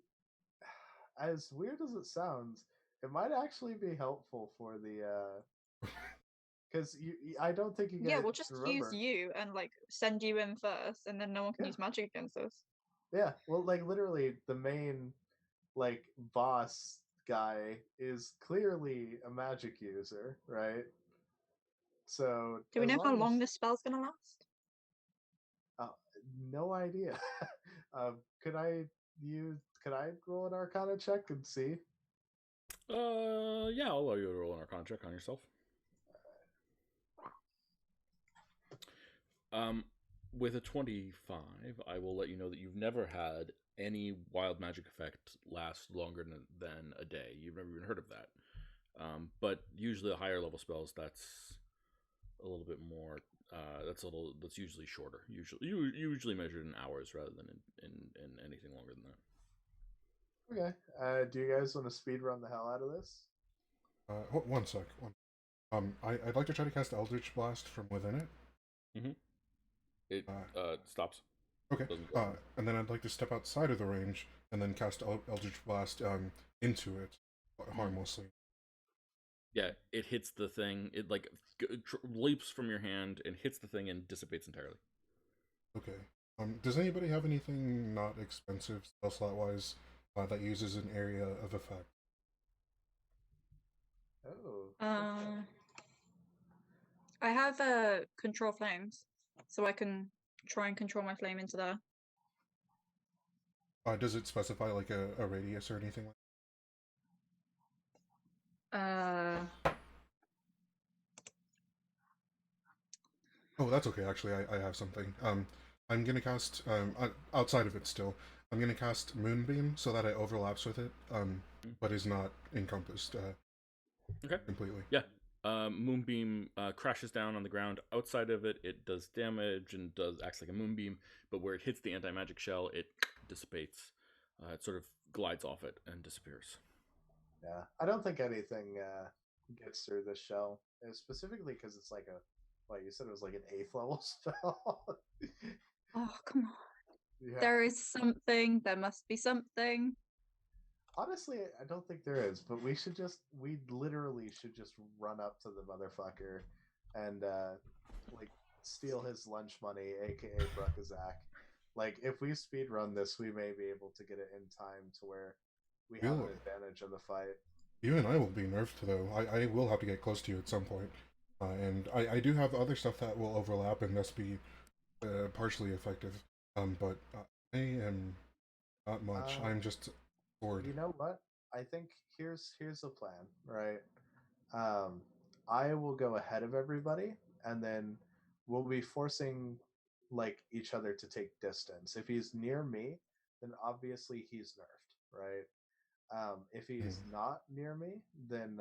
as weird as it sounds, it might actually be helpful for the because I don't think you guys. Yeah, we'll just remember. use you and like send you in first, and then no one can use magic against us. Yeah, well, like literally, the main like boss guy is clearly a magic user, right? So do we know how long this spell's gonna last? No idea. Could I roll an Arcana check and see? Yeah, I'll allow you to roll an Arcana check on yourself. With a 25, I will let you know that you've never had any wild magic effect last longer than a day. You've never even heard of that. But usually the higher level spells, that's a little bit more. That's usually shorter. Usually measured in hours rather than in anything longer than that. Okay. Do you guys want to speed run the hell out of this? One sec. I'd like to try to cast Eldritch Blast from within it. Mm-hmm. It stops. Okay. And then I'd like to step outside of the range and then cast Eldritch Blast into it harmlessly. Yeah, it hits the thing. It like leaps from your hand and hits the thing and dissipates entirely. Okay. Does anybody have anything not expensive spell slot wise that uses an area of effect? Oh. I have control flames, so I can try and control my flame into there. Does it specify like a radius or anything like that? Oh, that's okay. Actually, I have something. I'm gonna cast outside of it still. I'm gonna cast Moonbeam so that it overlaps with it, but is not encompassed Okay. completely. Yeah. Moonbeam crashes down on the ground. Outside of it, it does damage and acts like a moonbeam. But where it hits the anti-magic shell, it dissipates. It sort of glides off it and disappears. Yeah, I don't think anything gets through this shell, specifically because it's like a. Well, you said it was like an 8th level spell. Oh, come on. Yeah. There is something. There must be something. Honestly, I don't think there is, but we literally should just run up to the motherfucker and like steal his lunch money, aka Bruckazak. Like if we speed run this, we may be able to get it in time to where we have an Really? advantage in the fight. You and I will be nerfed though. I will have to get close to you at some point. And I do have other stuff that will overlap and thus be partially effective. But I am not much. I'm just bored. You know what? I think here's the plan, right? Um, I will go ahead of everybody, and then we'll be forcing like each other to take distance. If he's near me, then obviously he's nerfed, right? If he's not near me, then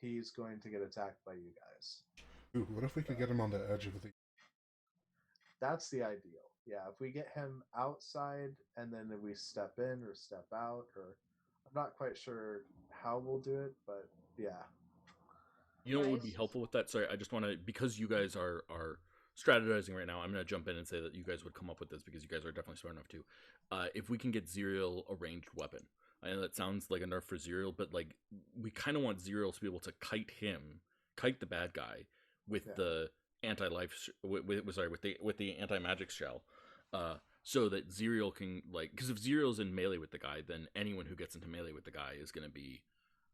he's going to get attacked by you guys. Ooh, what if we could get him on the edge of the... That's the ideal. Yeah, if we get him outside and then we step in or step out, or I'm not quite sure how we'll do it, but yeah. You know what would Guys. be helpful with that? Sorry, I just want to, because you guys are strategizing right now, I'm going to jump in and say that you guys would come up with this because you guys are definitely smart enough to. If we can get Zerial a ranged weapon, I know that sounds like a nerf for Zerial, but like we kind of want Zerial to be able to kite the bad guy with the anti-life, with the anti-magic shell, so that Zerial can like, because if Zerial's in melee with the guy, then anyone who gets into melee with the guy is going to be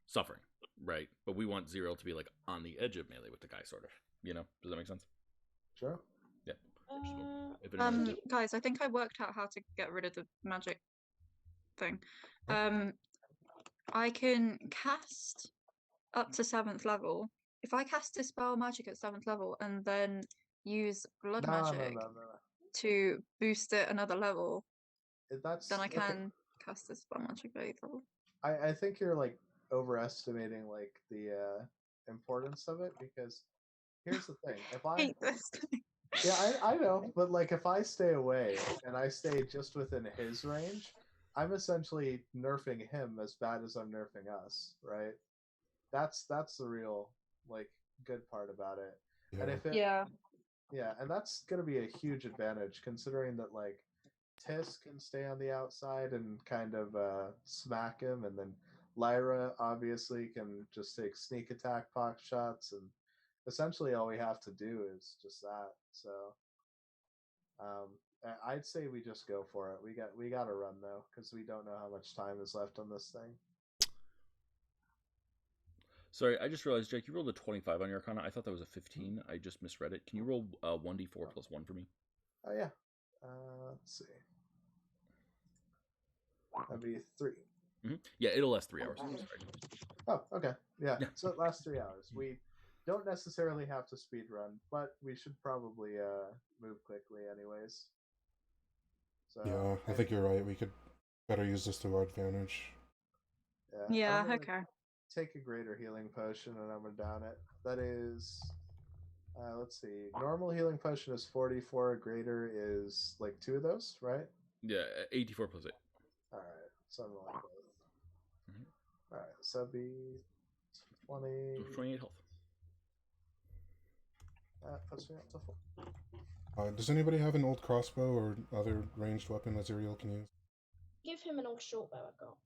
suffering, right? But we want Zero to be like on the edge of melee with the guy, sort of. You know, does that make sense? Sure. Yeah. Guys, I think I worked out how to get rid of the magic thing. Oh. I can cast up to 7th level. If I cast Dispel Magic at 7th level and then use Blood Magic No. to boost it another level, That's then I okay. can cast Dispel Magic at 8th level. I think you're like overestimating like the importance of it, because here's the thing. If I hate this. Yeah, I know, but like if I stay away and I stay just within his range, I'm essentially nerfing him as bad as I'm nerfing us, right? That's the real like good part about it. Yeah. And if it Yeah. Yeah, and that's gonna be a huge advantage considering that like Tis can stay on the outside and kind of smack him, and then Lyra obviously can just take sneak attack pot shots, and essentially all we have to do is just that. So I'd say we just go for it. We got to run though, because we don't know how much time is left on this thing. Sorry, I just realized, Jake, you rolled a 25 on your Arcana. I thought that was a 15. I just misread it. Can you roll 1d4 plus 1 for me? Oh yeah. Let's see. That'd be 3. Mm-hmm. Yeah, it'll last 3 hours. Sorry. Oh, okay. Yeah. Yeah. So it lasts 3 hours. We don't necessarily have to speed run, but we should probably move quickly anyways. So Yeah, I think you're right. We could better use this to our advantage. Yeah, I'm gonna okay. Take a greater healing potion and I'm gonna down it. That is let's see. Normal healing potion is 44, greater is like 2 of those, right? Yeah, 84 plus 8. Alright. Something like that. Mm-hmm. Alright, so that'd be 20. 28 health. That puts me up to 4. Does anybody have an old crossbow or other ranged weapon that Zerial can use? Give him an old short bow I got.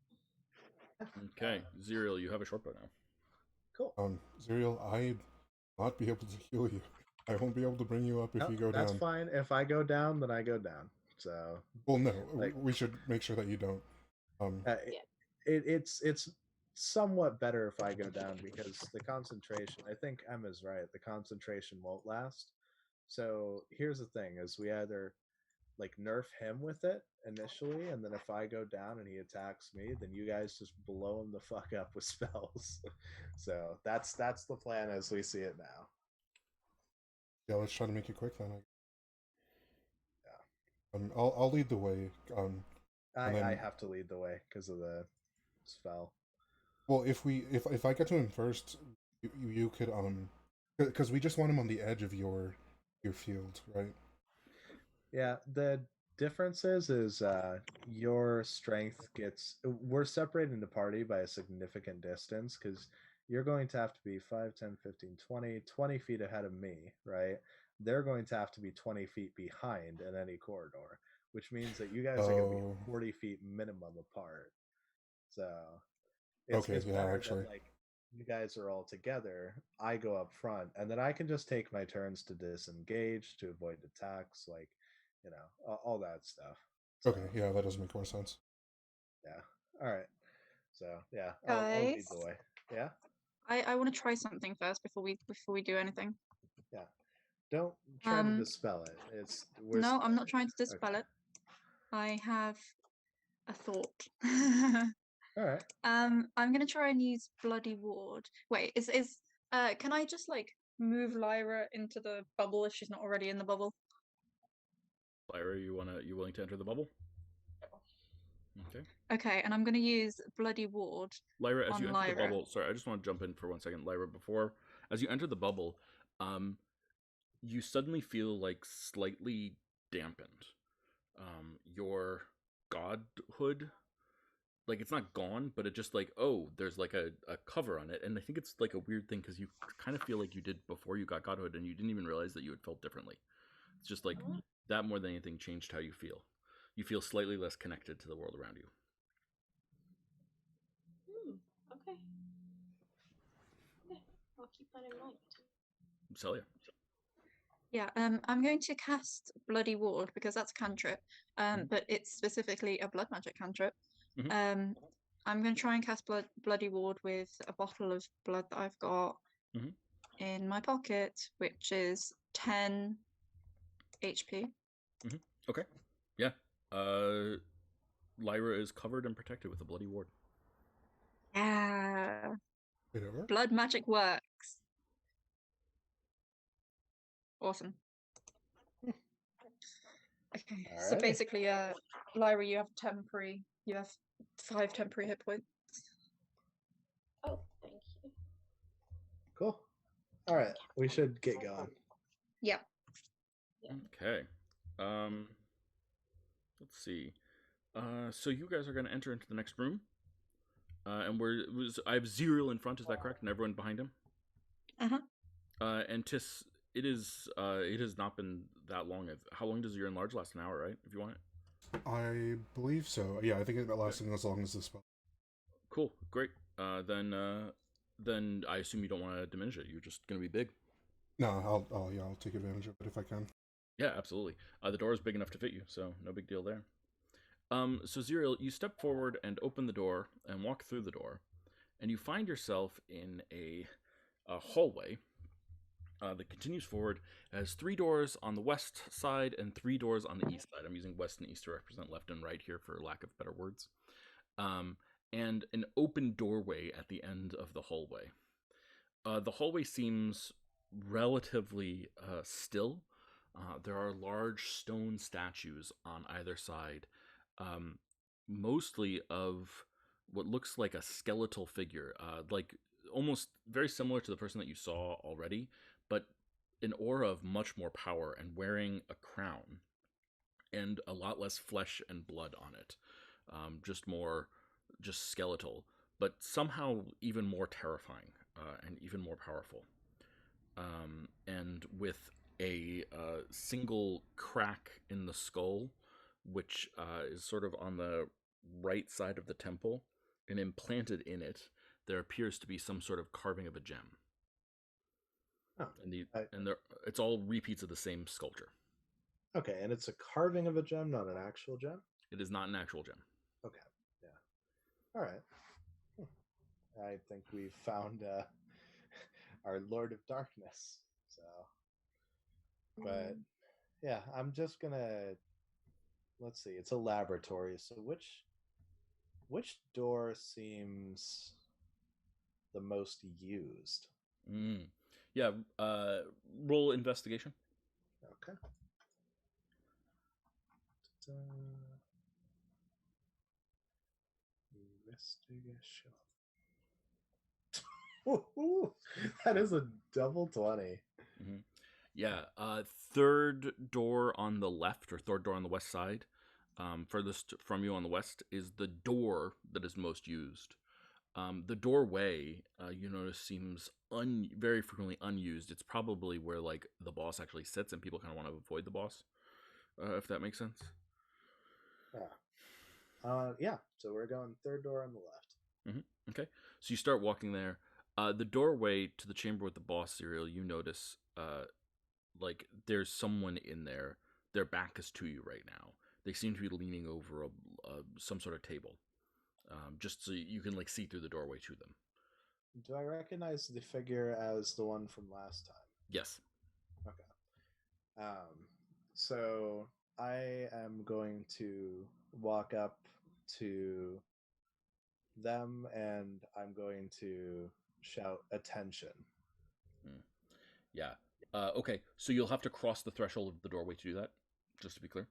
Okay, Zerial, you have a short bow now. Cool. Zerial, I'd not be able to heal you. I won't be able to bring you up if you go that's down. That's fine. If I go down, then I go down. So. Well, no, we should make sure that you don't. It's somewhat better if I go down, because the concentration. I think Emma's right. The concentration won't last. So here's the thing: is we either like nerf him with it initially, and then if I go down and he attacks me, then you guys just blow him the fuck up with spells. So that's the plan as we see it now. Yeah, let's try to make it quick then. Yeah. I'll lead the way. I, and then I have to lead the way because of the spell. well, if I get to him first, you could because we just want him on the edge of your field, right? Yeah, the difference is your strength gets we're separating the party by a significant distance because you're going to have to be 5, 10, 15, 20 feet ahead of me, right? They're going to have to be 20 feet behind in any corridor, which means that you guys are going to be Oh, 40 feet minimum apart. So it's okay, it's yeah, better that actually, like you guys are all together. I go up front, and then I can just take my turns to disengage to avoid attacks, like all that stuff. So okay, yeah, that does make more sense. yeah, all right. So yeah, I'll lead the Guys, way. Yeah, I want to try something first before we do anything. yeah. Don't try to Um, dispel it. no, I'm not trying to dispel okay. it. I have a thought. All right. I'm gonna try and use Bloody Ward. Wait, can I just like move Lyra into the bubble if she's not already in the bubble? Lyra, you willing to enter the bubble? Okay. Okay, and I'm gonna use Bloody Ward Lyra, as on you enter the Lyra. bubble, sorry, I just want to jump in for 1 second. Lyra, as you enter the bubble, you suddenly feel like slightly dampened. Your godhood, like it's not gone, but it just like, oh, there's like a cover on it. And I think it's like a weird thing because you kind of feel like you did before you got godhood and you didn't even realize that you had felt differently. It's just like that more than anything changed how you feel. You feel slightly less connected to the world around you. Okay. Okay. I'll keep that in mind. Celia. Yeah, I'm going to cast Bloody Ward because that's a cantrip, but it's specifically a blood magic cantrip. Mhm. I'm going to try and cast Bloody Ward with a bottle of blood that I've got Mhm. in my pocket, which is 10 HP. Okay. Yeah. Lyra is covered and protected with a bloody ward. Yeah, Did it work? blood magic works. Awesome. Okay, so Alrighty. basically, Lyra, you have 5 temporary hit points. Oh, thank you. Cool. All right, we should get going. Yeah. Okay. Let's see. So you guys are going to enter into the next room. And I have Zerial in front, is that correct? And everyone behind him? Uh-huh. And Tis, it has not been that long. How long does your enlarge last? An hour, right? If you want it. I believe so. Yeah, I think it lasted as long as the spell. Cool, great. Then I assume you don't want to diminish it. You're just going to be big. No, I'll take advantage of it if I can. Yeah, absolutely. The door is big enough to fit you, so no big deal there. So Zerial, you step forward and open the door and walk through the door, and you find yourself in a hallway that continues forward. It has 3 doors on the west side and 3 doors on the east side. I'm using west and east to represent left and right here for lack of better words. And an open doorway at the end of the hallway. The hallway seems relatively still. There are large stone statues on either side, mostly of what looks like a skeletal figure, like almost very similar to the person that you saw already, but an aura of much more power and wearing a crown and a lot less flesh and blood on it. Just skeletal, but somehow even more terrifying and even more powerful. And with a single crack in the skull, which is sort of on the right side of the temple, and implanted in it, there appears to be some sort of carving of a gem. Oh, and it's all repeats of the same sculpture. Okay, and it's a carving of a gem, not an actual gem? It is not an actual gem. Okay, yeah. All right. I think we've found our Lord of Darkness. So, but yeah, I'm just gonna let's see. It's a laboratory, so which door seems the most used? Yeah. Roll investigation. Okay. Investigation. Ooh, that is a double 20. Mm-hmm. Yeah. Third door on the left, or third door on the west side, furthest from you on the west, is the door that is most used. The doorway, you notice, seems very frequently unused. It's probably where like the boss actually sits, and people kind of want to avoid the boss, if that makes sense. Yeah. So we're going third door on the left. Okay, so you start walking there. The doorway to the chamber with the boss cereal, you notice, like there's someone in there. Their back is to you right now. They seem to be leaning over some sort of table, just so you can like see through the doorway to them. Do I recognize the figure as the one from last time? Yes. Okay. So I am going to walk up to them and I'm going to shout attention. Yeah. Okay, so you'll have to cross the threshold of the doorway to do that, just to be clear.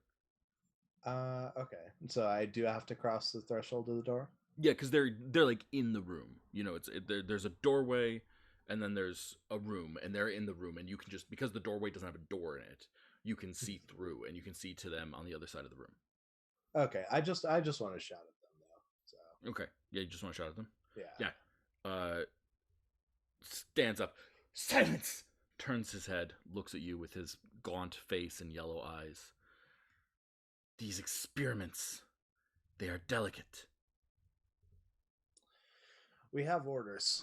Okay. So I do have to cross the threshold of the door? Yeah, because they're like in the room. You know, there's a doorway, and then there's a room, and they're in the room, and you can just, because the doorway doesn't have a door in it, you can see through, and you can see to them on the other side of the room. Okay. I just want to shout at them though. So Okay. Yeah, you just want to shout at them? yeah. Yeah. Stands up. Silence! Turns his head, looks at you with his gaunt face and yellow eyes. These experiments, they are delicate. We have orders.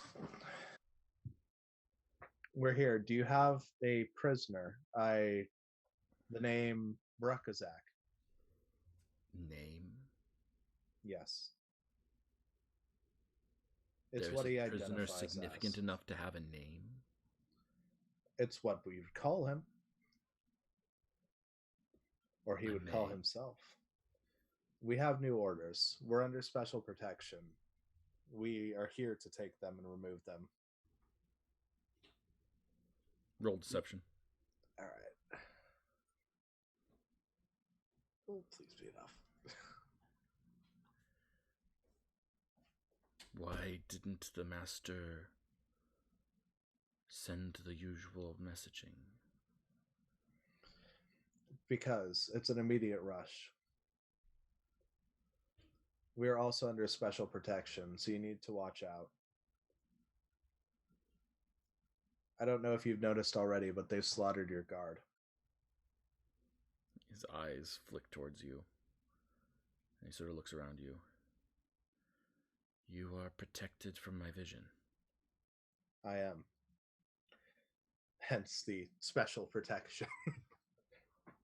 We're here. Do you have a prisoner? The name Brakazak. Name? Yes. It's There's what he a prisoner identifies significant as. enough to have a name? It's what we would call him. Or he I would call may. himself. We have new orders. We're under special protection. We are here to take them and remove them. Roll deception. All right. Oh, please be enough. Why didn't the master send the usual messaging? Because it's an immediate rush. We are also under special protection, so you need to watch out. I don't know if you've noticed already, but they've slaughtered your guard. His eyes flick towards you, and he sort of looks around you. You are protected from my vision. I am. Hence the special protection.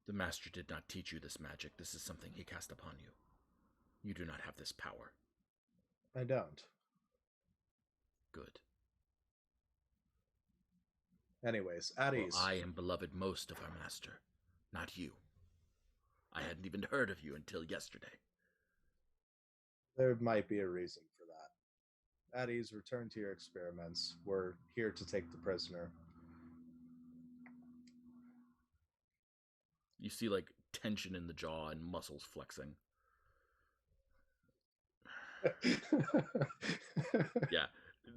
The master did not teach you this magic. This is something he cast upon you. You do not have this power. I don't. Good. Anyways, at For ease. I am beloved most of our master, not you. I hadn't even heard of you until yesterday. There might be a reason for that. At ease, return to your experiments. We're here to take the prisoner. You see like tension in the jaw and muscles flexing. Yeah.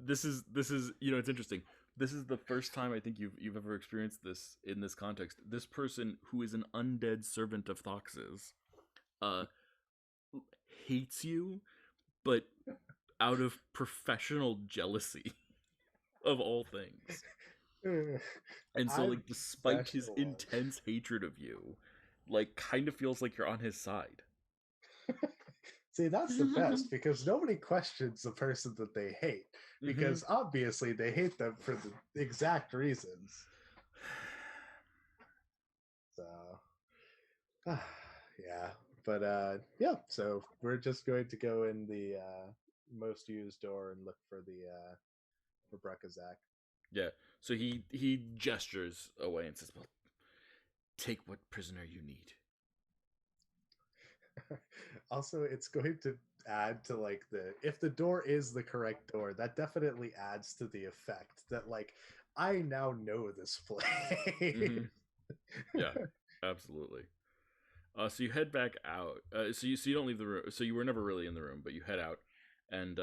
This is it's interesting. This is the first time I think you've ever experienced this in this context. This person who is an undead servant of Thox's hates you, but out of professional jealousy of all things. And so like despite his intense hatred of you, like kind of feels like you're on his side. See, that's the best because nobody questions the person that they hate because obviously they hate them for the exact reasons. So, yeah, but yeah. So we're just going to go in the most used door and look for the for Brakazak. Yeah. So he gestures away and says, "Well, take what prisoner you need." Also, it's going to add to like if the door is the correct door, that definitely adds to the effect that like I now know this place. Mhm. Yeah, absolutely. So you head back out. So you don't leave the room. So you were never really in the room, but you head out and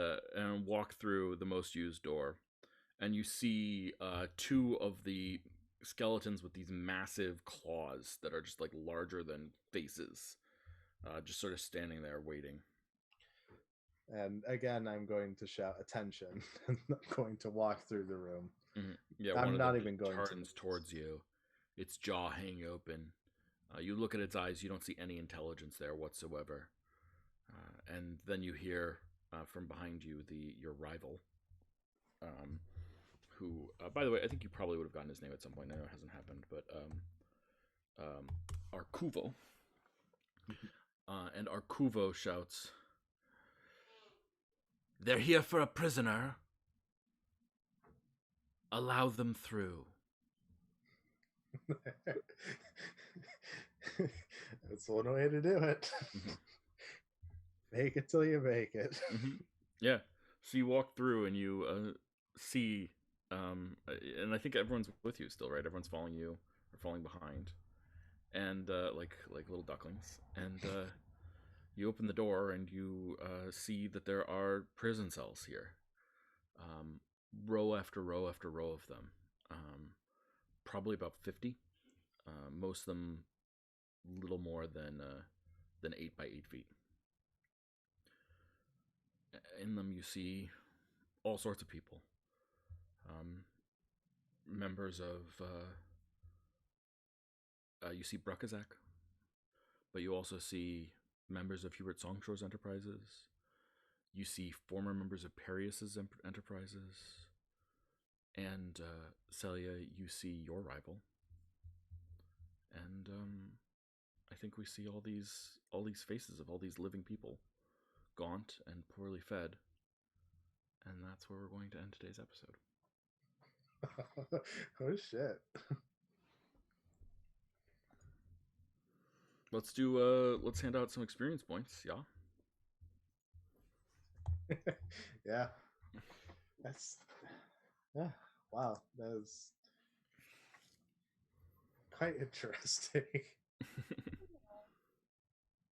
walk through the most used door, and you see two of the skeletons with these massive claws that are just like larger than faces, just sort of standing there waiting. And again, I'm going to shout attention. I'm going to walk through the room. Yeah, I'm one of not them even just going to turns towards you, its jaw hanging open. You look at its eyes. You don't see any intelligence there whatsoever. And then you hear from behind you your rival, who, by the way, I think you probably would have gotten his name at some point. I know it hasn't happened, but Arkuvo. And Arkuvo shouts, "They're here for a prisoner. Allow them through." That's one way to do it. Make it till you make it. Yeah. So you walk through and you see, and I think everyone's with you still, right? Everyone's following you or falling behind, and like little ducklings. And you open the door and you see that there are prison cells here, row after row after row of them, probably about 50. Most of them little more than 8 by 8 feet. In them, you see all sorts of people, members of. You see Bruckazak, but you also see members of Hubert Songshore's enterprises. You see former members of Perius's enterprises, and Celia, you see your rival. And I think we see all these faces of all these living people, gaunt and poorly fed. And that's where we're going to end today's episode. Oh shit. Let's hand out some experience points, yeah. Yeah. Wow, that was quite interesting.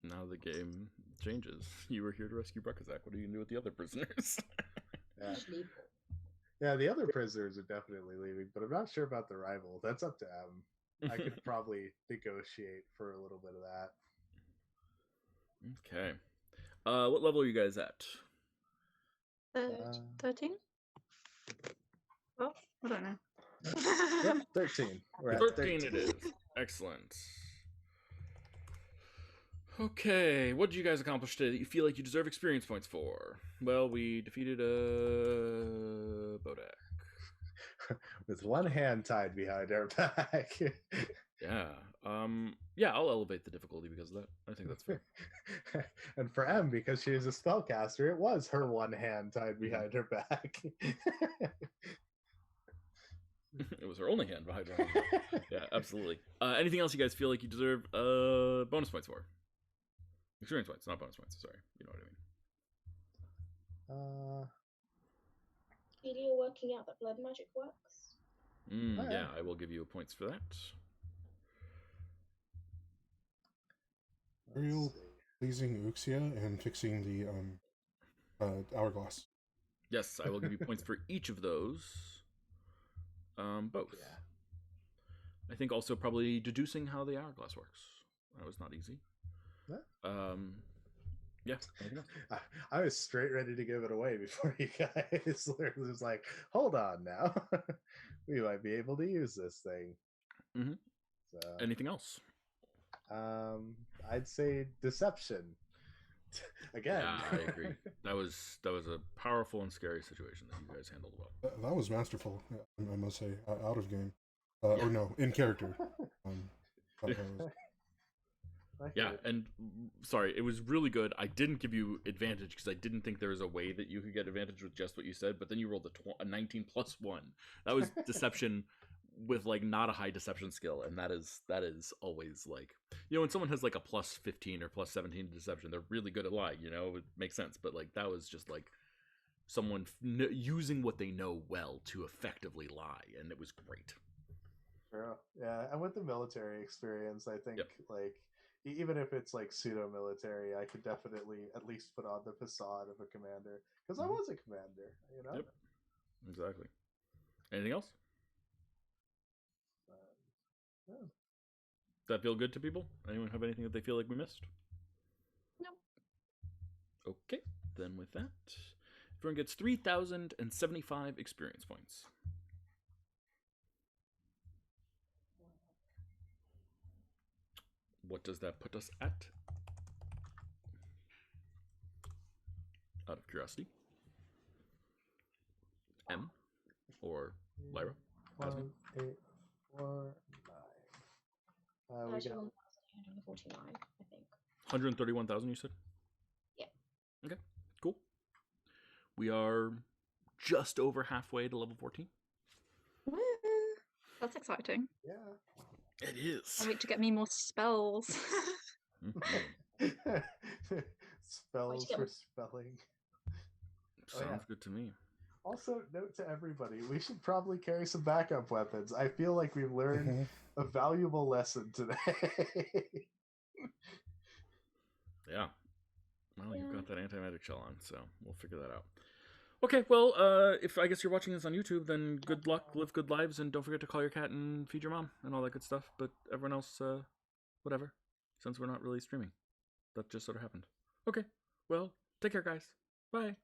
Now the game changes. You were here to rescue Bruckazak. What are you gonna do with the other prisoners? Yeah. Yeah, the other prisoners are definitely leaving, but I'm not sure about the rival. That's up to M. I could probably negotiate for a little bit of that. Okay. What level are you guys at? 13? Well, I don't know. Yep, 13. We're at 13 it is. Excellent. Okay, what did you guys accomplish today that you feel like you deserve experience points for? Well, we defeated a Bodak. With one hand tied behind our back. Yeah. Yeah, I'll elevate the difficulty because of that. I think that's fair. And for M, because she is a spellcaster, it was her one hand tied behind her back. It was her only hand behind her. Yeah, absolutely. Anything else you guys feel like you deserve bonus points for? Experience points, not bonus points. Sorry, you know what I mean. You're working out that blood magic works. Yeah, I will give you points for that. Ariel pleasing Uxia and fixing the hourglass. Yes, I will give you points for each of those. Both. Yeah. I think also probably deducing how the hourglass works. That was not easy. What? Yeah. I was straight ready to give it away before you guys was like, hold on now. We might be able to use this thing. Mm-hmm. So, anything else? I'd say deception. Again. Yeah, I agree. That was a powerful and scary situation that you guys handled well. That was masterful, I must say, out of game. Or no, in character. Yeah, and sorry, it was really good. I didn't give you advantage because I didn't think there was a way that you could get advantage with just what you said, but then you rolled a 19 plus 1. That was deception with like not a high deception skill, and that is always like, when someone has like a plus 15 or plus 17 to deception, they're really good at lying, it makes sense, but like that was just like someone using what they know well to effectively lie, and it was great. True. Yeah, and with the military experience, I think Yep. like even if it's like pseudo military, I could definitely at least put on the facade of a commander because I Mhm. was a commander. You know. Yep. Exactly. Anything else? Yeah. Does that feel good to people? Anyone have anything that they feel like we missed? No. Okay, then with that, everyone gets 3,075 experience points. What does that put us at? Out of curiosity. M or Lyra? 1, 8, 4, 9. We got 31,849, I think. 131,000, you said? Yeah. Okay, cool. We are just over halfway to level 14. Woo! That's exciting. yeah. It is. Can't wait to get me more spells. Mhm. Spells get for one. spelling. Sounds yeah. good to me. Also, note to everybody, we should probably carry some backup weapons. I feel like we've learned a valuable lesson today. Yeah. Well, you've Yeah. got that anti-magic shell on, so we'll figure that out. Okay, well, if I guess you're watching this on YouTube, then good luck, live good lives, and don't forget to call your cat and feed your mom and all that good stuff. But everyone else, whatever, since we're not really streaming. That just sort of happened. Okay, well, take care, guys. Bye.